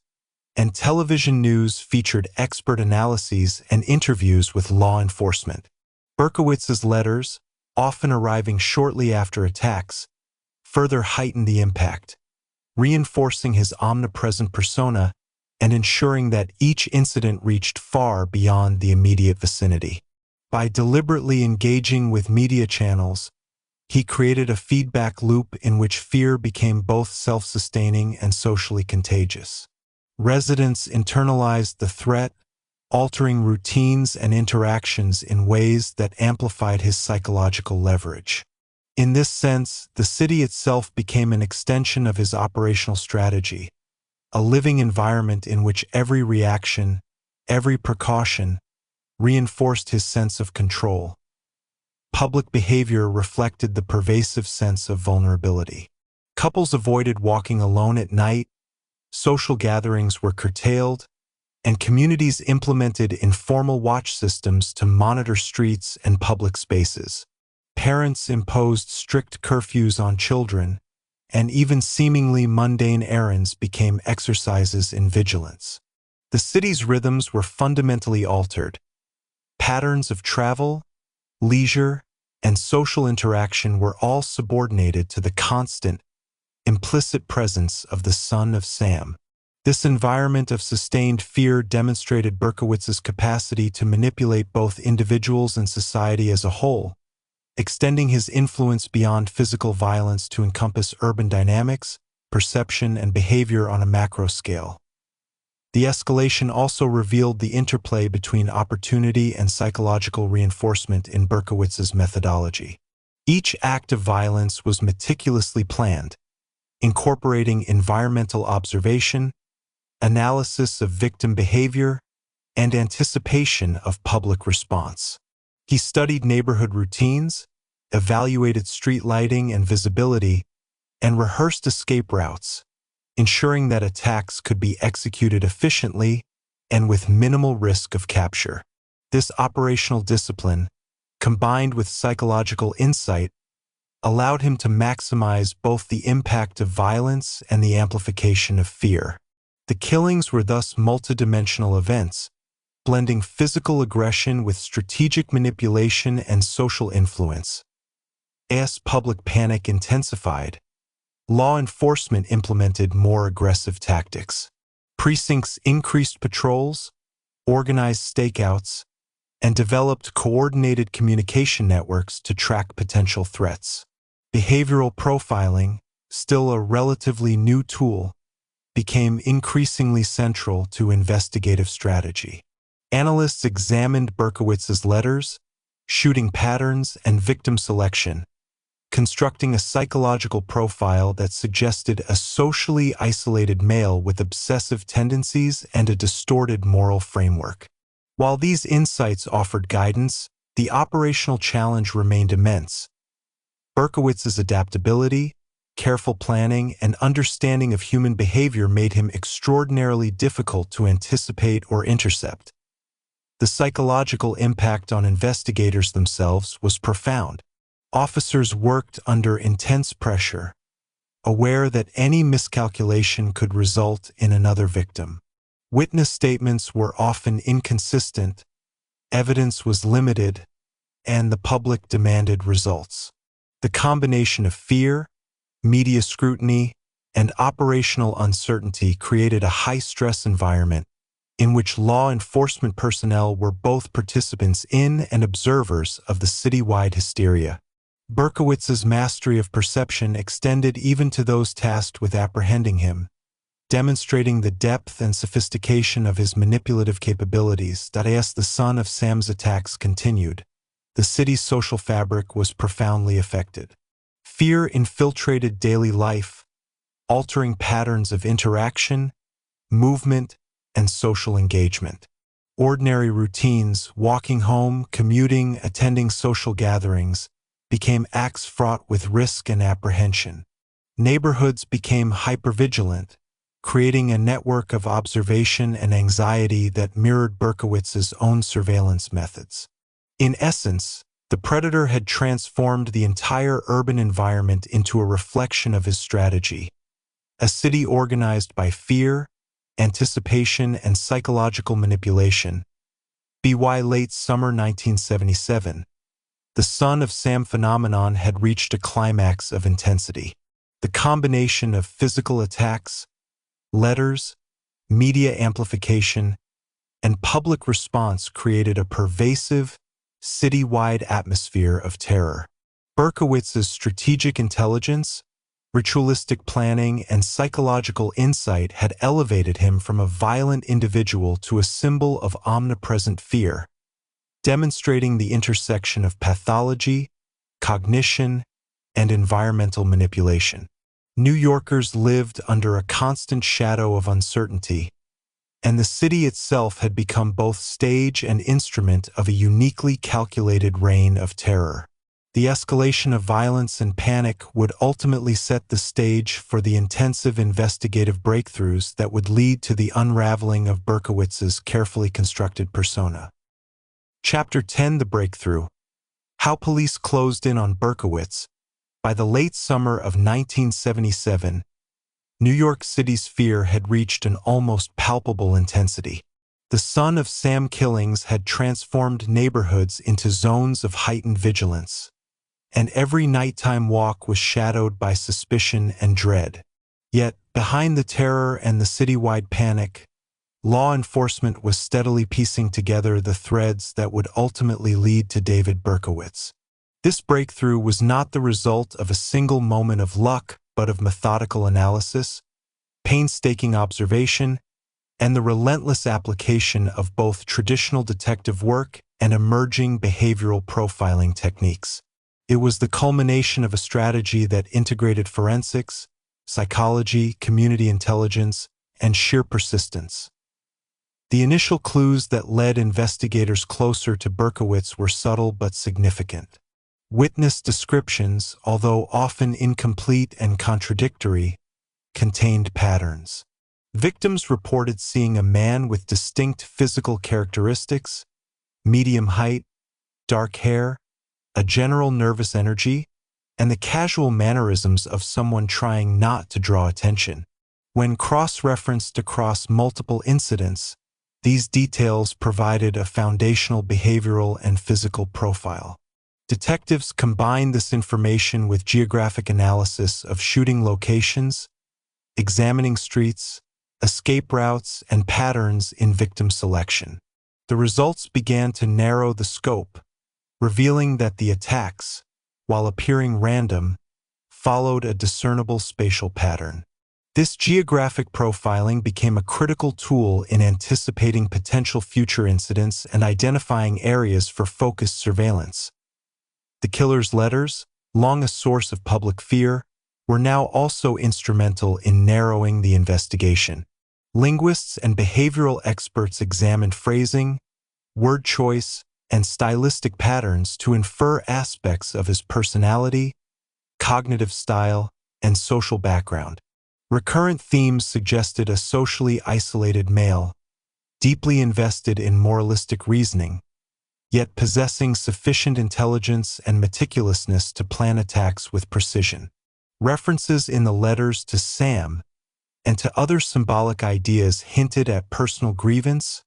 and television news featured expert analyses and interviews with law enforcement. Berkowitz's letters, often arriving shortly after attacks, further heightened the impact, reinforcing his omnipresent persona and ensuring that each incident reached far beyond the immediate vicinity. By deliberately engaging with media channels, he created a feedback loop in which fear became both self-sustaining and socially contagious. Residents internalized the threat, altering routines and interactions in ways that amplified his psychological leverage. In this sense, the city itself became an extension of his operational strategy, a living environment in which every reaction, every precaution, reinforced his sense of control. Public behavior reflected the pervasive sense of vulnerability. Couples avoided walking alone at night, social gatherings were curtailed, and communities implemented informal watch systems to monitor streets and public spaces. Parents imposed strict curfews on children, and even seemingly mundane errands became exercises in vigilance. The city's rhythms were fundamentally altered. Patterns of travel, leisure, and social interaction were all subordinated to the constant, implicit presence of the Son of Sam. This environment of sustained fear demonstrated Berkowitz's capacity to manipulate both individuals and society as a whole, extending his influence beyond physical violence to encompass urban dynamics, perception, and behavior on a macro scale. The escalation also revealed the interplay between opportunity and psychological reinforcement in Berkowitz's methodology. Each act of violence was meticulously planned, incorporating environmental observation, analysis of victim behavior, and anticipation of public response. He studied neighborhood routines, evaluated street lighting and visibility, and rehearsed escape routes, ensuring that attacks could be executed efficiently and with minimal risk of capture. This operational discipline, combined with psychological insight, allowed him to maximize both the impact of violence and the amplification of fear. The killings were thus multidimensional events, blending physical aggression with strategic manipulation and social influence. As public panic intensified, law enforcement implemented more aggressive tactics. Precincts increased patrols, organized stakeouts, and developed coordinated communication networks to track potential threats. Behavioral profiling, still a relatively new tool, became increasingly central to investigative strategy. Analysts examined Berkowitz's letters, shooting patterns, and victim selection, constructing a psychological profile that suggested a socially isolated male with obsessive tendencies and a distorted moral framework. While these insights offered guidance, the operational challenge remained immense. Berkowitz's adaptability, careful planning, and understanding of human behavior made him extraordinarily difficult to anticipate or intercept. The psychological impact on investigators themselves was profound. Officers worked under intense pressure, aware that any miscalculation could result in another victim. Witness statements were often inconsistent, evidence was limited, and the public demanded results. The combination of fear, media scrutiny, and operational uncertainty created a high-stress environment in which law enforcement personnel were both participants in and observers of the citywide hysteria. Berkowitz's mastery of perception extended even to those tasked with apprehending him, demonstrating the depth and sophistication of his manipulative capabilities. As the Son of Sam's attacks continued, the city's social fabric was profoundly affected. Fear infiltrated daily life, altering patterns of interaction, movement, and social engagement. Ordinary routines, walking home, commuting, attending social gatherings, became acts fraught with risk and apprehension. Neighborhoods became hypervigilant, creating a network of observation and anxiety that mirrored Berkowitz's own surveillance methods. In essence, the predator had transformed the entire urban environment into a reflection of his strategy, a city organized by fear, anticipation, and psychological manipulation. By late summer 1977, the Son of Sam phenomenon had reached a climax of intensity. The combination of physical attacks, letters, media amplification, and public response created a pervasive, city-wide atmosphere of terror. Berkowitz's strategic intelligence, ritualistic planning, and psychological insight had elevated him from a violent individual to a symbol of omnipresent fear, demonstrating the intersection of pathology, cognition, and environmental manipulation. New Yorkers lived under a constant shadow of uncertainty, and the city itself had become both stage and instrument of a uniquely calculated reign of terror. The escalation of violence and panic would ultimately set the stage for the intensive investigative breakthroughs that would lead to the unraveling of Berkowitz's carefully constructed persona. Chapter 10: The Breakthrough. How police closed in on Berkowitz. By the late summer of 1977, New York City's fear had reached an almost palpable intensity. The Son of Sam killings had transformed neighborhoods into zones of heightened vigilance, and every nighttime walk was shadowed by suspicion and dread. Yet, behind the terror and the citywide panic, law enforcement was steadily piecing together the threads that would ultimately lead to David Berkowitz. This breakthrough was not the result of a single moment of luck, but of methodical analysis, painstaking observation, and the relentless application of both traditional detective work and emerging behavioral profiling techniques. It was the culmination of a strategy that integrated forensics, psychology, community intelligence, and sheer persistence. The initial clues that led investigators closer to Berkowitz were subtle but significant. Witness descriptions, although often incomplete and contradictory, contained patterns. Victims reported seeing a man with distinct physical characteristics, medium height, dark hair, a general nervous energy, and the casual mannerisms of someone trying not to draw attention. When cross-referenced across multiple incidents, these details provided a foundational behavioral and physical profile. Detectives combined this information with geographic analysis of shooting locations, examining streets, escape routes, and patterns in victim selection. The results began to narrow the scope, revealing that the attacks, while appearing random, followed a discernible spatial pattern. This geographic profiling became a critical tool in anticipating potential future incidents and identifying areas for focused surveillance. The killer's letters, long a source of public fear, were now also instrumental in narrowing the investigation. Linguists and behavioral experts examined phrasing, word choice, and stylistic patterns to infer aspects of his personality, cognitive style, and social background. Recurrent themes suggested a socially isolated male, deeply invested in moralistic reasoning, yet possessing sufficient intelligence and meticulousness to plan attacks with precision. References in the letters to Sam and to other symbolic ideas hinted at personal grievance,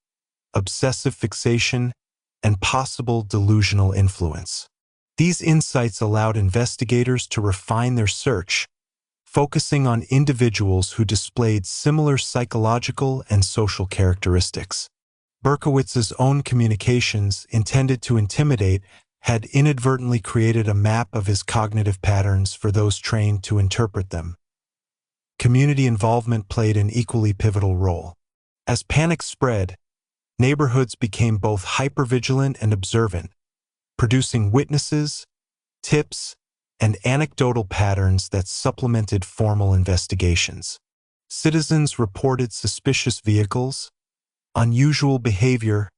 obsessive fixation, and possible delusional influence. These insights allowed investigators to refine their search, focusing on individuals who displayed similar psychological and social characteristics. Berkowitz's own communications, intended to intimidate, had inadvertently created a map of his cognitive patterns for those trained to interpret them. Community involvement played an equally pivotal role. As panic spread, neighborhoods became both hypervigilant and observant, producing witnesses, tips, and anecdotal patterns that supplemented formal investigations. Citizens reported suspicious vehicles, unusual behavior,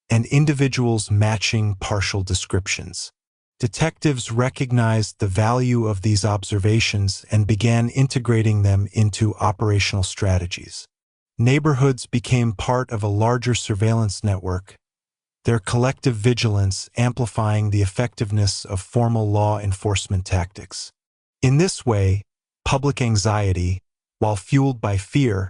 and individuals matching partial descriptions. Detectives recognized the value of these observations and began integrating them into operational strategies. Neighborhoods became part of a larger surveillance network, their collective vigilance amplifying the effectiveness of formal law enforcement tactics. In this way, public anxiety, while fueled by fear,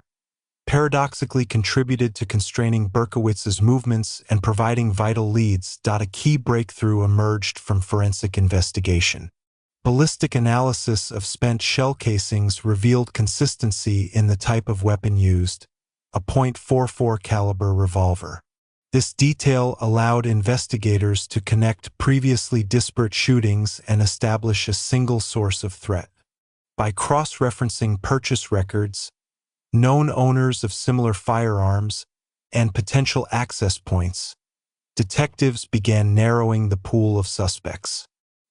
paradoxically contributed to constraining Berkowitz's movements and providing vital leads. A key breakthrough emerged from forensic investigation. Ballistic analysis of spent shell casings revealed consistency in the type of weapon used, a .44 caliber revolver. This detail allowed investigators to connect previously disparate shootings and establish a single source of threat. By cross-referencing purchase records, known owners of similar firearms, and potential access points, detectives began narrowing the pool of suspects.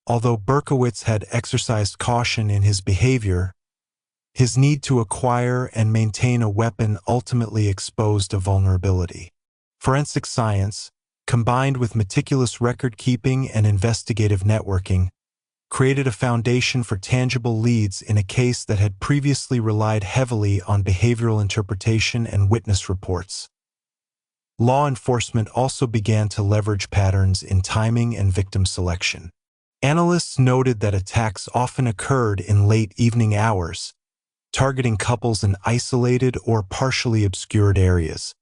Although Berkowitz had exercised caution in his behavior, his need to acquire and maintain a weapon ultimately exposed a vulnerability. Forensic science, combined with meticulous record-keeping and investigative networking, created a foundation for tangible leads in a case that had previously relied heavily on behavioral interpretation and witness reports. Law enforcement also began to leverage patterns in timing and victim selection. Analysts noted that attacks often occurred in late evening hours, targeting couples in isolated or partially obscured areas.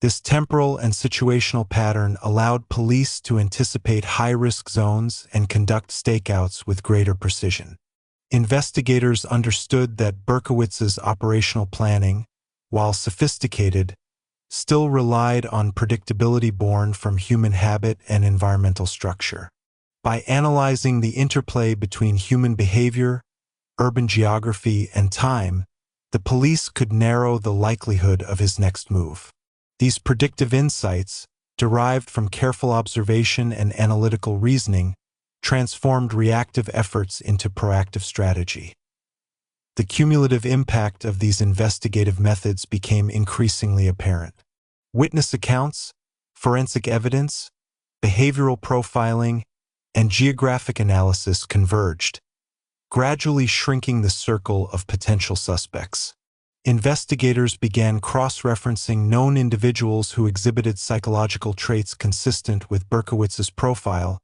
This temporal and situational pattern allowed police to anticipate high-risk zones and conduct stakeouts with greater precision. Investigators understood that Berkowitz's operational planning, while sophisticated, still relied on predictability born from human habit and environmental structure. By analyzing the interplay between human behavior, urban geography, and time, the police could narrow the likelihood of his next move. These predictive insights, derived from careful observation and analytical reasoning, transformed reactive efforts into proactive strategy. The cumulative impact of these investigative methods became increasingly apparent. Witness accounts, forensic evidence, behavioral profiling, and geographic analysis converged, gradually shrinking the circle of potential suspects. Investigators began cross-referencing known individuals who exhibited psychological traits consistent with Berkowitz's profile,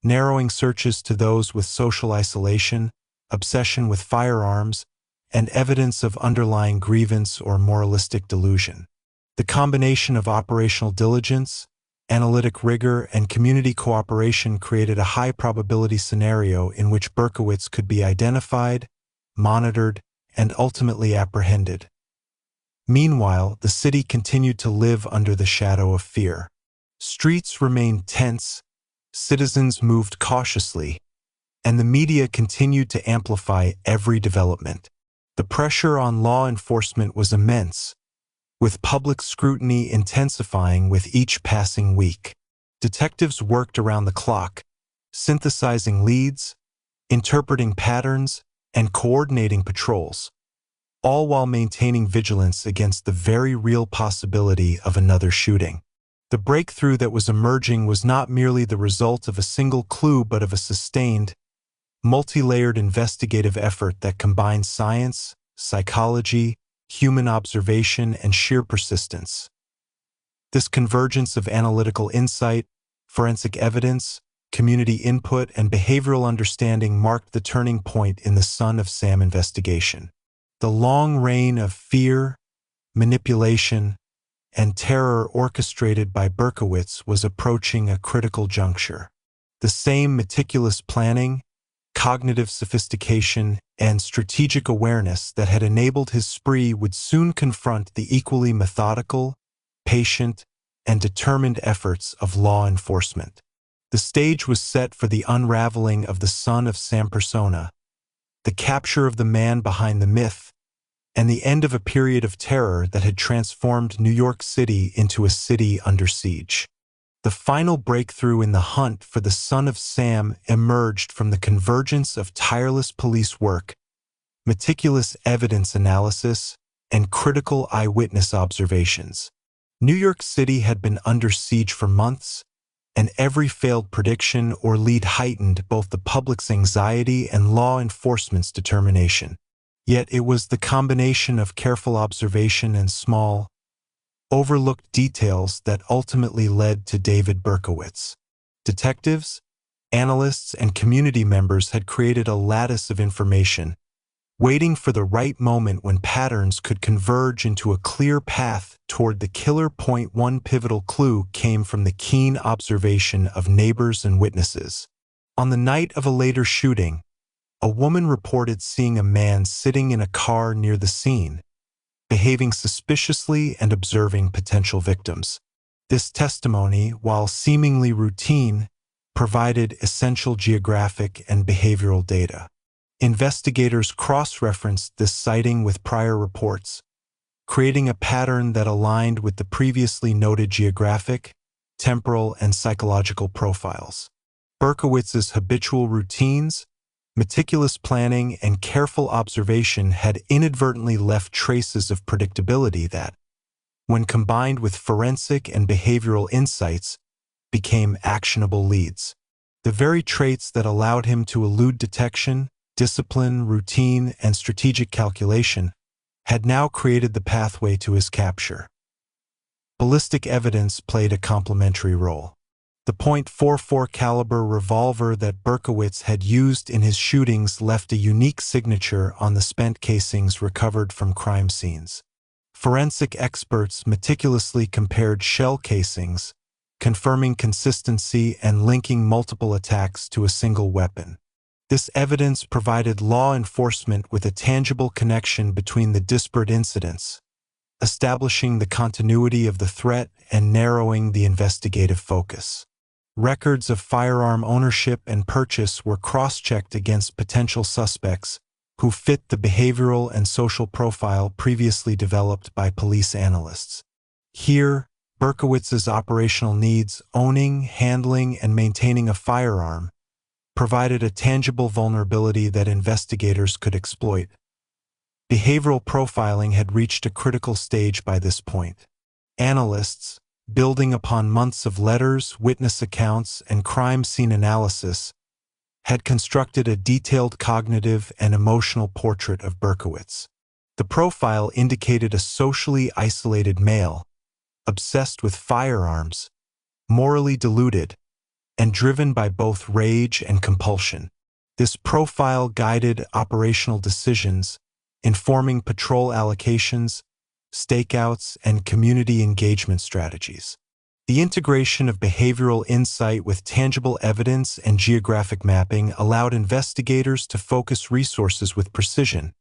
narrowing searches to those with social isolation, obsession with firearms, and evidence of underlying grievance or moralistic delusion. The combination of operational diligence, analytic rigor, and community cooperation created a high-probability scenario in which Berkowitz could be identified, monitored, and ultimately apprehended. Meanwhile, the city continued to live under the shadow of fear. Streets remained tense, citizens moved cautiously, and the media continued to amplify every development. The pressure on law enforcement was immense, with public scrutiny intensifying with each passing week. Detectives worked around the clock, synthesizing leads, interpreting patterns, and coordinating patrols, all while maintaining vigilance against the very real possibility of another shooting. The breakthrough that was emerging was not merely the result of a single clue but of a sustained, multi-layered investigative effort that combined science, psychology, human observation, and sheer persistence. This convergence of analytical insight, forensic evidence, community input, and behavioral understanding marked the turning point in the Son of Sam investigation. The long reign of fear, manipulation, and terror orchestrated by Berkowitz was approaching a critical juncture. The same meticulous planning, cognitive sophistication, and strategic awareness that had enabled his spree would soon confront the equally methodical, patient, and determined efforts of law enforcement. The stage was set for the unraveling of the Son of Sam persona, the capture of the man behind the myth, and the end of a period of terror that had transformed New York City into a city under siege. The final breakthrough in the hunt for the son of Sam emerged from the convergence of tireless police work, meticulous evidence analysis, and critical eyewitness observations. New York City had been under siege for months, and every failed prediction or lead heightened both the public's anxiety and law enforcement's determination. Yet it was the combination of careful observation and small, overlooked details that ultimately led to David Berkowitz. Detectives, analysts, and community members had created a lattice of information, waiting for the right moment when patterns could converge into a clear path toward the killer. One pivotal clue came from the keen observation of neighbors and witnesses. On the night of a later shooting, a woman reported seeing a man sitting in a car near the scene, behaving suspiciously and observing potential victims. This testimony, while seemingly routine, provided essential geographic and behavioral data. Investigators cross-referenced this sighting with prior reports, creating a pattern that aligned with the previously noted geographic, temporal, and psychological profiles. Berkowitz's habitual routines, meticulous planning, and careful observation had inadvertently left traces of predictability that, when combined with forensic and behavioral insights, became actionable leads. The very traits that allowed him to elude detection, discipline, routine, and strategic calculation had now created the pathway to his capture. Ballistic evidence played a complementary role. The .44 caliber revolver that Berkowitz had used in his shootings left a unique signature on the spent casings recovered from crime scenes. Forensic experts meticulously compared shell casings, confirming consistency and linking multiple attacks to a single weapon. This evidence provided law enforcement with a tangible connection between the disparate incidents, establishing the continuity of the threat and narrowing the investigative focus. Records of firearm ownership and purchase were cross-checked against potential suspects who fit the behavioral and social profile previously developed by police analysts. Here, Berkowitz's operational needs, owning, handling, and maintaining a firearm, provided a tangible vulnerability that investigators could exploit. Behavioral profiling had reached a critical stage by this point. Analysts, building upon months of letters, witness accounts, and crime scene analysis, had constructed a detailed cognitive and emotional portrait of Berkowitz. The profile indicated a socially isolated male, obsessed with firearms, morally deluded, and driven by both rage and compulsion. This profile guided operational decisions, informing patrol allocations, stakeouts, and community engagement strategies. The integration of behavioral insight with tangible evidence and geographic mapping allowed investigators to focus resources with precision,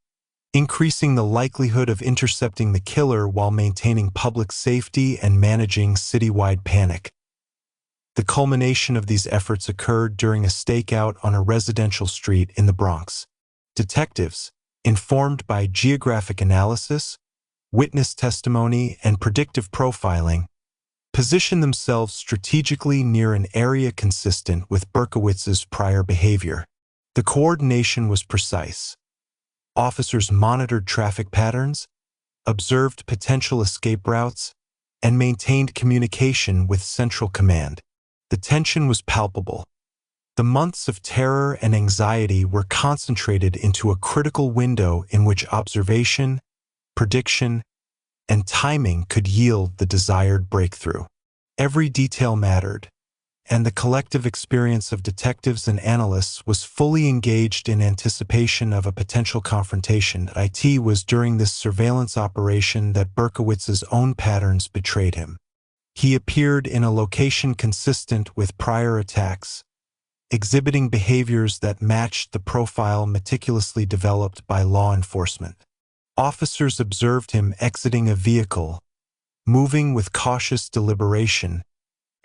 increasing the likelihood of intercepting the killer while maintaining public safety and managing citywide panic. The culmination of these efforts occurred during a stakeout on a residential street in the Bronx. Detectives, informed by geographic analysis, witness testimony, and predictive profiling, positioned themselves strategically near an area consistent with Berkowitz's prior behavior. The coordination was precise. Officers monitored traffic patterns, observed potential escape routes, and maintained communication with Central Command. The tension was palpable. The months of terror and anxiety were concentrated into a critical window in which observation, prediction, and timing could yield the desired breakthrough. Every detail mattered, and the collective experience of detectives and analysts was fully engaged in anticipation of a potential confrontation. It was during this surveillance operation that Berkowitz's own patterns betrayed him. He appeared in a location consistent with prior attacks, exhibiting behaviors that matched the profile meticulously developed by law enforcement. Officers observed him exiting a vehicle, moving with cautious deliberation,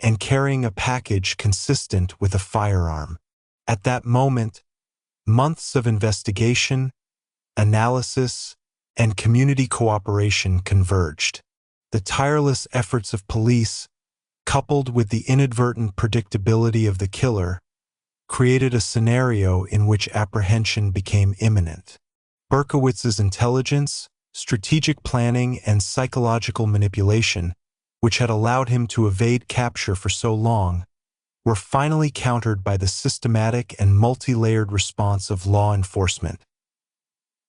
and carrying a package consistent with a firearm. At that moment, months of investigation, analysis, and community cooperation converged. The tireless efforts of police, coupled with the inadvertent predictability of the killer, created a scenario in which apprehension became imminent. Berkowitz's intelligence, strategic planning, and psychological manipulation, which had allowed him to evade capture for so long, were finally countered by the systematic and multi-layered response of law enforcement.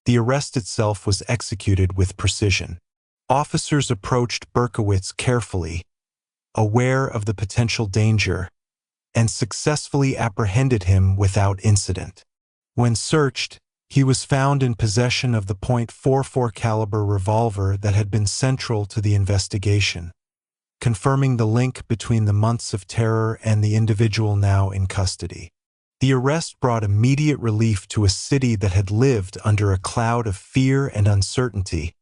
The arrest itself was executed with precision. Officers approached Berkowitz carefully, aware of the potential danger, and successfully apprehended him without incident. When searched, he was found in possession of the .44 caliber revolver that had been central to the investigation, confirming the link between the months of terror and the individual now in custody. The arrest brought immediate relief to a city that had lived under a cloud of fear and uncertainty,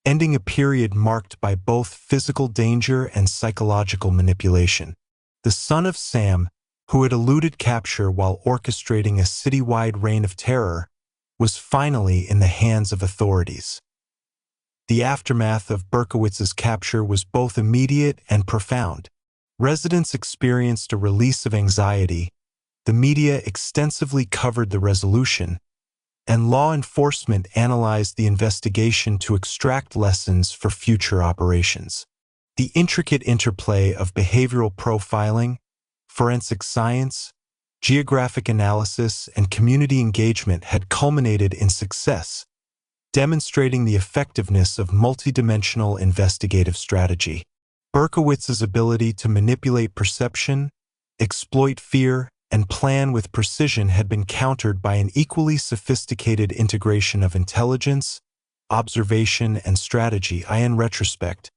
ending a period marked by both physical danger and psychological manipulation. The son of Sam, who had eluded capture while orchestrating a citywide reign of terror, was finally in the hands of authorities. The aftermath of Berkowitz's capture was both immediate and profound. Residents experienced a release of anxiety, the media extensively covered the resolution, and law enforcement analyzed the investigation to extract lessons for future operations. The intricate interplay of behavioral profiling, forensic science, geographic analysis, and community engagement had culminated in success, demonstrating the effectiveness of multidimensional investigative strategy. Berkowitz's ability to manipulate perception, exploit fear, and plan with precision had been countered by an equally sophisticated integration of intelligence, observation, and strategy. In retrospect,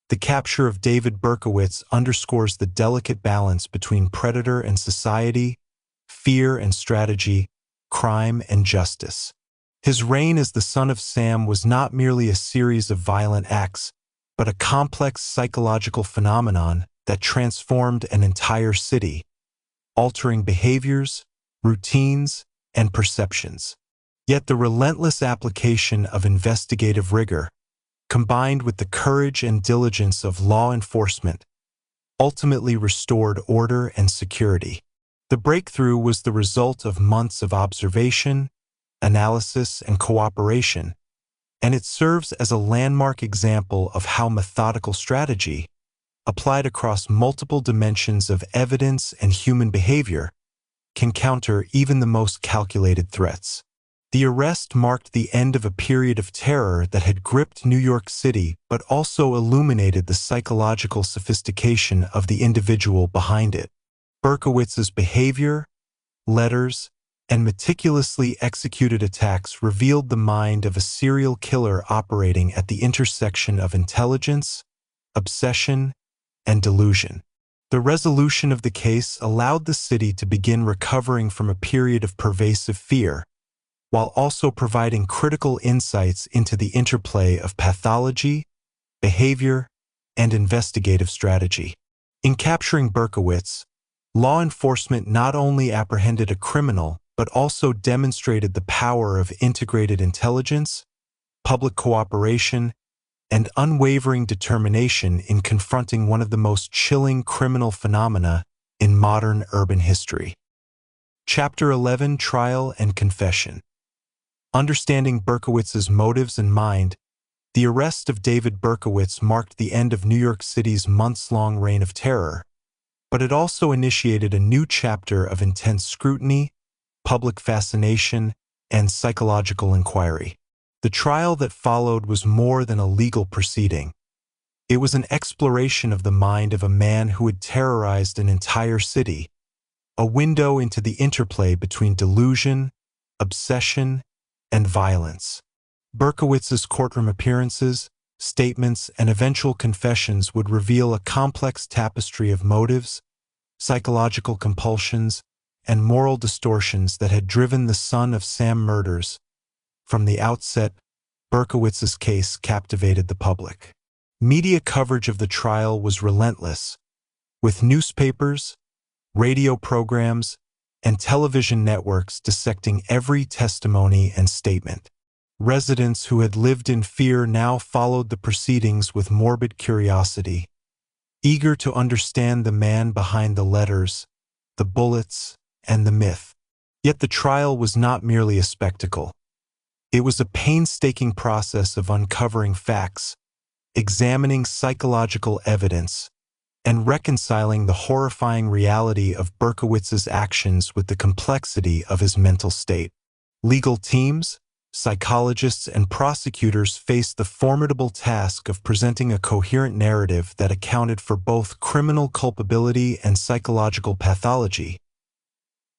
the capture of David Berkowitz underscores the delicate balance between predator and society, fear and strategy, crime and justice. His reign as the son of Sam was not merely a series of violent acts, but a complex psychological phenomenon that transformed an entire city, altering behaviors, routines, and perceptions. Yet the relentless application of investigative rigor, combined with the courage and diligence of law enforcement, ultimately restored order and security. The breakthrough was the result of months of observation, analysis, and cooperation, and it serves as a landmark example of how methodical strategy, applied across multiple dimensions of evidence and human behavior, can counter even the most calculated threats. The arrest marked the end of a period of terror that had gripped New York City but also illuminated the psychological sophistication of the individual behind it. Berkowitz's behavior, letters, and meticulously executed attacks revealed the mind of a serial killer operating at the intersection of intelligence, obsession, and delusion. The resolution of the case allowed the city to begin recovering from a period of pervasive fear, while also providing critical insights into the interplay of pathology, behavior, and investigative strategy. In capturing Berkowitz, law enforcement not only apprehended a criminal but also demonstrated the power of integrated intelligence, public cooperation, and unwavering determination in confronting one of the most chilling criminal phenomena in modern urban history. Chapter 11: Trial and Confession. Understanding Berkowitz's motives and mind, the arrest of David Berkowitz marked the end of New York City's months-long reign of terror, but it also initiated a new chapter of intense scrutiny, public fascination, and psychological inquiry. The trial that followed was more than a legal proceeding. It was an exploration of the mind of a man who had terrorized an entire city, a window into the interplay between delusion, obsession, and violence. Berkowitz's courtroom appearances, statements, and eventual confessions would reveal a complex tapestry of motives, psychological compulsions, and moral distortions that had driven the son of Sam murders. From the outset, Berkowitz's case captivated the public. Media coverage of the trial was relentless, with newspapers, radio programs, and television networks dissecting every testimony and statement. Residents who had lived in fear now followed the proceedings with morbid curiosity, eager to understand the man behind the letters, the bullets, and the myth. Yet the trial was not merely a spectacle. It was a painstaking process of uncovering facts, examining psychological evidence, and reconciling the horrifying reality of Berkowitz's actions with the complexity of his mental state. Legal teams, psychologists, and prosecutors faced the formidable task of presenting a coherent narrative that accounted for both criminal culpability and psychological pathology.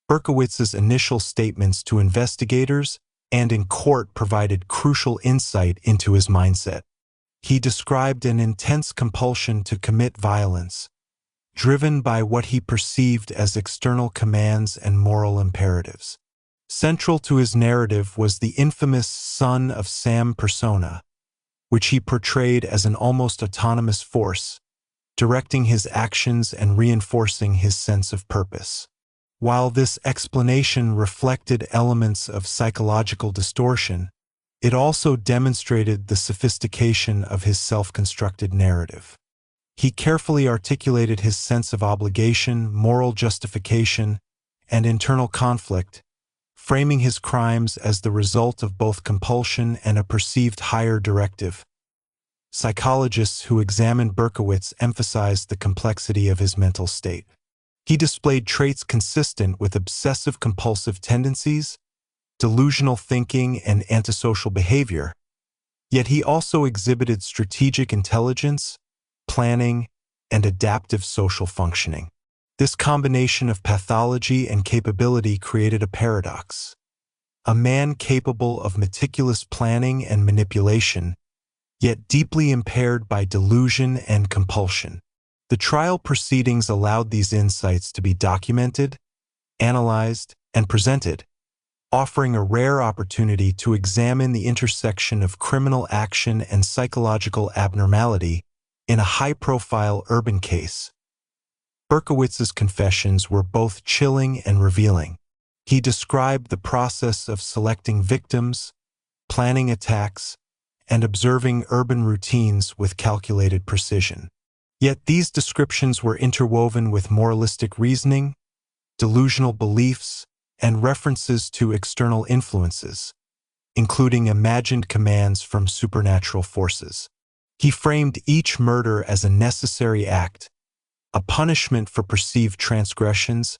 Berkowitz's initial statements to investigators and in court provided crucial insight into his mindset. He described an intense compulsion to commit violence, driven by what he perceived as external commands and moral imperatives. Central to his narrative was the infamous Son of Sam persona, which he portrayed as an almost autonomous force, directing his actions and reinforcing his sense of purpose. While this explanation reflected elements of psychological distortion, it also demonstrated the sophistication of his self-constructed narrative. He carefully articulated his sense of obligation, moral justification, and internal conflict, framing his crimes as the result of both compulsion and a perceived higher directive. Psychologists who examined Berkowitz emphasized the complexity of his mental state. He displayed traits consistent with obsessive-compulsive tendencies, delusional thinking, and antisocial behavior, yet he also exhibited strategic intelligence, planning, and adaptive social functioning. This combination of pathology and capability created a paradox. A man capable of meticulous planning and manipulation, yet deeply impaired by delusion and compulsion. The trial proceedings allowed these insights to be documented, analyzed, and presented, offering a rare opportunity to examine the intersection of criminal action and psychological abnormality in a high-profile urban case. Berkowitz's confessions were both chilling and revealing. He described the process of selecting victims, planning attacks, and observing urban routines with calculated precision. Yet these descriptions were interwoven with moralistic reasoning, delusional beliefs, and references to external influences, including imagined commands from supernatural forces. He framed each murder as a necessary act, a punishment for perceived transgressions,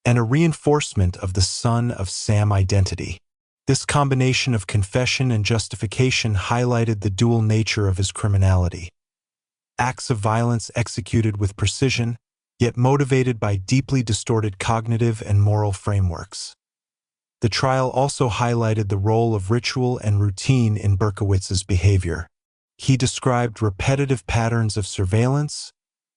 and a reinforcement of the Son of Sam identity. This combination of confession and justification highlighted the dual nature of his criminality. Acts of violence executed with precision, yet motivated by deeply distorted cognitive and moral frameworks. The trial also highlighted the role of ritual and routine in Berkowitz's behavior. He described repetitive patterns of surveillance,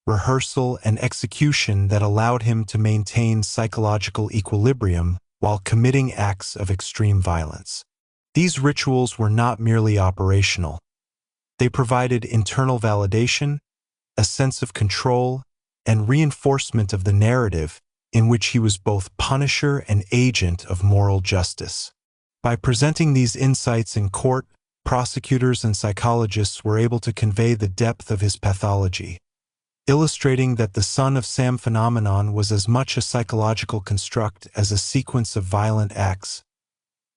rehearsal, and execution that allowed him to maintain psychological equilibrium while committing acts of extreme violence. These rituals were not merely operational. They provided internal validation, a sense of control, and reinforcement of the narrative in which he was both punisher and agent of moral justice. By presenting these insights in court, prosecutors and psychologists were able to convey the depth of his pathology, illustrating that the Son of Sam phenomenon was as much a psychological construct as a sequence of violent acts.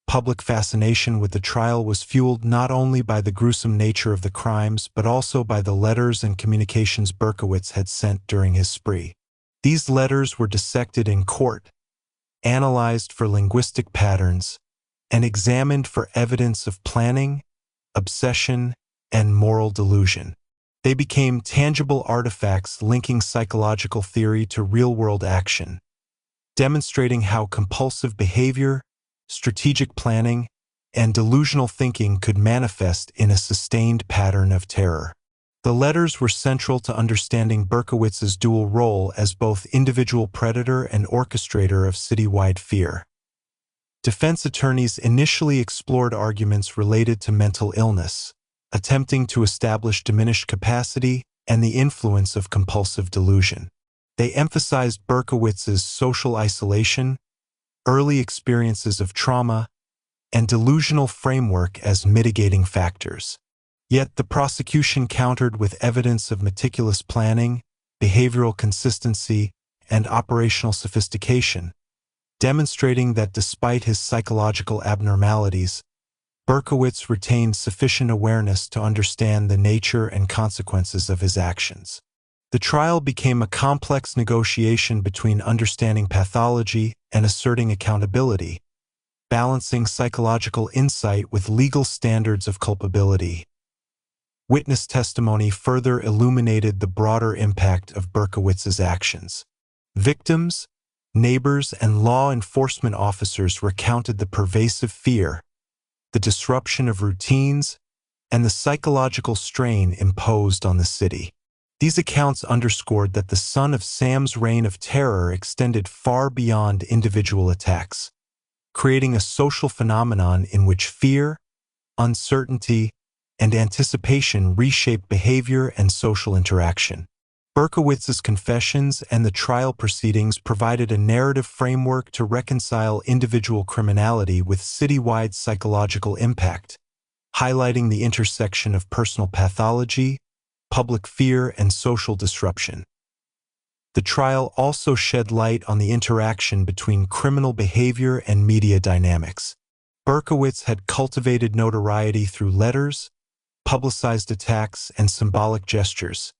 Public fascination with the trial was fueled not only by the gruesome nature of the crimes but also by the letters and communications Berkowitz had sent during his spree. These letters were dissected in court, analyzed for linguistic patterns, and examined for evidence of planning, obsession, and moral delusion. They became tangible artifacts linking psychological theory to real-world action, demonstrating how compulsive behavior, strategic planning, and delusional thinking could manifest in a sustained pattern of terror. The letters were central to understanding Berkowitz's dual role as both individual predator and orchestrator of citywide fear. Defense attorneys initially explored arguments related to mental illness, attempting to establish diminished capacity and the influence of compulsive delusion. They emphasized Berkowitz's social isolation, early experiences of trauma, and delusional framework as mitigating factors. Yet the prosecution countered with evidence of meticulous planning, behavioral consistency, and operational sophistication, demonstrating that despite his psychological abnormalities, Berkowitz retained sufficient awareness to understand the nature and consequences of his actions. The trial became a complex negotiation between understanding pathology and asserting accountability, balancing psychological insight with legal standards of culpability. Witness testimony further illuminated the broader impact of Berkowitz's actions. Victims, neighbors, and law enforcement officers recounted the pervasive fear, the disruption of routines, and the psychological strain imposed on the city. These accounts underscored that the Son of Sam's reign of terror extended far beyond individual attacks, creating a social phenomenon in which fear, uncertainty, and anticipation reshape behavior and social interaction. Berkowitz's confessions and the trial proceedings provided a narrative framework to reconcile individual criminality with citywide psychological impact, highlighting the intersection of personal pathology, public fear, and social disruption. The trial also shed light on the interaction between criminal behavior and media dynamics. Berkowitz had cultivated notoriety through letters, publicized attacks, and symbolic gestures.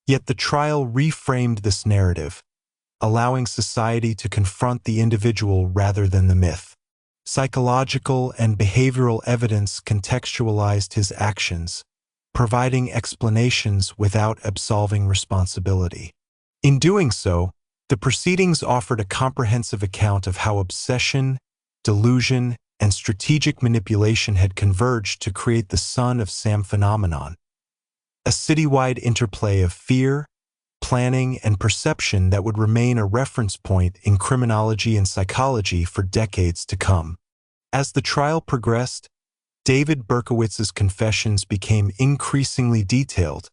Yet the trial reframed this narrative, allowing society to confront the individual rather than the myth. Psychological and behavioral evidence contextualized his actions, providing explanations without absolving responsibility. In doing so, the proceedings offered a comprehensive account of how obsession, delusion, and strategic manipulation had converged to create the Son of Sam phenomenon, a citywide interplay of fear, planning, and perception that would remain a reference point in criminology and psychology for decades to come. As the trial progressed, David Berkowitz's confessions became increasingly detailed,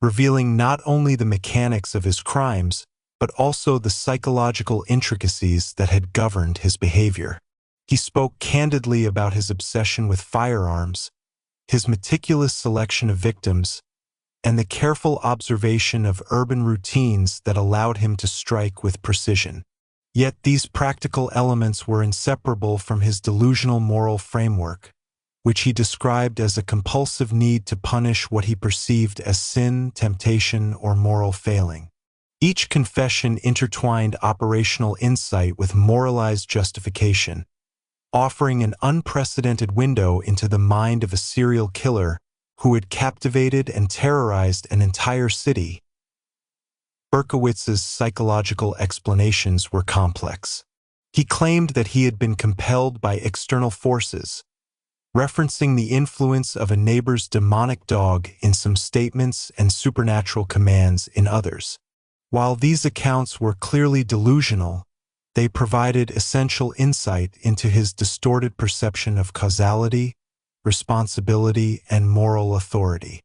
revealing not only the mechanics of his crimes, but also the psychological intricacies that had governed his behavior. He spoke candidly about his obsession with firearms, his meticulous selection of victims, and the careful observation of urban routines that allowed him to strike with precision. Yet these practical elements were inseparable from his delusional moral framework, which he described as a compulsive need to punish what he perceived as sin, temptation, or moral failing. Each confession intertwined operational insight with moralized justification, offering an unprecedented window into the mind of a serial killer who had captivated and terrorized an entire city. Berkowitz's psychological explanations were complex. He claimed that he had been compelled by external forces, referencing the influence of a neighbor's demonic dog in some statements and supernatural commands in others. While these accounts were clearly delusional, they provided essential insight into his distorted perception of causality, responsibility, and moral authority.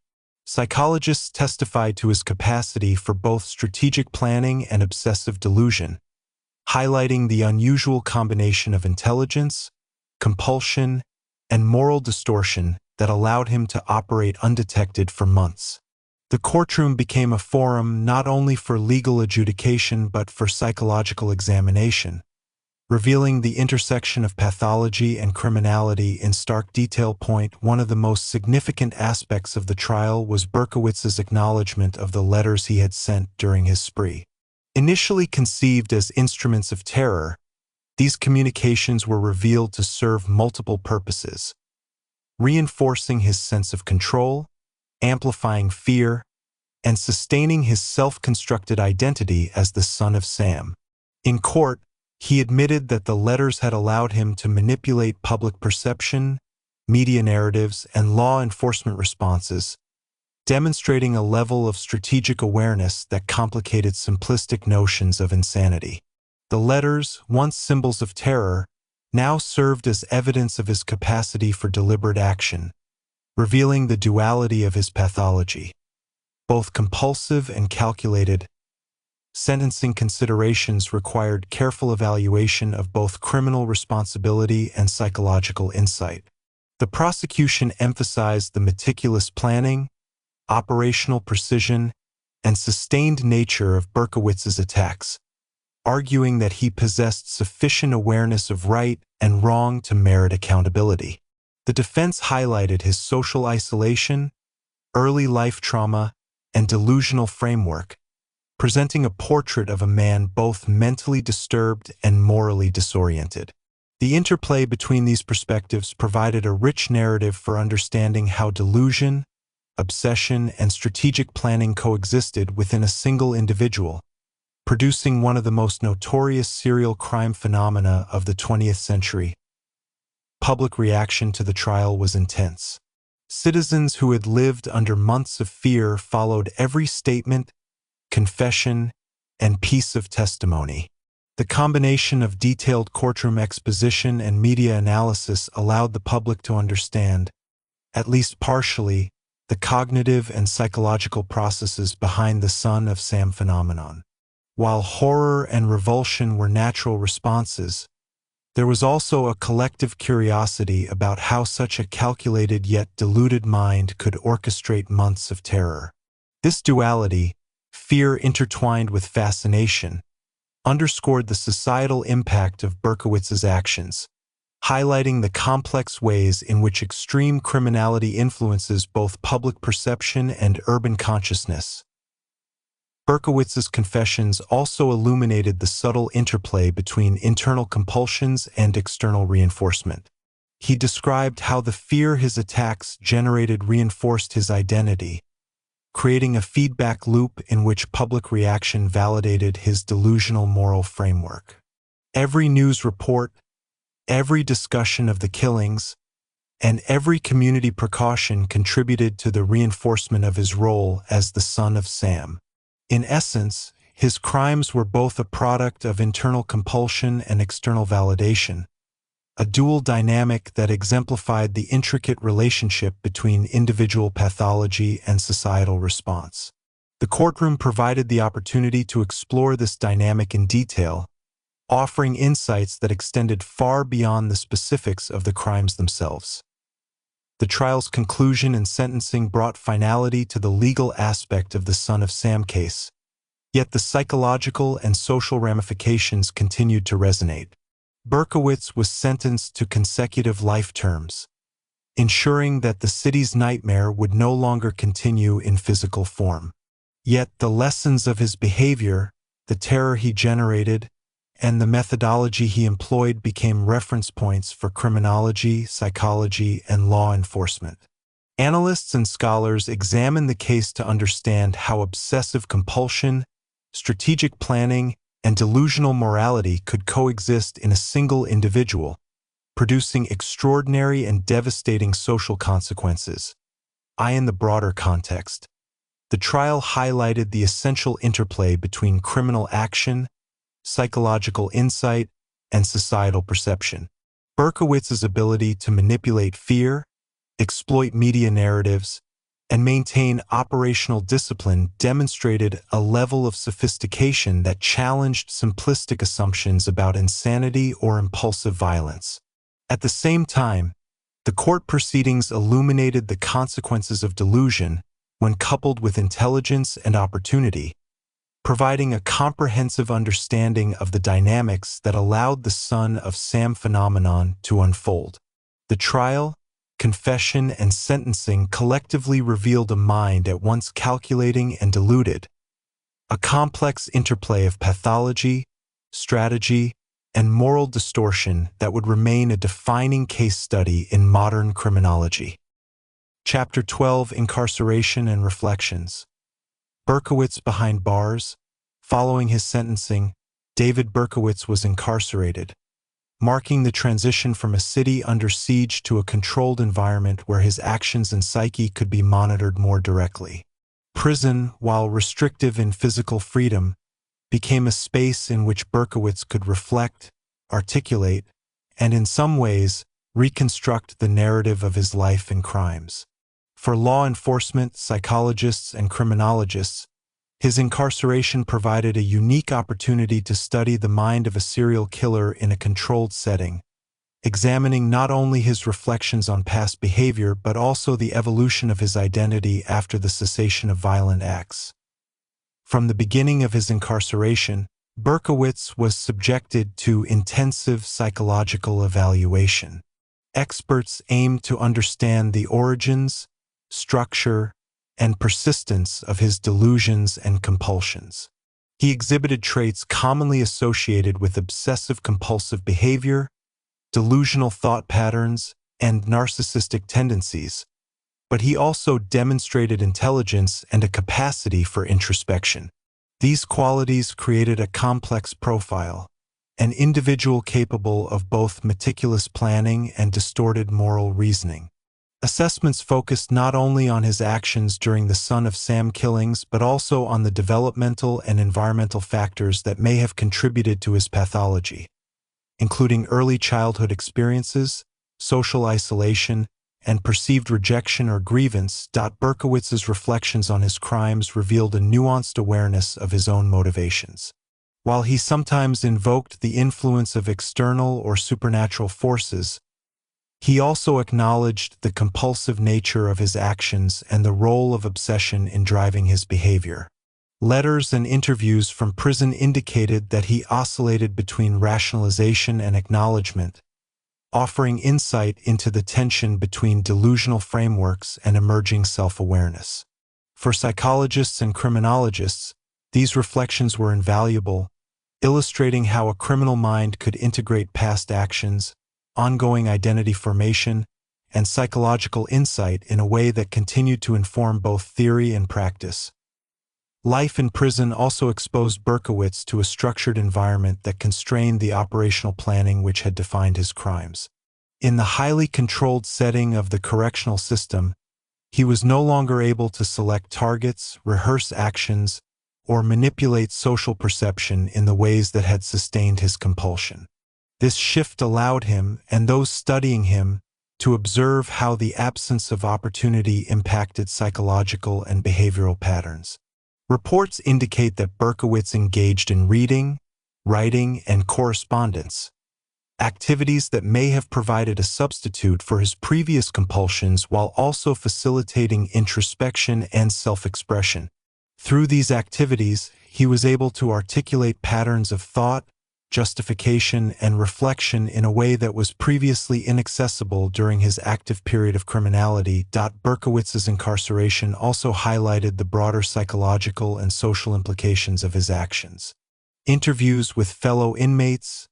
Psychologists testified to his capacity for both strategic planning and obsessive delusion, highlighting the unusual combination of intelligence, compulsion, and moral distortion that allowed him to operate undetected for months. The courtroom became a forum not only for legal adjudication but for psychological examination, revealing the intersection of pathology and criminality in stark detail. One of the most significant aspects of the trial was Berkowitz's acknowledgement of the letters he had sent during his spree. Initially conceived as instruments of terror, these communications were revealed to serve multiple purposes, reinforcing his sense of control, amplifying fear, and sustaining his self-constructed identity as the Son of Sam. In court, he admitted that the letters had allowed him to manipulate public perception, media narratives, and law enforcement responses, demonstrating a level of strategic awareness that complicated simplistic notions of insanity. The letters, once symbols of terror, now served as evidence of his capacity for deliberate action, revealing the duality of his pathology, both compulsive and calculated. Sentencing considerations required careful evaluation of both criminal responsibility and psychological insight. The prosecution emphasized the meticulous planning, operational precision, and sustained nature of Berkowitz's attacks, arguing that he possessed sufficient awareness of right and wrong to merit accountability. The defense highlighted his social isolation, early life trauma, and delusional framework, presenting a portrait of a man both mentally disturbed and morally disoriented. The interplay between these perspectives provided a rich narrative for understanding how delusion, obsession, and strategic planning coexisted within a single individual, producing one of the most notorious serial crime phenomena of the 20th century. Public reaction to the trial was intense. Citizens who had lived under months of fear followed every statement, confession, and piece of testimony. The combination of detailed courtroom exposition and media analysis allowed the public to understand, at least partially, the cognitive and psychological processes behind the Son of Sam phenomenon. While horror and revulsion were natural responses, there was also a collective curiosity about how such a calculated yet deluded mind could orchestrate months of terror. This duality, fear intertwined with fascination, underscored the societal impact of Berkowitz's actions, highlighting the complex ways in which extreme criminality influences both public perception and urban consciousness. Berkowitz's confessions also illuminated the subtle interplay between internal compulsions and external reinforcement. He described how the fear his attacks generated reinforced his identity, creating a feedback loop in which public reaction validated his delusional moral framework. Every news report, every discussion of the killings, and every community precaution contributed to the reinforcement of his role as the Son of Sam. In essence, his crimes were both a product of internal compulsion and external validation, a dual dynamic that exemplified the intricate relationship between individual pathology and societal response. The courtroom provided the opportunity to explore this dynamic in detail, offering insights that extended far beyond the specifics of the crimes themselves. The trial's conclusion and sentencing brought finality to the legal aspect of the Son of Sam case, yet the psychological and social ramifications continued to resonate. Berkowitz was sentenced to consecutive life terms, ensuring that the city's nightmare would no longer continue in physical form. Yet the lessons of his behavior, the terror he generated, and the methodology he employed became reference points for criminology, psychology, and law enforcement. Analysts and scholars examine the case to understand how obsessive compulsion, strategic planning, and delusional morality could coexist in a single individual, producing extraordinary and devastating social consequences. In the broader context, the trial highlighted the essential interplay between criminal action, psychological insight, and societal perception. Berkowitz's ability to manipulate fear, exploit media narratives, and maintain operational discipline demonstrated a level of sophistication that challenged simplistic assumptions about insanity or impulsive violence. At the same time, the court proceedings illuminated the consequences of delusion when coupled with intelligence and opportunity, providing a comprehensive understanding of the dynamics that allowed the Son of Sam phenomenon to unfold. The trial, confession, and sentencing collectively revealed a mind at once calculating and deluded, a complex interplay of pathology, strategy, and moral distortion that would remain a defining case study in modern criminology. Chapter 12: Incarceration and Reflections. Berkowitz behind bars. Following his sentencing, David Berkowitz was incarcerated, marking the transition from a city under siege to a controlled environment where his actions and psyche could be monitored more directly. Prison, while restrictive in physical freedom, became a space in which Berkowitz could reflect, articulate, and in some ways, reconstruct the narrative of his life and crimes. For law enforcement, psychologists, and criminologists, his incarceration provided a unique opportunity to study the mind of a serial killer in a controlled setting, examining not only his reflections on past behavior but also the evolution of his identity after the cessation of violent acts. From the beginning of his incarceration, Berkowitz was subjected to intensive psychological evaluation. Experts aimed to understand the origins, structure, and persistence of his delusions and compulsions. He exhibited traits commonly associated with obsessive-compulsive behavior, delusional thought patterns, and narcissistic tendencies, but he also demonstrated intelligence and a capacity for introspection. These qualities created a complex profile, an individual capable of both meticulous planning and distorted moral reasoning. Assessments focused not only on his actions during the Son of Sam killings, but also on the developmental and environmental factors that may have contributed to his pathology, including early childhood experiences, social isolation, and perceived rejection or grievance. Berkowitz's reflections on his crimes revealed a nuanced awareness of his own motivations. While he sometimes invoked the influence of external or supernatural forces, he also acknowledged the compulsive nature of his actions and the role of obsession in driving his behavior. Letters and interviews from prison indicated that he oscillated between rationalization and acknowledgement, offering insight into the tension between delusional frameworks and emerging self-awareness. For psychologists and criminologists, these reflections were invaluable, illustrating how a criminal mind could integrate past actions, ongoing identity formation, and psychological insight in a way that continued to inform both theory and practice. Life in prison also exposed Berkowitz to a structured environment that constrained the operational planning which had defined his crimes. In the highly controlled setting of the correctional system, he was no longer able to select targets, rehearse actions, or manipulate social perception in the ways that had sustained his compulsion. This shift allowed him, and those studying him, to observe how the absence of opportunity impacted psychological and behavioral patterns. Reports indicate that Berkowitz engaged in reading, writing, and correspondence, activities that may have provided a substitute for his previous compulsions while also facilitating introspection and self-expression. Through these activities, he was able to articulate patterns of thought, justification, and reflection in a way that was previously inaccessible during his active period of criminality. Berkowitz's incarceration also highlighted the broader psychological and social implications of his actions. Interviews with fellow inmates,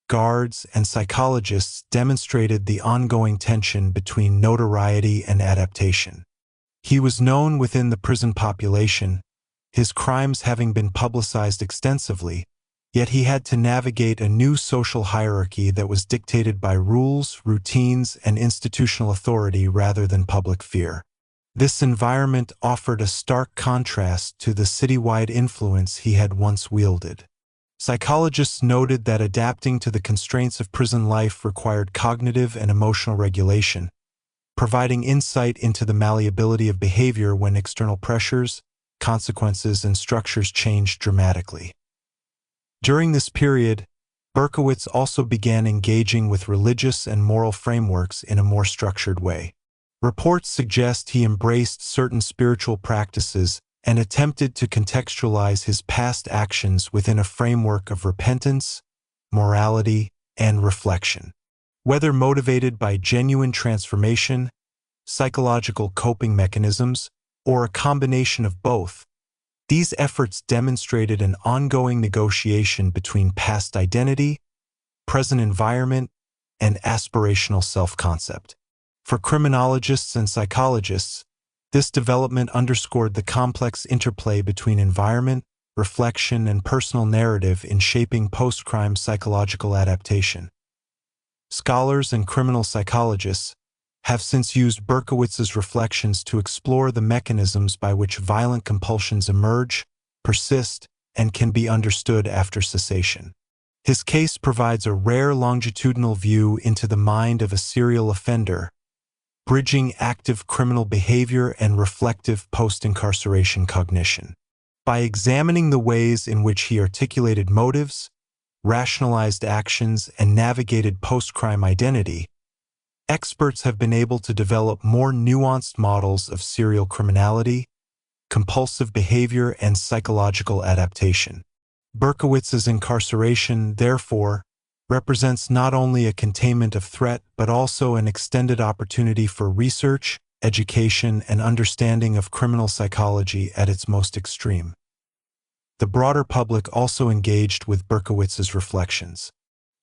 guards, and psychologists demonstrated the ongoing tension between notoriety and adaptation. He was known within the prison population, his crimes having been publicized extensively, yet he had to navigate a new social hierarchy that was dictated by rules, routines, and institutional authority rather than public fear. This environment offered a stark contrast to the citywide influence he had once wielded. Psychologists noted that adapting to the constraints of prison life required cognitive and emotional regulation, providing insight into the malleability of behavior when external pressures, consequences, and structures changed dramatically. During this period, Berkowitz also began engaging with religious and moral frameworks in a more structured way. Reports suggest he embraced certain spiritual practices and attempted to contextualize his past actions within a framework of repentance, morality, and reflection. Whether motivated by genuine transformation, psychological coping mechanisms, or a combination of both, these efforts demonstrated an ongoing negotiation between past identity, present environment, and aspirational self-concept. For criminologists and psychologists, this development underscored the complex interplay between environment, reflection, and personal narrative in shaping post-crime psychological adaptation. Scholars and criminal psychologists have since used Berkowitz's reflections to explore the mechanisms by which violent compulsions emerge, persist, and can be understood after cessation. His case provides a rare longitudinal view into the mind of a serial offender, bridging active criminal behavior and reflective post-incarceration cognition. By examining the ways in which he articulated motives, rationalized actions, and navigated post-crime identity, experts have been able to develop more nuanced models of serial criminality, compulsive behavior, and psychological adaptation. Berkowitz's incarceration, therefore, represents not only a containment of threat but also an extended opportunity for research, education, and understanding of criminal psychology at its most extreme. The broader public also engaged with Berkowitz's reflections.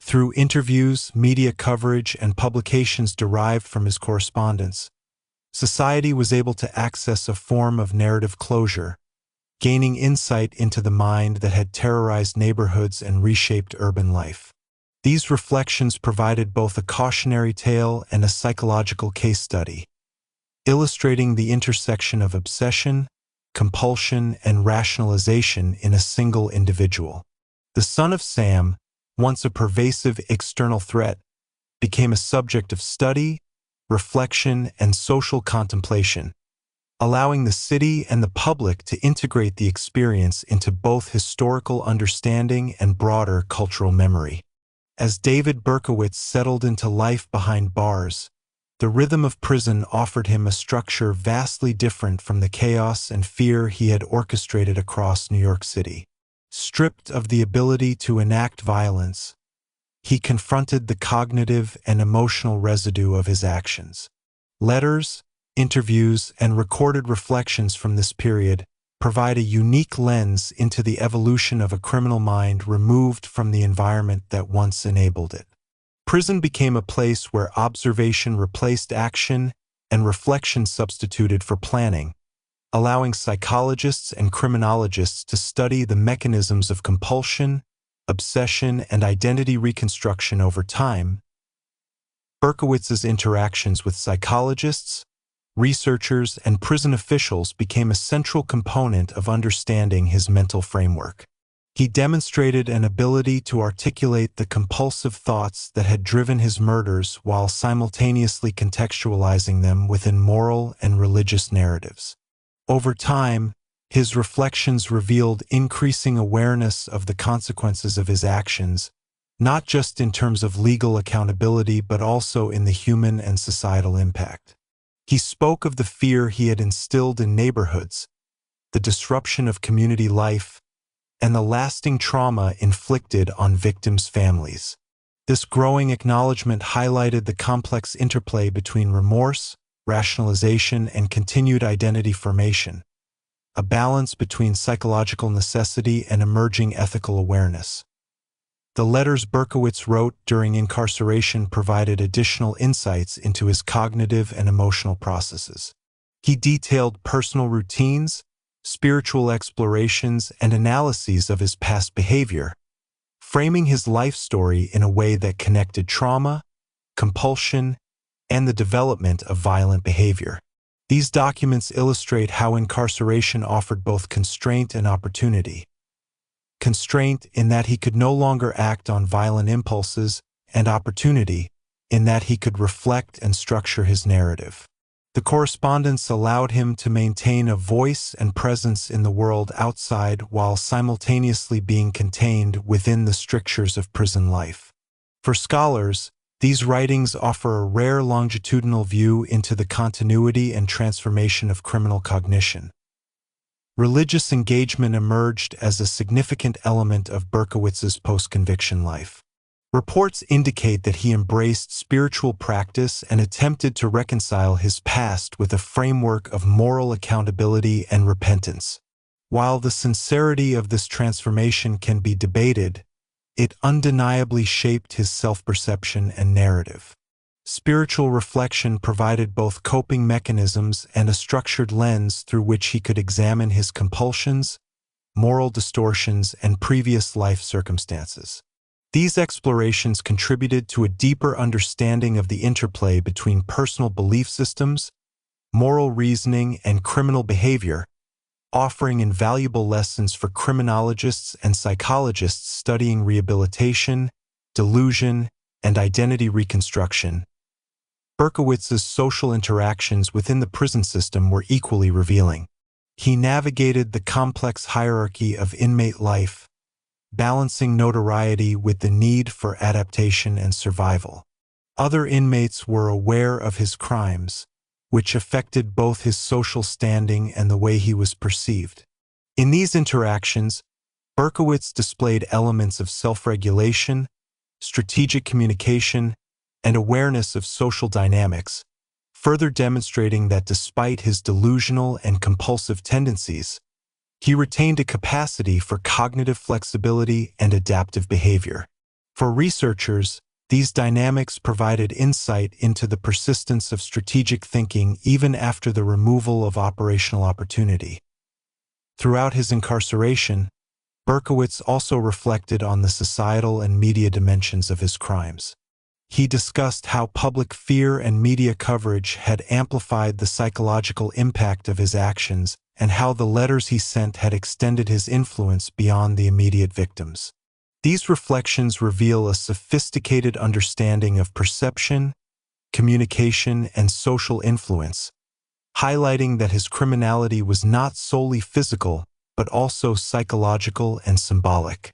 Through interviews, media coverage, and publications derived from his correspondence, society was able to access a form of narrative closure, gaining insight into the mind that had terrorized neighborhoods and reshaped urban life. These reflections provided both a cautionary tale and a psychological case study, illustrating the intersection of obsession, compulsion, and rationalization in a single individual. The son of Sam, once a pervasive external threat, became a subject of study, reflection, and social contemplation, allowing the city and the public to integrate the experience into both historical understanding and broader cultural memory. As David Berkowitz settled into life behind bars, the rhythm of prison offered him a structure vastly different from the chaos and fear he had orchestrated across New York City. Stripped of the ability to enact violence, he confronted the cognitive and emotional residue of his actions. Letters, interviews, and recorded reflections from this period provide a unique lens into the evolution of a criminal mind removed from the environment that once enabled it. Prison became a place where observation replaced action and reflection substituted for planning, allowing psychologists and criminologists to study the mechanisms of compulsion, obsession, and identity reconstruction over time. Berkowitz's interactions with psychologists, researchers, and prison officials became a central component of understanding his mental framework. He demonstrated an ability to articulate the compulsive thoughts that had driven his murders while simultaneously contextualizing them within moral and religious narratives. Over time, his reflections revealed increasing awareness of the consequences of his actions, not just in terms of legal accountability but also in the human and societal impact. He spoke of the fear he had instilled in neighborhoods, the disruption of community life, and the lasting trauma inflicted on victims' families. This growing acknowledgement highlighted the complex interplay between remorse, rationalization, and continued identity formation, a balance between psychological necessity and emerging ethical awareness. The letters Berkowitz wrote during incarceration provided additional insights into his cognitive and emotional processes. He detailed personal routines, spiritual explorations, and analyses of his past behavior, framing his life story in a way that connected trauma, compulsion, and the development of violent behavior. These documents illustrate how incarceration offered both constraint and opportunity. Constraint in that he could no longer act on violent impulses, and opportunity in that he could reflect and structure his narrative. The correspondence allowed him to maintain a voice and presence in the world outside while simultaneously being contained within the strictures of prison life. For scholars, these writings offer a rare longitudinal view into the continuity and transformation of criminal cognition. Religious engagement emerged as a significant element of Berkowitz's post-conviction life. Reports indicate that he embraced spiritual practice and attempted to reconcile his past with a framework of moral accountability and repentance. While the sincerity of this transformation can be debated, it undeniably shaped his self-perception and narrative. Spiritual reflection provided both coping mechanisms and a structured lens through which he could examine his compulsions, moral distortions, and previous life circumstances. These explorations contributed to a deeper understanding of the interplay between personal belief systems, moral reasoning, and criminal behavior, offering invaluable lessons for criminologists and psychologists studying rehabilitation, delusion, and identity reconstruction. Berkowitz's social interactions within the prison system were equally revealing. He navigated the complex hierarchy of inmate life, balancing notoriety with the need for adaptation and survival. Other inmates were aware of his crimes, which affected both his social standing and the way he was perceived. In these interactions, Berkowitz displayed elements of self-regulation, strategic communication, and awareness of social dynamics, further demonstrating that despite his delusional and compulsive tendencies, he retained a capacity for cognitive flexibility and adaptive behavior. For researchers, these dynamics provided insight into the persistence of strategic thinking even after the removal of operational opportunity. Throughout his incarceration, Berkowitz also reflected on the societal and media dimensions of his crimes. He discussed how public fear and media coverage had amplified the psychological impact of his actions and how the letters he sent had extended his influence beyond the immediate victims. These reflections reveal a sophisticated understanding of perception, communication, and social influence, highlighting that his criminality was not solely physical, but also psychological and symbolic.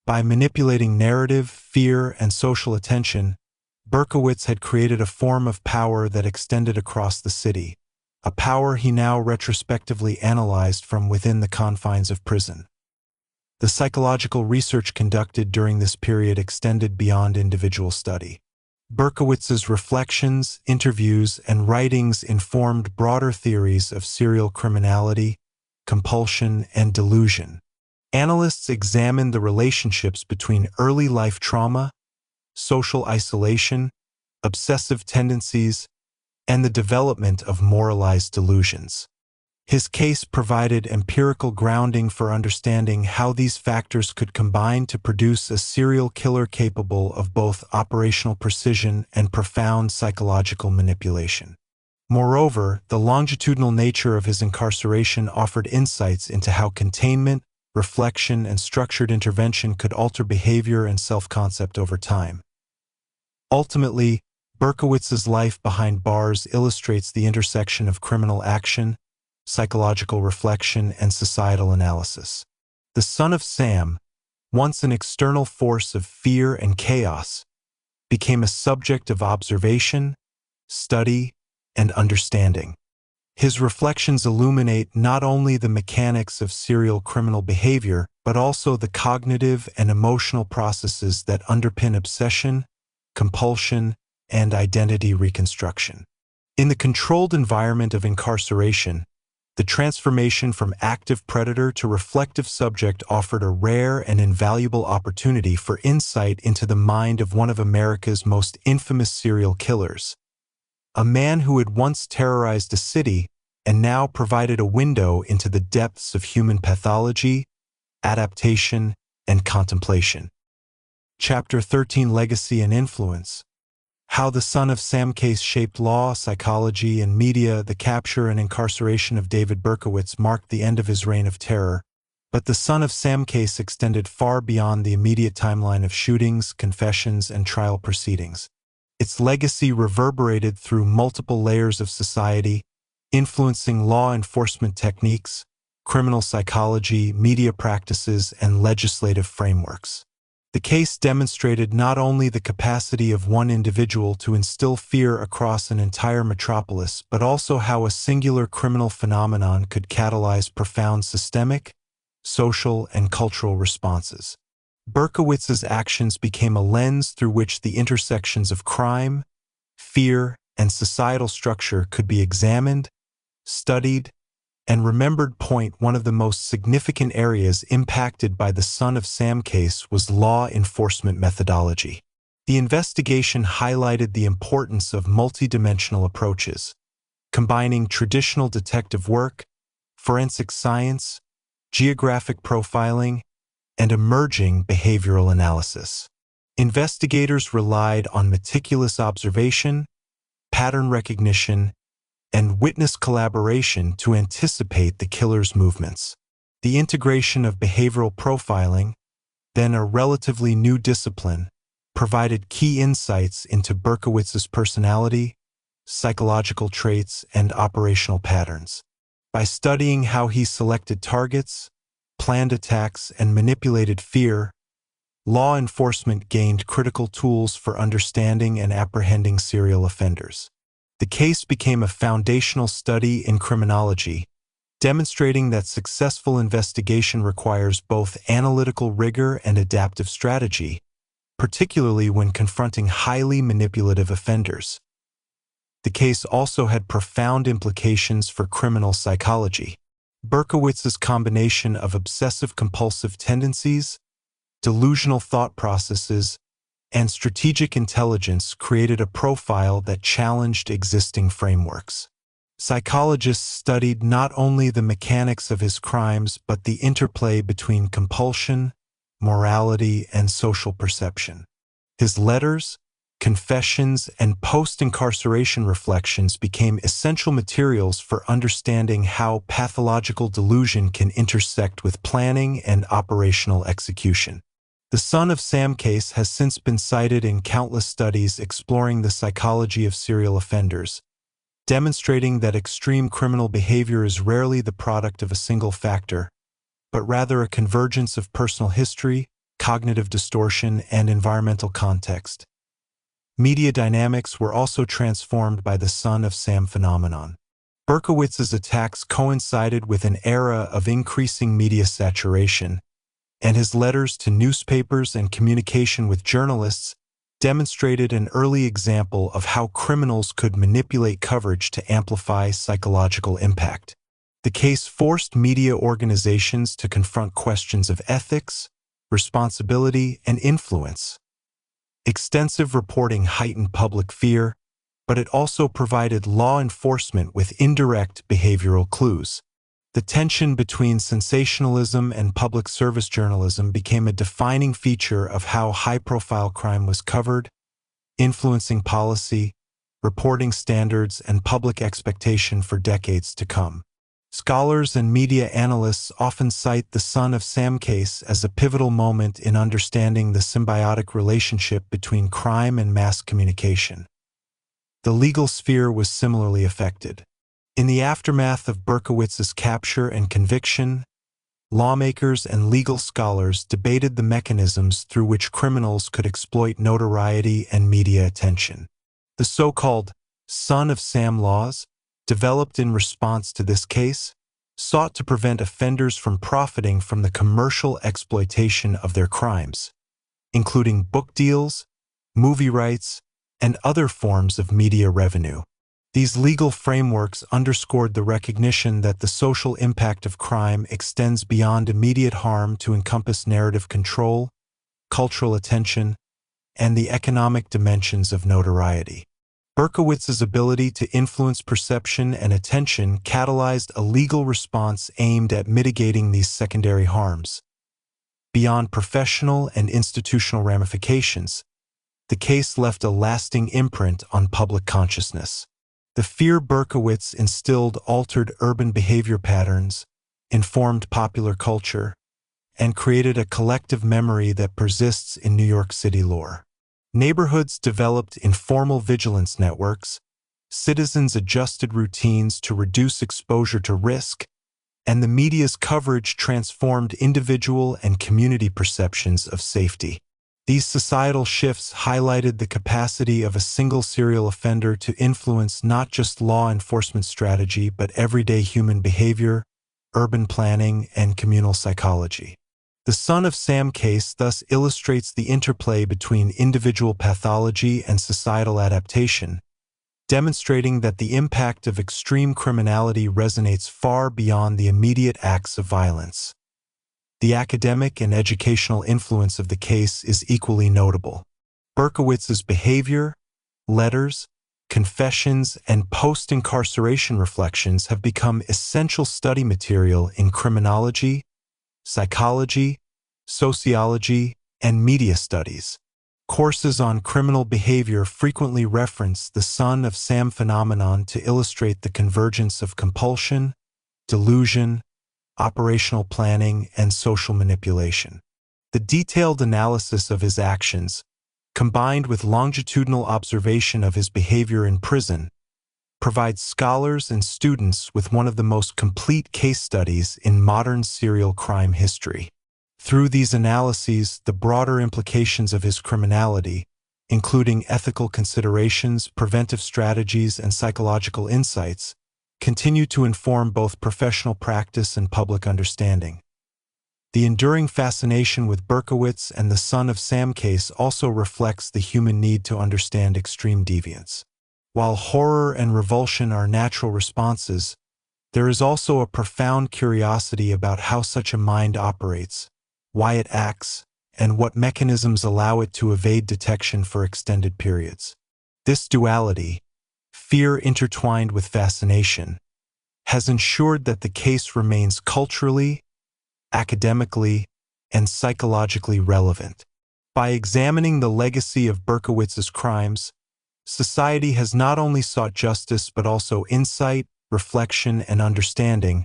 By manipulating narrative, fear, and social attention, Berkowitz had created a form of power that extended across the city, a power he now retrospectively analyzed from within the confines of prison. The psychological research conducted during this period extended beyond individual study. Berkowitz's reflections, interviews, and writings informed broader theories of serial criminality, compulsion, and delusion. Analysts examined the relationships between early life trauma, social isolation, obsessive tendencies, and the development of moralized delusions. His case provided empirical grounding for understanding how these factors could combine to produce a serial killer capable of both operational precision and profound psychological manipulation. Moreover, the longitudinal nature of his incarceration offered insights into how containment, reflection, and structured intervention could alter behavior and self-concept over time. Ultimately, Berkowitz's life behind bars illustrates the intersection of criminal action, psychological reflection, and societal analysis. The son of Sam, once an external force of fear and chaos, became a subject of observation, study, and understanding. His reflections illuminate not only the mechanics of serial criminal behavior, but also the cognitive and emotional processes that underpin obsession, compulsion, and identity reconstruction. In the controlled environment of incarceration, the transformation from active predator to reflective subject offered a rare and invaluable opportunity for insight into the mind of one of America's most infamous serial killers, a man who had once terrorized a city and now provided a window into the depths of human pathology, adaptation, and contemplation. Chapter 13: Legacy and Influence. How the Son of Sam case shaped law, psychology, and media. The capture and incarceration of David Berkowitz marked the end of his reign of terror, but the Son of Sam case extended far beyond the immediate timeline of shootings, confessions, and trial proceedings. Its legacy reverberated through multiple layers of society, influencing law enforcement techniques, criminal psychology, media practices, and legislative frameworks. The case demonstrated not only the capacity of one individual to instill fear across an entire metropolis, but also how a singular criminal phenomenon could catalyze profound systemic, social, and cultural responses. Berkowitz's actions became a lens through which the intersections of crime, fear, and societal structure could be examined, studied, and remembered. One of the most significant areas impacted by the Son of Sam case was law enforcement methodology. The investigation highlighted the importance of multidimensional approaches, combining traditional detective work, forensic science, geographic profiling, and emerging behavioral analysis. Investigators relied on meticulous observation, pattern recognition, and witness collaboration to anticipate the killer's movements. The integration of behavioral profiling, then a relatively new discipline, provided key insights into Berkowitz's personality, psychological traits, and operational patterns. By studying how he selected targets, planned attacks, and manipulated fear, law enforcement gained critical tools for understanding and apprehending serial offenders. The case became a foundational study in criminology, demonstrating that successful investigation requires both analytical rigor and adaptive strategy, particularly when confronting highly manipulative offenders. The case also had profound implications for criminal psychology. Berkowitz's combination of obsessive-compulsive tendencies, delusional thought processes, and strategic intelligence created a profile that challenged existing frameworks. Psychologists studied not only the mechanics of his crimes but the interplay between compulsion, morality, and social perception. His letters, confessions, and post-incarceration reflections became essential materials for understanding how pathological delusion can intersect with planning and operational execution. The Son of Sam case has since been cited in countless studies exploring the psychology of serial offenders, demonstrating that extreme criminal behavior is rarely the product of a single factor, but rather a convergence of personal history, cognitive distortion, and environmental context. Media dynamics were also transformed by the Son of Sam phenomenon. Berkowitz's attacks coincided with an era of increasing media saturation, and his letters to newspapers and communication with journalists demonstrated an early example of how criminals could manipulate coverage to amplify psychological impact. The case forced media organizations to confront questions of ethics, responsibility, and influence. Extensive reporting heightened public fear, but it also provided law enforcement with indirect behavioral clues. The tension between sensationalism and public service journalism became a defining feature of how high-profile crime was covered, influencing policy, reporting standards, and public expectation for decades to come. Scholars and media analysts often cite the Son of Sam case as a pivotal moment in understanding the symbiotic relationship between crime and mass communication. The legal sphere was similarly affected. In the aftermath of Berkowitz's capture and conviction, lawmakers and legal scholars debated the mechanisms through which criminals could exploit notoriety and media attention. The so-called Son of Sam laws, developed in response to this case, sought to prevent offenders from profiting from the commercial exploitation of their crimes, including book deals, movie rights, and other forms of media revenue. These legal frameworks underscored the recognition that the social impact of crime extends beyond immediate harm to encompass narrative control, cultural attention, and the economic dimensions of notoriety. Berkowitz's ability to influence perception and attention catalyzed a legal response aimed at mitigating these secondary harms. Beyond professional and institutional ramifications, the case left a lasting imprint on public consciousness. The fear Berkowitz instilled altered urban behavior patterns, informed popular culture, and created a collective memory that persists in New York City lore. Neighborhoods developed informal vigilance networks, citizens adjusted routines to reduce exposure to risk, and the media's coverage transformed individual and community perceptions of safety. These societal shifts highlighted the capacity of a single serial offender to influence not just law enforcement strategy but everyday human behavior, urban planning, and communal psychology. The Son of Sam case thus illustrates the interplay between individual pathology and societal adaptation, demonstrating that the impact of extreme criminality resonates far beyond the immediate acts of violence. The academic and educational influence of the case is equally notable. Berkowitz's behavior, letters, confessions, and post-incarceration reflections have become essential study material in criminology, psychology, sociology, and media studies. Courses on criminal behavior frequently reference the Son of Sam phenomenon to illustrate the convergence of compulsion, delusion, operational planning, and social manipulation. The detailed analysis of his actions, combined with longitudinal observation of his behavior in prison, provides scholars and students with one of the most complete case studies in modern serial crime history. Through these analyses, the broader implications of his criminality, including ethical considerations, preventive strategies, and psychological insights, continue to inform both professional practice and public understanding. The enduring fascination with Berkowitz and the Son of Sam case also reflects the human need to understand extreme deviance. While horror and revulsion are natural responses, there is also a profound curiosity about how such a mind operates, why it acts, and what mechanisms allow it to evade detection for extended periods. This duality, fear intertwined with fascination, has ensured that the case remains culturally, academically, and psychologically relevant. By examining the legacy of Berkowitz's crimes, society has not only sought justice but also insight, reflection, and understanding,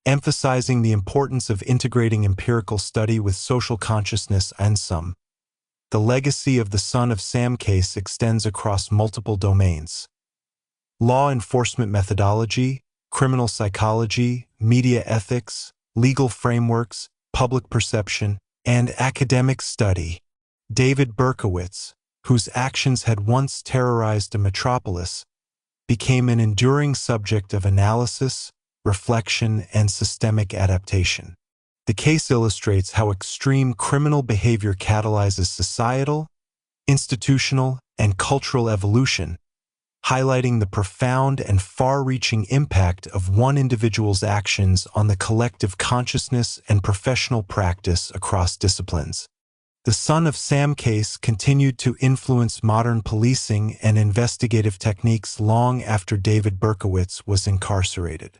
emphasizing the importance of integrating empirical study with social consciousness and some. The legacy of the Son of Sam case extends across multiple domains: law enforcement methodology, criminal psychology, media ethics, legal frameworks, public perception, and academic study. David Berkowitz, whose actions had once terrorized a metropolis, became an enduring subject of analysis, reflection, and systemic adaptation. The case illustrates how extreme criminal behavior catalyzes societal, institutional, and cultural evolution, highlighting the profound and far-reaching impact of one individual's actions on the collective consciousness and professional practice across disciplines. The Son of Sam case continued to influence modern policing and investigative techniques long after David Berkowitz was incarcerated.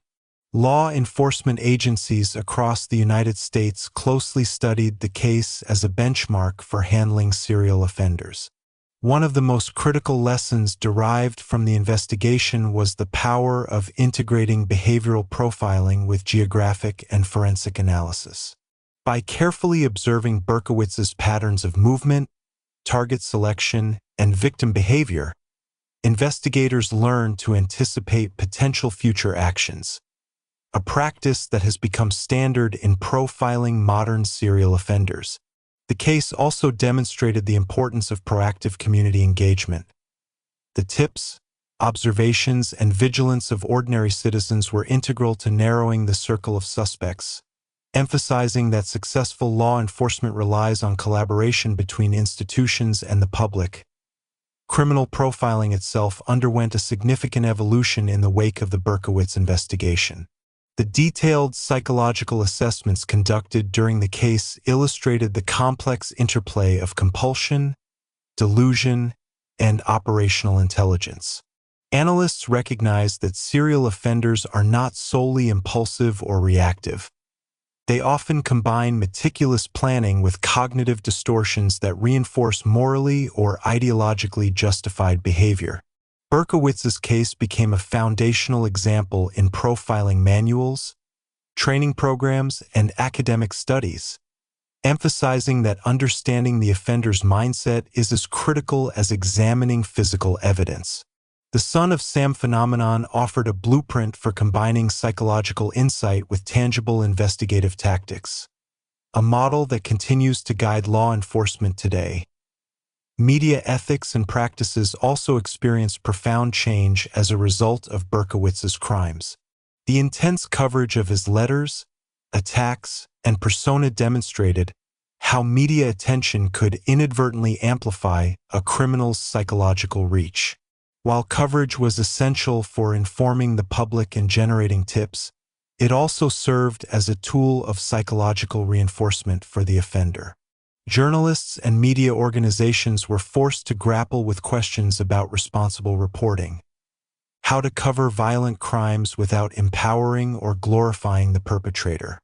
Law enforcement agencies across the United States closely studied the case as a benchmark for handling serial offenders. One of the most critical lessons derived from the investigation was the power of integrating behavioral profiling with geographic and forensic analysis. By carefully observing Berkowitz's patterns of movement, target selection, and victim behavior, investigators learned to anticipate potential future actions, a practice that has become standard in profiling modern serial offenders. The case also demonstrated the importance of proactive community engagement. The tips, observations, and vigilance of ordinary citizens were integral to narrowing the circle of suspects, emphasizing that successful law enforcement relies on collaboration between institutions and the public. Criminal profiling itself underwent a significant evolution in the wake of the Berkowitz investigation. The detailed psychological assessments conducted during the case illustrated the complex interplay of compulsion, delusion, and operational intelligence. Analysts recognize that serial offenders are not solely impulsive or reactive. They often combine meticulous planning with cognitive distortions that reinforce morally or ideologically justified behavior. Berkowitz's case became a foundational example in profiling manuals, training programs, and academic studies, emphasizing that understanding the offender's mindset is as critical as examining physical evidence. The Son of Sam phenomenon offered a blueprint for combining psychological insight with tangible investigative tactics, a model that continues to guide law enforcement today. Media ethics and practices also experienced profound change as a result of Berkowitz's crimes. The intense coverage of his letters, attacks, and persona demonstrated how media attention could inadvertently amplify a criminal's psychological reach. While coverage was essential for informing the public and generating tips, it also served as a tool of psychological reinforcement for the offender. Journalists and media organizations were forced to grapple with questions about responsible reporting, how to cover violent crimes without empowering or glorifying the perpetrator.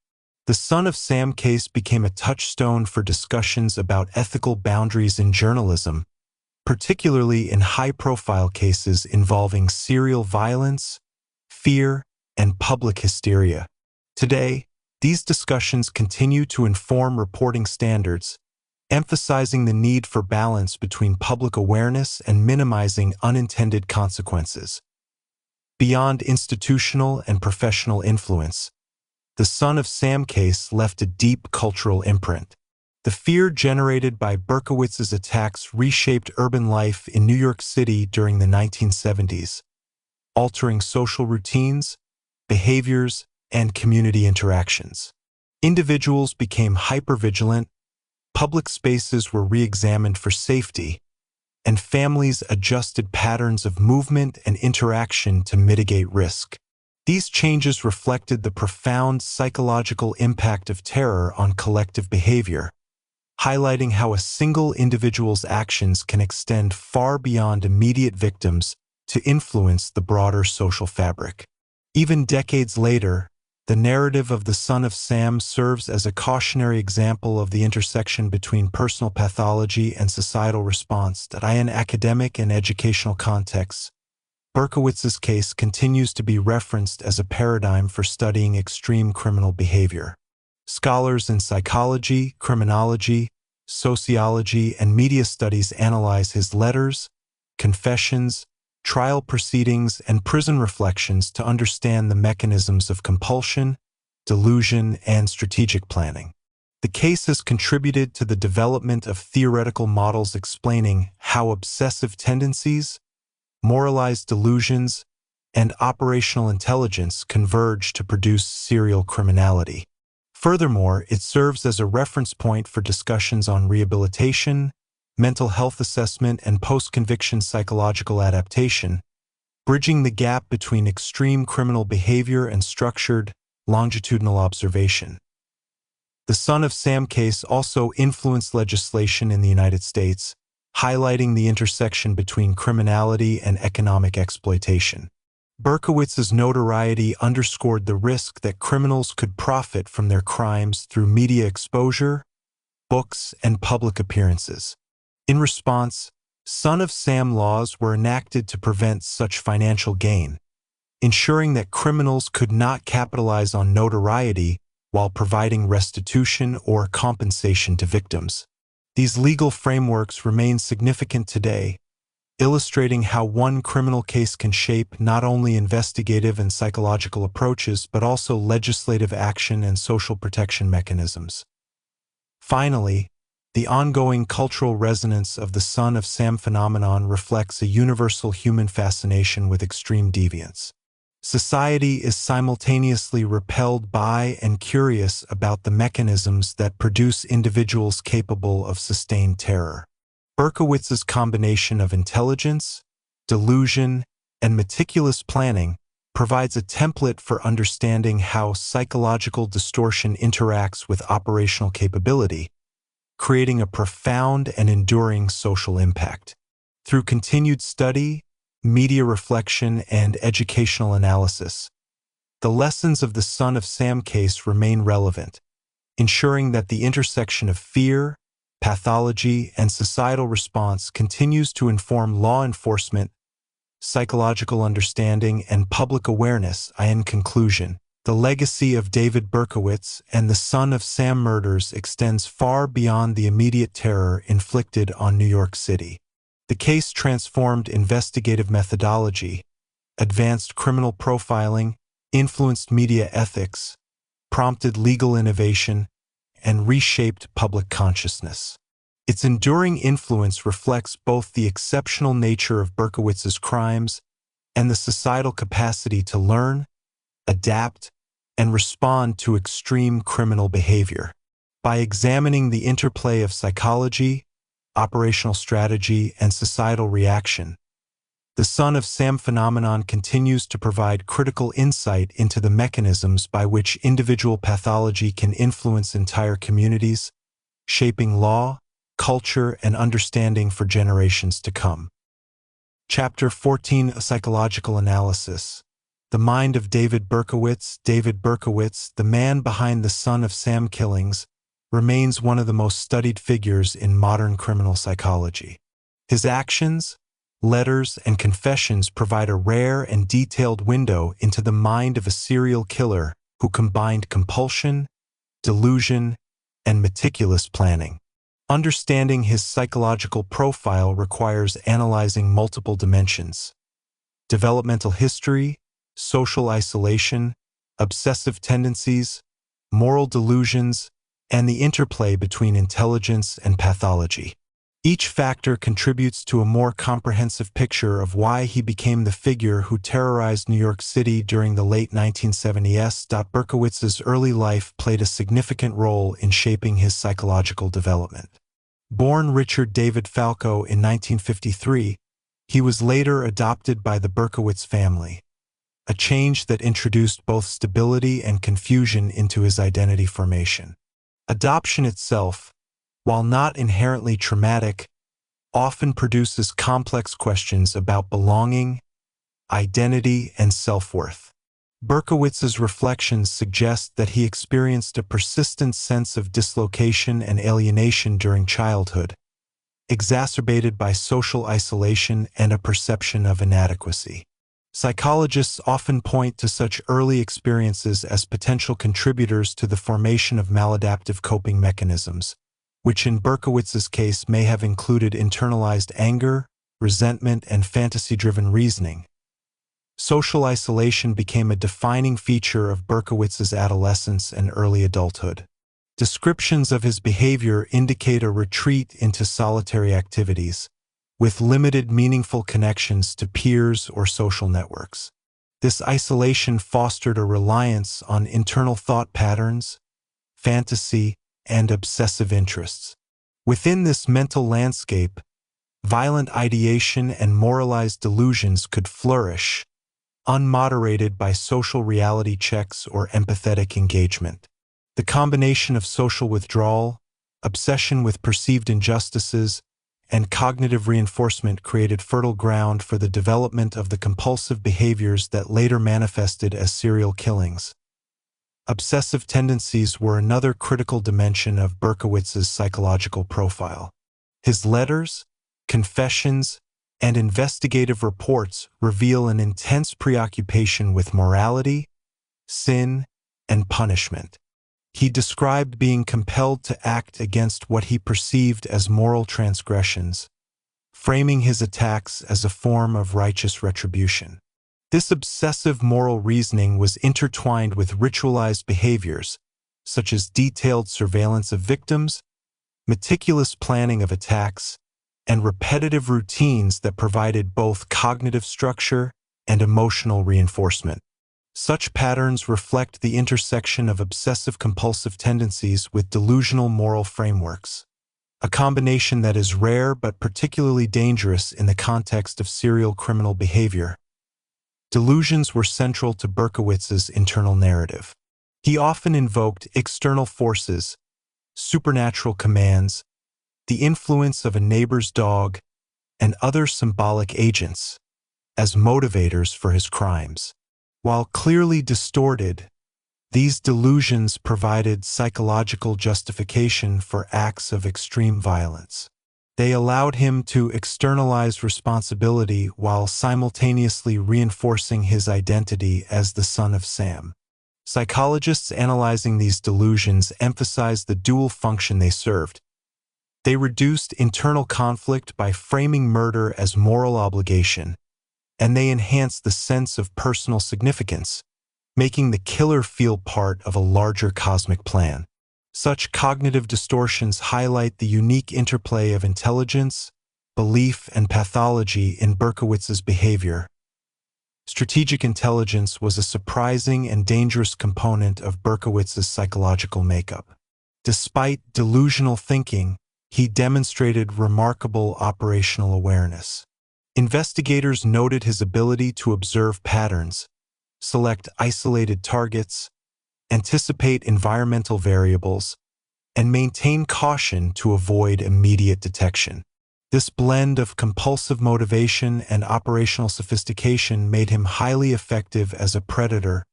The Son of Sam case became a touchstone for discussions about ethical boundaries in journalism, particularly in high-profile cases involving serial violence, fear, and public hysteria. Today, these discussions continue to inform reporting standards, emphasizing the need for balance between public awareness and minimizing unintended consequences. Beyond institutional and professional influence, the Son of Sam case left a deep cultural imprint. The fear generated by Berkowitz's attacks reshaped urban life in New York City during the 1970s, altering social routines, behaviors, and community interactions. Individuals became hypervigilant, public spaces were re-examined for safety, and families adjusted patterns of movement and interaction to mitigate risk. These changes reflected the profound psychological impact of terror on collective behavior, highlighting how a single individual's actions can extend far beyond immediate victims to influence the broader social fabric. Even decades later, the narrative of the Son of Sam serves as a cautionary example of the intersection between personal pathology and societal response that in academic and educational contexts, Berkowitz's case continues to be referenced as a paradigm for studying extreme criminal behavior. Scholars in psychology, criminology, sociology, and media studies analyze his letters, confessions, trial proceedings, and prison reflections to understand the mechanisms of compulsion, delusion, and strategic planning. The case has contributed to the development of theoretical models explaining how obsessive tendencies, moralized delusions, and operational intelligence converge to produce serial criminality. Furthermore, it serves as a reference point for discussions on rehabilitation, mental health assessment, and post-conviction psychological adaptation, bridging the gap between extreme criminal behavior and structured, longitudinal observation. The Son of Sam case also influenced legislation in the United States, highlighting the intersection between criminality and economic exploitation. Berkowitz's notoriety underscored the risk that criminals could profit from their crimes through media exposure, books, and public appearances. In response, Son of Sam laws were enacted to prevent such financial gain, ensuring that criminals could not capitalize on notoriety while providing restitution or compensation to victims. These legal frameworks remain significant today, illustrating how one criminal case can shape not only investigative and psychological approaches but also legislative action and social protection mechanisms. Finally, the ongoing cultural resonance of the Son of Sam phenomenon reflects a universal human fascination with extreme deviance. Society is simultaneously repelled by and curious about the mechanisms that produce individuals capable of sustained terror. Berkowitz's combination of intelligence, delusion, and meticulous planning provides a template for understanding how psychological distortion interacts with operational capability, creating a profound and enduring social impact. Through continued study, media reflection, and educational analysis, the lessons of the Son of Sam case remain relevant, ensuring that the intersection of fear, pathology, and societal response continues to inform law enforcement, psychological understanding, and public awareness. In conclusion, the legacy of David Berkowitz and the Son of Sam murders extends far beyond the immediate terror inflicted on New York City. The case transformed investigative methodology, advanced criminal profiling, influenced media ethics, prompted legal innovation, and reshaped public consciousness. Its enduring influence reflects both the exceptional nature of Berkowitz's crimes and the societal capacity to learn, adapt, and respond to extreme criminal behavior. By examining the interplay of psychology, operational strategy, and societal reaction, the Son of Sam phenomenon continues to provide critical insight into the mechanisms by which individual pathology can influence entire communities, shaping law, culture, and understanding for generations to come. Chapter 14: A Psychological Analysis. The Mind of David Berkowitz. David Berkowitz, the man behind the Son of Sam killings, remains one of the most studied figures in modern criminal psychology. His actions, letters, and confessions provide a rare and detailed window into the mind of a serial killer who combined compulsion, delusion, and meticulous planning. Understanding his psychological profile requires analyzing multiple dimensions: developmental history, social isolation, obsessive tendencies, moral delusions, and the interplay between intelligence and pathology. Each factor contributes to a more comprehensive picture of why he became the figure who terrorized New York City during the late 1970s. Berkowitz's early life played a significant role in shaping his psychological development. Born Richard David Falco in 1953, he was later adopted by the Berkowitz family, a change that introduced both stability and confusion into his identity formation. Adoption itself, while not inherently traumatic, often produces complex questions about belonging, identity, and self-worth. Berkowitz's reflections suggest that he experienced a persistent sense of dislocation and alienation during childhood, exacerbated by social isolation and a perception of inadequacy. Psychologists often point to such early experiences as potential contributors to the formation of maladaptive coping mechanisms, which in Berkowitz's case may have included internalized anger, resentment, and fantasy-driven reasoning. Social isolation became a defining feature of Berkowitz's adolescence and early adulthood. Descriptions of his behavior indicate a retreat into solitary activities, with limited meaningful connections to peers or social networks. This isolation fostered a reliance on internal thought patterns, fantasy, and obsessive interests. Within this mental landscape, violent ideation and moralized delusions could flourish, unmoderated by social reality checks or empathetic engagement. The combination of social withdrawal, obsession with perceived injustices, and cognitive reinforcement created fertile ground for the development of the compulsive behaviors that later manifested as serial killings. Obsessive tendencies were another critical dimension of Berkowitz's psychological profile. His letters, confessions, and investigative reports reveal an intense preoccupation with morality, sin, and punishment. He described being compelled to act against what he perceived as moral transgressions, framing his attacks as a form of righteous retribution. This obsessive moral reasoning was intertwined with ritualized behaviors, such as detailed surveillance of victims, meticulous planning of attacks, and repetitive routines that provided both cognitive structure and emotional reinforcement. Such patterns reflect the intersection of obsessive-compulsive tendencies with delusional moral frameworks, a combination that is rare but particularly dangerous in the context of serial criminal behavior. Delusions were central to Berkowitz's internal narrative. He often invoked external forces, supernatural commands, the influence of a neighbor's dog, and other symbolic agents as motivators for his crimes. While clearly distorted, these delusions provided psychological justification for acts of extreme violence. They allowed him to externalize responsibility while simultaneously reinforcing his identity as the son of Sam. Psychologists analyzing these delusions emphasized the dual function they served. They reduced internal conflict by framing murder as moral obligation, and they enhanced the sense of personal significance, making the killer feel part of a larger cosmic plan. Such cognitive distortions highlight the unique interplay of intelligence, belief, and pathology in Berkowitz's behavior. Strategic intelligence was a surprising and dangerous component of Berkowitz's psychological makeup. Despite delusional thinking, he demonstrated remarkable operational awareness. Investigators noted his ability to observe patterns, select isolated targets, anticipate environmental variables, and maintain caution to avoid immediate detection. This blend of compulsive motivation and operational sophistication made him highly effective as a predator,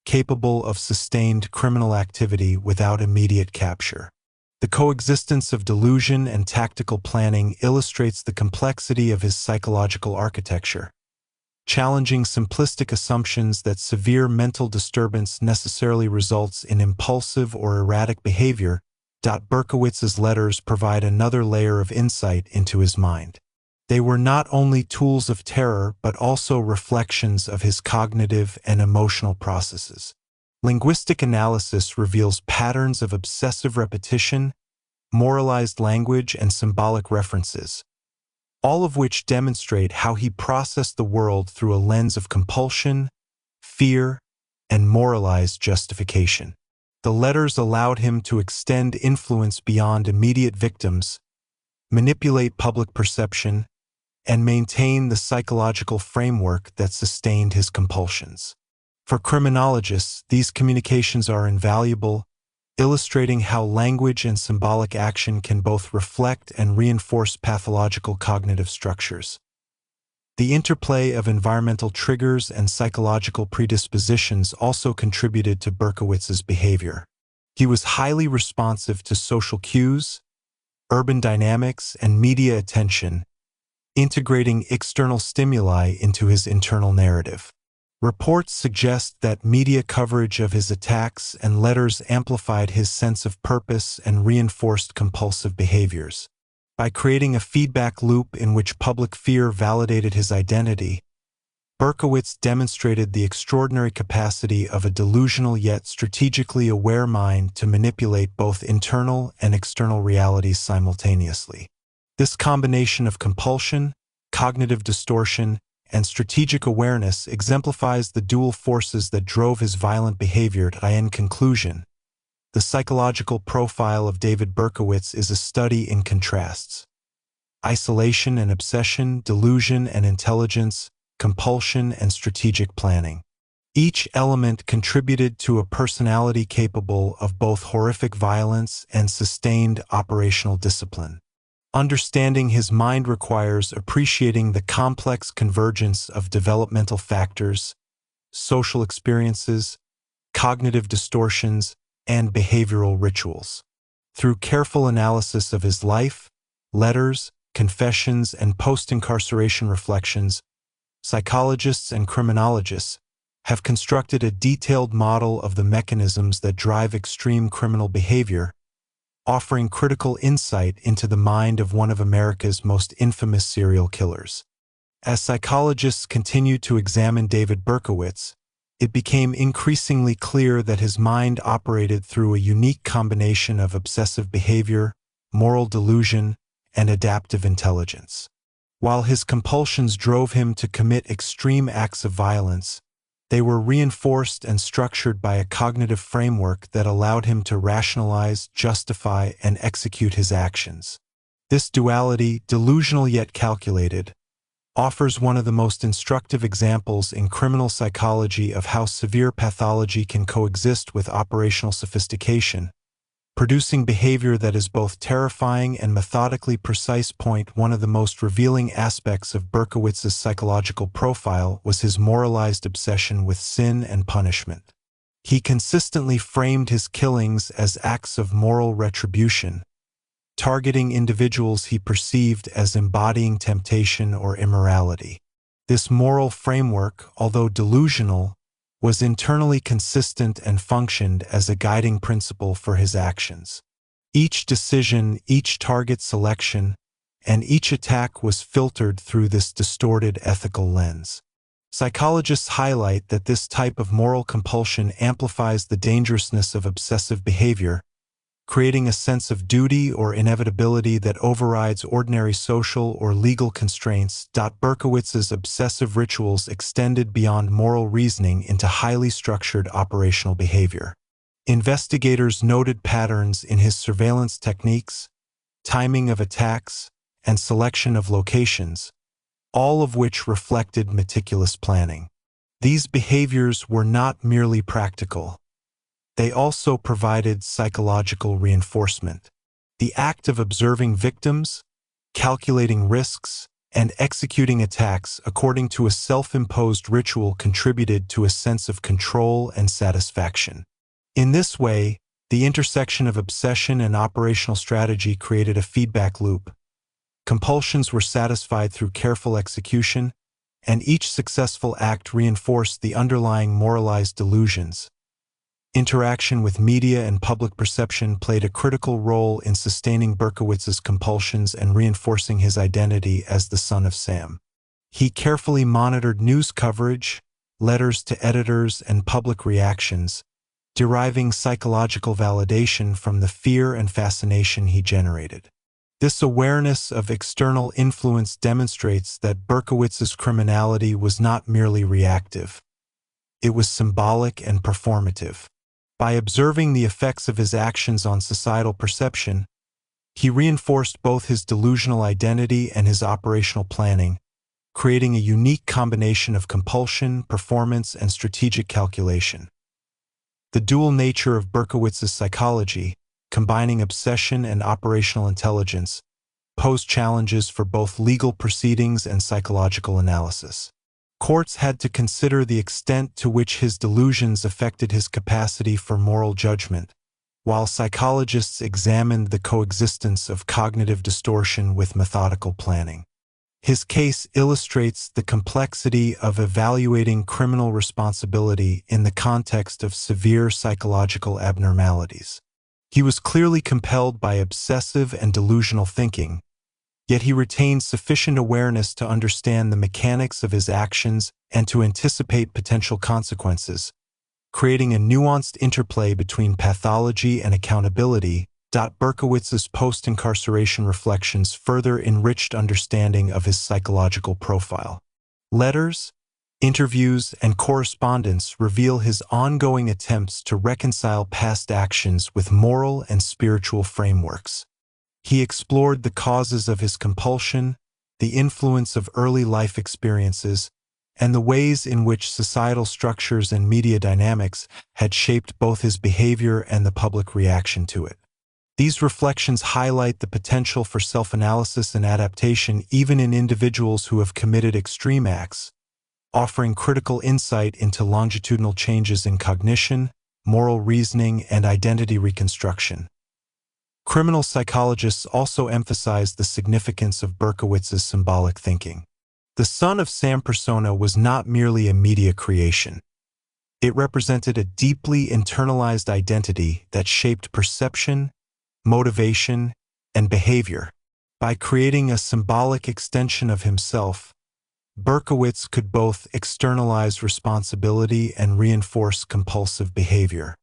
capable of sustained criminal activity without immediate capture. The coexistence of delusion and tactical planning illustrates the complexity of his psychological architecture, challenging simplistic assumptions that severe mental disturbance necessarily results in impulsive or erratic behavior. Berkowitz's letters provide another layer of insight into his mind. They were not only tools of terror but also reflections of his cognitive and emotional processes. Linguistic analysis reveals patterns of obsessive repetition, moralized language, and symbolic references, all of which demonstrate how he processed the world through a lens of compulsion, fear, and moralized justification. The letters allowed him to extend influence beyond immediate victims, manipulate public perception, and maintain the psychological framework that sustained his compulsions. For criminologists, these communications are invaluable, illustrating how language and symbolic action can both reflect and reinforce pathological cognitive structures. The interplay of environmental triggers and psychological predispositions also contributed to Berkowitz's behavior. He was highly responsive to social cues, urban dynamics, and media attention, integrating external stimuli into his internal narrative. Reports suggest that media coverage of his attacks and letters amplified his sense of purpose and reinforced compulsive behaviors. By creating a feedback loop in which public fear validated his identity, Berkowitz demonstrated the extraordinary capacity of a delusional yet strategically aware mind to manipulate both internal and external realities simultaneously. This combination of compulsion, cognitive distortion, and strategic awareness exemplifies the dual forces that drove his violent behavior. In conclusion, the psychological profile of David Berkowitz is a study in contrasts. Isolation and obsession, delusion and intelligence, compulsion and strategic planning. Each element contributed to a personality capable of both horrific violence and sustained operational discipline. Understanding his mind requires appreciating the complex convergence of developmental factors, social experiences, cognitive distortions, and behavioral rituals. Through careful analysis of his life, letters, confessions, and post-incarceration reflections, psychologists and criminologists have constructed a detailed model of the mechanisms that drive extreme criminal behavior, offering critical insight into the mind of one of America's most infamous serial killers. As psychologists continued to examine David Berkowitz, it became increasingly clear that his mind operated through a unique combination of obsessive behavior, moral delusion, and adaptive intelligence. While his compulsions drove him to commit extreme acts of violence, they were reinforced and structured by a cognitive framework that allowed him to rationalize, justify, and execute his actions. This duality, delusional yet calculated, offers one of the most instructive examples in criminal psychology of how severe pathology can coexist with operational sophistication, producing behavior that is both terrifying and methodically precise. One of the most revealing aspects of Berkowitz's psychological profile was his moralized obsession with sin and punishment. He consistently framed his killings as acts of moral retribution, targeting individuals he perceived as embodying temptation or immorality. This moral framework, although delusional, was internally consistent and functioned as a guiding principle for his actions. Each decision, each target selection, and each attack was filtered through this distorted ethical lens. Psychologists highlight that this type of moral compulsion amplifies the dangerousness of obsessive behavior, creating a sense of duty or inevitability that overrides ordinary social or legal constraints. Berkowitz's obsessive rituals extended beyond moral reasoning into highly structured operational behavior. Investigators noted patterns in his surveillance techniques, timing of attacks, and selection of locations, all of which reflected meticulous planning. These behaviors were not merely practical. They also provided psychological reinforcement. The act of observing victims, calculating risks, and executing attacks according to a self-imposed ritual contributed to a sense of control and satisfaction. In this way, the intersection of obsession and operational strategy created a feedback loop. Compulsions were satisfied through careful execution, and each successful act reinforced the underlying moralized delusions. Interaction with media and public perception played a critical role in sustaining Berkowitz's compulsions and reinforcing his identity as the son of Sam. He carefully monitored news coverage, letters to editors, and public reactions, deriving psychological validation from the fear and fascination he generated. This awareness of external influence demonstrates that Berkowitz's criminality was not merely reactive. It was symbolic and performative. By observing the effects of his actions on societal perception, he reinforced both his delusional identity and his operational planning, creating a unique combination of compulsion, performance, and strategic calculation. The dual nature of Berkowitz's psychology, combining obsession and operational intelligence, posed challenges for both legal proceedings and psychological analysis. Courts had to consider the extent to which his delusions affected his capacity for moral judgment, while psychologists examined the coexistence of cognitive distortion with methodical planning. His case illustrates the complexity of evaluating criminal responsibility in the context of severe psychological abnormalities. He was clearly compelled by obsessive and delusional thinking, yet he retained sufficient awareness to understand the mechanics of his actions and to anticipate potential consequences, creating a nuanced interplay between pathology and accountability. Berkowitz's post-incarceration reflections further enriched understanding of his psychological profile. Letters, interviews, and correspondence reveal his ongoing attempts to reconcile past actions with moral and spiritual frameworks. He explored the causes of his compulsion, the influence of early life experiences, and the ways in which societal structures and media dynamics had shaped both his behavior and the public reaction to it. These reflections highlight the potential for self-analysis and adaptation even in individuals who have committed extreme acts, offering critical insight into longitudinal changes in cognition, moral reasoning, and identity reconstruction. Criminal psychologists also emphasize the significance of Berkowitz's symbolic thinking. The Son of Sam persona was not merely a media creation. It represented a deeply internalized identity that shaped perception, motivation, and behavior. By creating a symbolic extension of himself, Berkowitz could both externalize responsibility and reinforce compulsive behavior.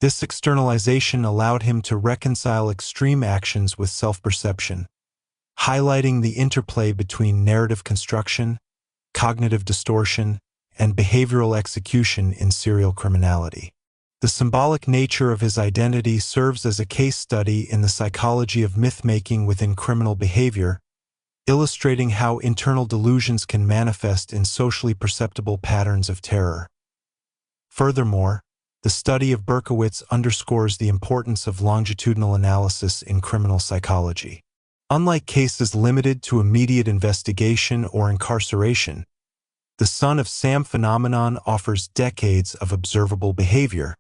This externalization allowed him to reconcile extreme actions with self-perception, highlighting the interplay between narrative construction, cognitive distortion, and behavioral execution in serial criminality. The symbolic nature of his identity serves as a case study in the psychology of myth-making within criminal behavior, illustrating how internal delusions can manifest in socially perceptible patterns of terror. Furthermore, the study of Berkowitz underscores the importance of longitudinal analysis in criminal psychology. Unlike cases limited to immediate investigation or incarceration, the Son of Sam phenomenon offers decades of observable behavior,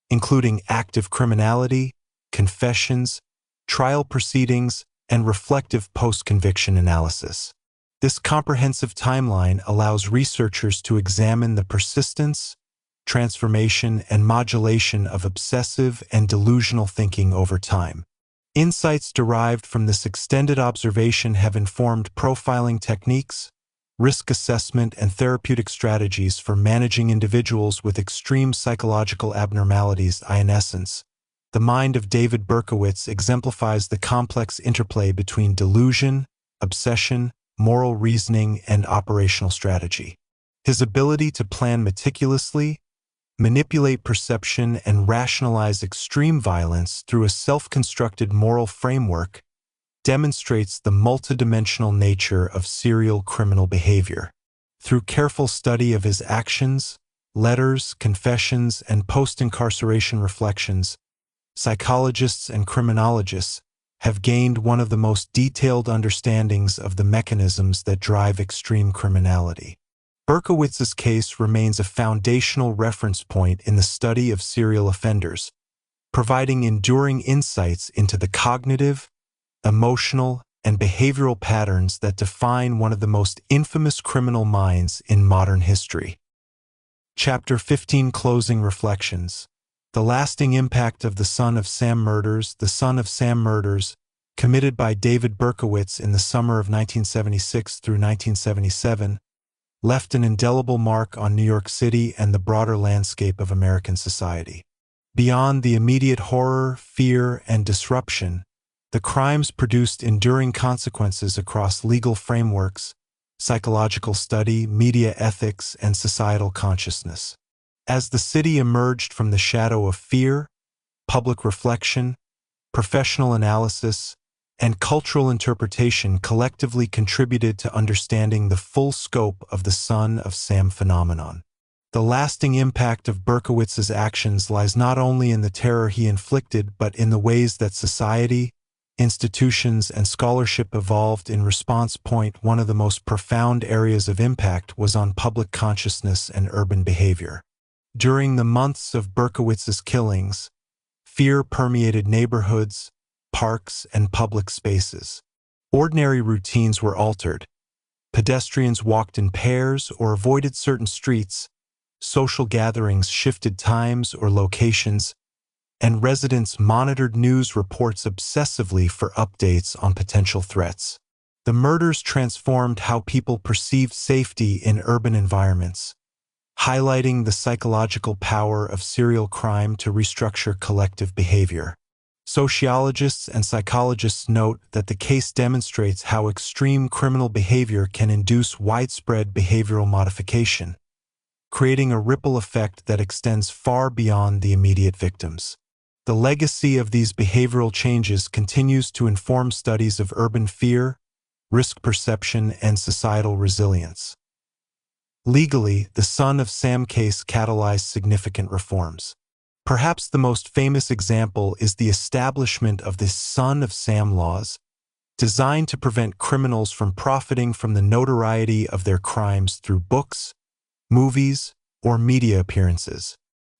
including active criminality, confessions, trial proceedings, and reflective post-conviction analysis. This comprehensive timeline allows researchers to examine the persistence, transformation, and modulation of obsessive and delusional thinking over time. Insights derived from this extended observation have informed profiling techniques, risk assessment, and therapeutic strategies for managing individuals with extreme psychological abnormalities. In essence, the mind of David Berkowitz exemplifies the complex interplay between delusion, obsession, moral reasoning, and operational strategy. His ability to plan meticulously, manipulate perception, and rationalize extreme violence through a self-constructed moral framework demonstrates the multidimensional nature of serial criminal behavior. Through careful study of his actions, letters, confessions, and post-incarceration reflections, psychologists and criminologists have gained one of the most detailed understandings of the mechanisms that drive extreme criminality. Berkowitz's case remains a foundational reference point in the study of serial offenders, providing enduring insights into the cognitive, emotional, and behavioral patterns that define one of the most infamous criminal minds in modern history. Chapter 15 Closing Reflections. The lasting impact of the Son of Sam murders. The Son of Sam murders, committed by David Berkowitz in the summer of 1976 through 1977, left an indelible mark on New York City and the broader landscape of American society. Beyond the immediate horror, fear, and disruption, the crimes produced enduring consequences across legal frameworks, psychological study, media ethics, and societal consciousness. As the city emerged from the shadow of fear, public reflection, professional analysis, and cultural interpretation collectively contributed to understanding the full scope of the Son of Sam phenomenon. The lasting impact of Berkowitz's actions lies not only in the terror he inflicted but in the ways that society, institutions, and scholarship evolved in response. One of the most profound areas of impact was on public consciousness and urban behavior. During the months of Berkowitz's killings, fear permeated neighborhoods, parks, and public spaces. Ordinary routines were altered. Pedestrians walked in pairs or avoided certain streets, social gatherings shifted times or locations, and residents monitored news reports obsessively for updates on potential threats. The murders transformed how people perceived safety in urban environments, highlighting the psychological power of serial crime to restructure collective behavior. Sociologists and psychologists note that the case demonstrates how extreme criminal behavior can induce widespread behavioral modification, creating a ripple effect that extends far beyond the immediate victims. The legacy of these behavioral changes continues to inform studies of urban fear, risk perception, and societal resilience. Legally, the Son of Sam case catalyzed significant reforms. Perhaps the most famous example is the establishment of the Son of Sam laws, designed to prevent criminals from profiting from the notoriety of their crimes through books, movies, or media appearances.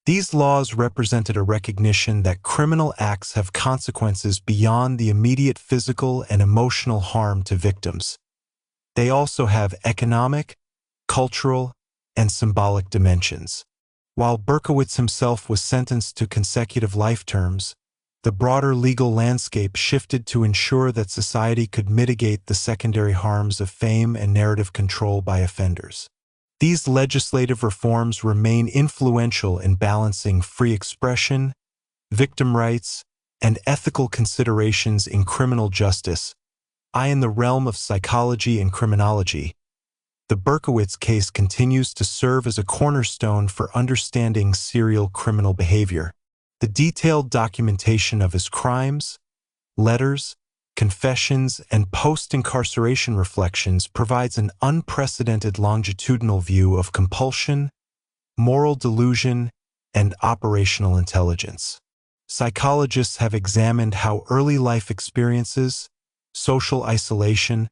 These laws represented a recognition that criminal acts have consequences beyond the immediate physical and emotional harm to victims. They also have economic, cultural, and symbolic dimensions. While Berkowitz himself was sentenced to consecutive life terms, the broader legal landscape shifted to ensure that society could mitigate the secondary harms of fame and narrative control by offenders. These legislative reforms remain influential in balancing free expression, victim rights, and ethical considerations in criminal justice. In the realm of psychology and criminology, the Berkowitz case continues to serve as a cornerstone for understanding serial criminal behavior. The detailed documentation of his crimes, letters, confessions, and post-incarceration reflections provides an unprecedented longitudinal view of compulsion, moral delusion, and operational intelligence. Psychologists have examined how early life experiences, social isolation,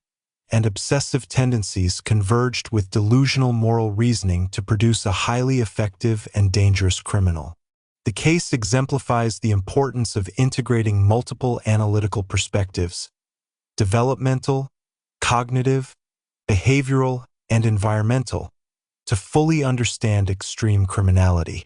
and obsessive tendencies converged with delusional moral reasoning to produce a highly effective and dangerous criminal. The case exemplifies the importance of integrating multiple analytical perspectives: developmental, cognitive, behavioral, and environmental, to fully understand extreme criminality.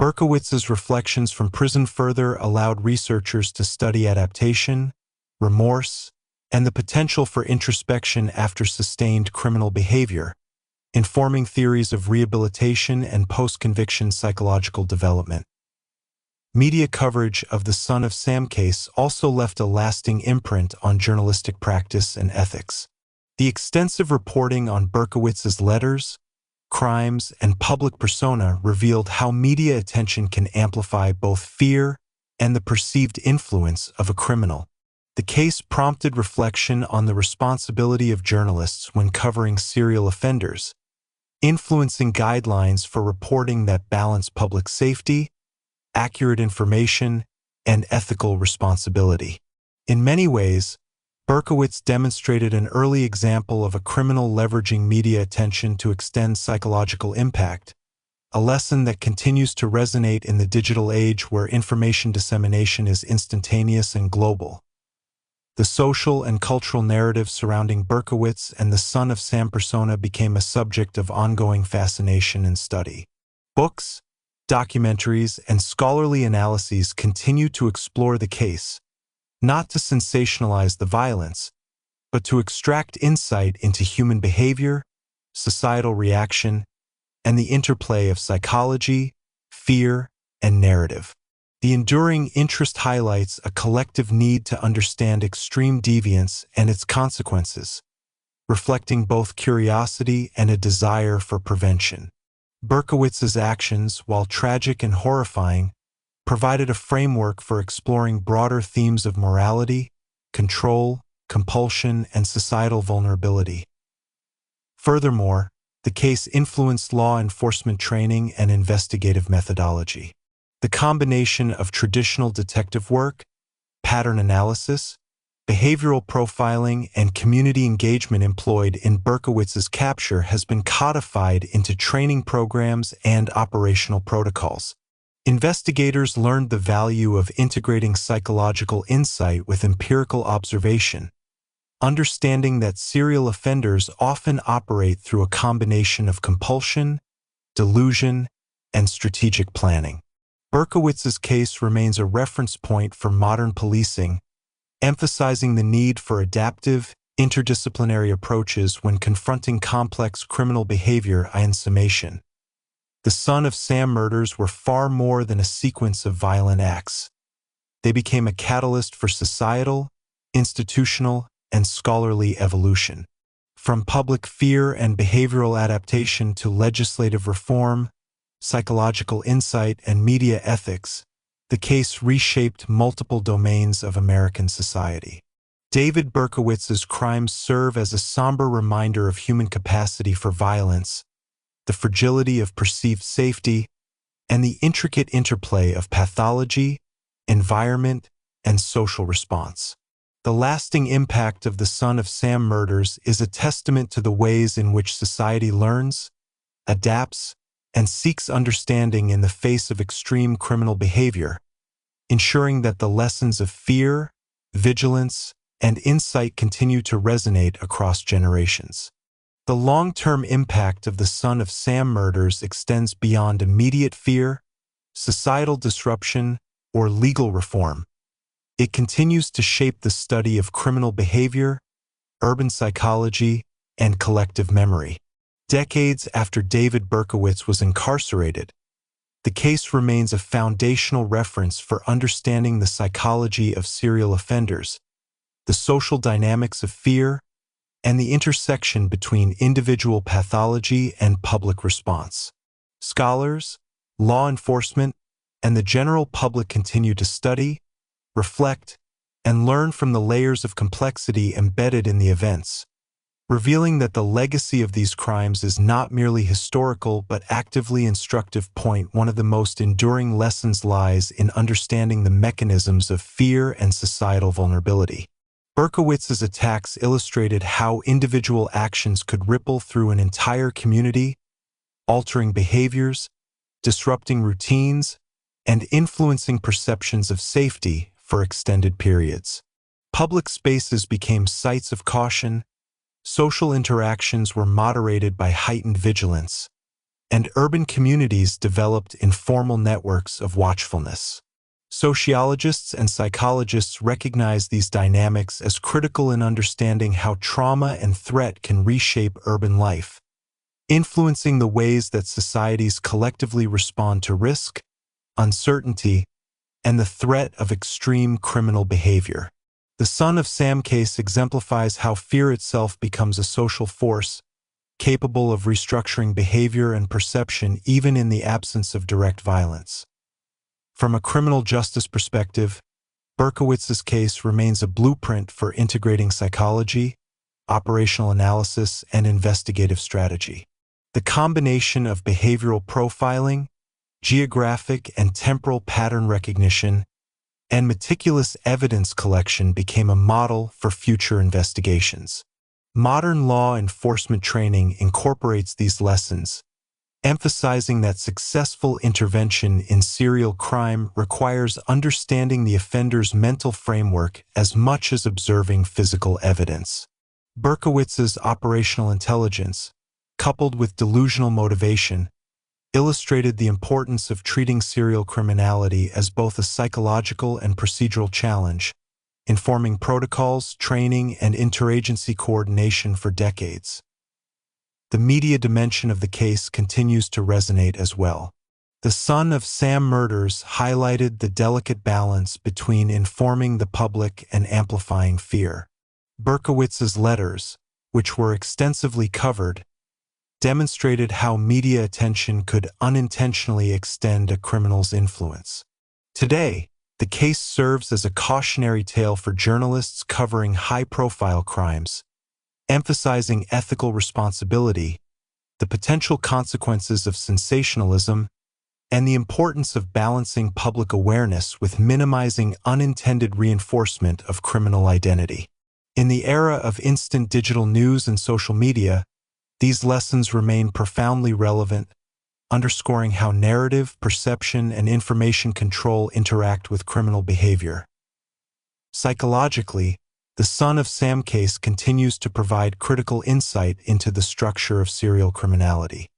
Berkowitz's reflections from prison further allowed researchers to study adaptation, remorse, and the potential for introspection after sustained criminal behavior, informing theories of rehabilitation and post-conviction psychological development. Media coverage of the Son of Sam case also left a lasting imprint on journalistic practice and ethics. The extensive reporting on Berkowitz's letters, crimes, and public persona revealed how media attention can amplify both fear and the perceived influence of a criminal. The case prompted reflection on the responsibility of journalists when covering serial offenders, influencing guidelines for reporting that balance public safety, accurate information, and ethical responsibility. In many ways, Berkowitz demonstrated an early example of a criminal leveraging media attention to extend psychological impact, a lesson that continues to resonate in the digital age where information dissemination is instantaneous and global. The social and cultural narrative surrounding Berkowitz and the Son of Sam persona became a subject of ongoing fascination and study. Books, documentaries, and scholarly analyses continue to explore the case, not to sensationalize the violence, but to extract insight into human behavior, societal reaction, and the interplay of psychology, fear, and narrative. The enduring interest highlights a collective need to understand extreme deviance and its consequences, reflecting both curiosity and a desire for prevention. Berkowitz's actions, while tragic and horrifying, provided a framework for exploring broader themes of morality, control, compulsion, and societal vulnerability. Furthermore, the case influenced law enforcement training and investigative methodology. The combination of traditional detective work, pattern analysis, behavioral profiling, and community engagement employed in Berkowitz's capture has been codified into training programs and operational protocols. Investigators learned the value of integrating psychological insight with empirical observation, understanding that serial offenders often operate through a combination of compulsion, delusion, and strategic planning. Berkowitz's case remains a reference point for modern policing, emphasizing the need for adaptive, interdisciplinary approaches when confronting complex criminal behavior. In summation, the Son of Sam murders were far more than a sequence of violent acts. They became a catalyst for societal, institutional, and scholarly evolution. From public fear and behavioral adaptation to legislative reform, psychological insight, and media ethics, the case reshaped multiple domains of American society. David Berkowitz's crimes serve as a somber reminder of human capacity for violence, the fragility of perceived safety, and the intricate interplay of pathology, environment, and social response. The lasting impact of the Son of Sam murders is a testament to the ways in which society learns, adapts, and seeks understanding in the face of extreme criminal behavior, ensuring that the lessons of fear, vigilance, and insight continue to resonate across generations. The long-term impact of the Son of Sam murders extends beyond immediate fear, societal disruption, or legal reform. It continues to shape the study of criminal behavior, urban psychology, and collective memory. Decades after David Berkowitz was incarcerated, the case remains a foundational reference for understanding the psychology of serial offenders, the social dynamics of fear, and the intersection between individual pathology and public response. Scholars, law enforcement, and the general public continue to study, reflect, and learn from the layers of complexity embedded in the events, revealing that the legacy of these crimes is not merely historical but actively instructive. One of the most enduring lessons lies in understanding the mechanisms of fear and societal vulnerability. Berkowitz's attacks illustrated how individual actions could ripple through an entire community, altering behaviors, disrupting routines, and influencing perceptions of safety for extended periods. Public spaces became sites of caution, social interactions were moderated by heightened vigilance, and urban communities developed informal networks of watchfulness. Sociologists and psychologists recognize these dynamics as critical in understanding how trauma and threat can reshape urban life, influencing the ways that societies collectively respond to risk, uncertainty, and the threat of extreme criminal behavior. The Son of Sam case exemplifies how fear itself becomes a social force, capable of restructuring behavior and perception even in the absence of direct violence. From a criminal justice perspective, Berkowitz's case remains a blueprint for integrating psychology, operational analysis, and investigative strategy. The combination of behavioral profiling, geographic and temporal pattern recognition, and meticulous evidence collection became a model for future investigations. Modern law enforcement training incorporates these lessons, emphasizing that successful intervention in serial crime requires understanding the offender's mental framework as much as observing physical evidence. Berkowitz's operational intelligence, coupled with delusional motivation, illustrated the importance of treating serial criminality as both a psychological and procedural challenge, informing protocols, training, and interagency coordination for decades. The media dimension of the case continues to resonate as well. The Son of Sam murders highlighted the delicate balance between informing the public and amplifying fear. Berkowitz's letters, which were extensively covered, demonstrated how media attention could unintentionally extend a criminal's influence. Today, the case serves as a cautionary tale for journalists covering high-profile crimes, emphasizing ethical responsibility, the potential consequences of sensationalism, and the importance of balancing public awareness with minimizing unintended reinforcement of criminal identity. In the era of instant digital news and social media, these lessons remain profoundly relevant, underscoring how narrative, perception, and information control interact with criminal behavior. Psychologically, the Son of Sam case continues to provide critical insight into the structure of serial criminality.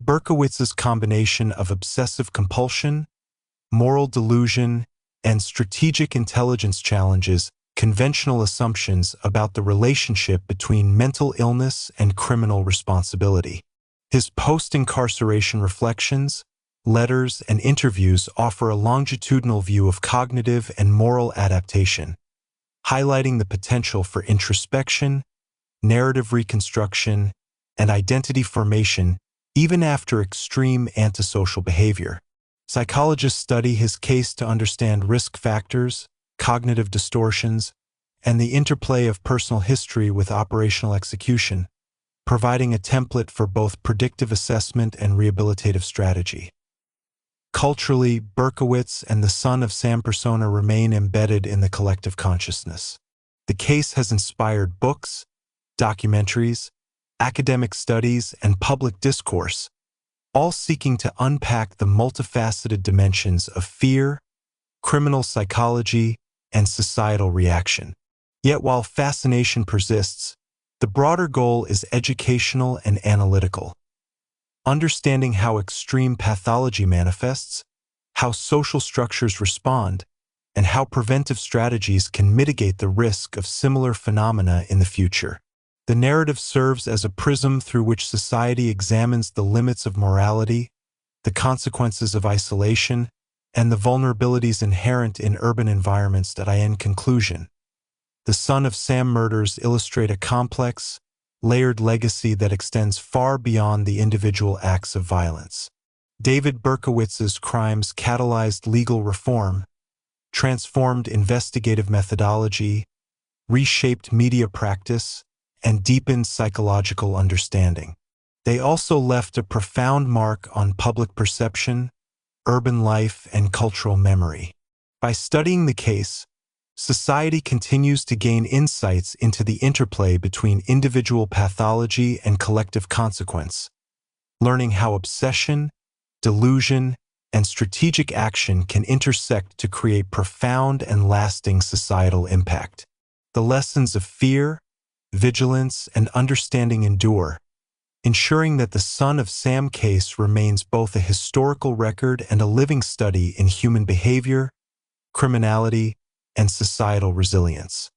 Berkowitz's combination of obsessive compulsion, moral delusion, and strategic intelligence challenges conventional assumptions about the relationship between mental illness and criminal responsibility. His post-incarceration reflections, letters, and interviews offer a longitudinal view of cognitive and moral adaptation, highlighting the potential for introspection, narrative reconstruction, and identity formation even after extreme antisocial behavior. Psychologists study his case to understand risk factors, cognitive distortions, and the interplay of personal history with operational execution, providing a template for both predictive assessment and rehabilitative strategy. Culturally, Berkowitz and the Son of Sam persona remain embedded in the collective consciousness. The case has inspired books, documentaries, academic studies, and public discourse, all seeking to unpack the multifaceted dimensions of fear, criminal psychology, and societal reaction. Yet while fascination persists, the broader goal is educational and analytical. Understanding how extreme pathology manifests, how social structures respond, and how preventive strategies can mitigate the risk of similar phenomena in the future. The narrative serves as a prism through which society examines the limits of morality, the consequences of isolation, and the vulnerabilities inherent in urban environments. In conclusion, the Son of Sam murders illustrate a complex, layered legacy that extends far beyond the individual acts of violence. David Berkowitz's crimes catalyzed legal reform, transformed investigative methodology, reshaped media practice, and deepened psychological understanding. They also left a profound mark on public perception, urban life, and cultural memory. By studying the case, society continues to gain insights into the interplay between individual pathology and collective consequence, learning how obsession, delusion, and strategic action can intersect to create profound and lasting societal impact. The lessons of fear, vigilance, and understanding endure, ensuring that the Son of Sam case remains both a historical record and a living study in human behavior, criminality, and societal resilience.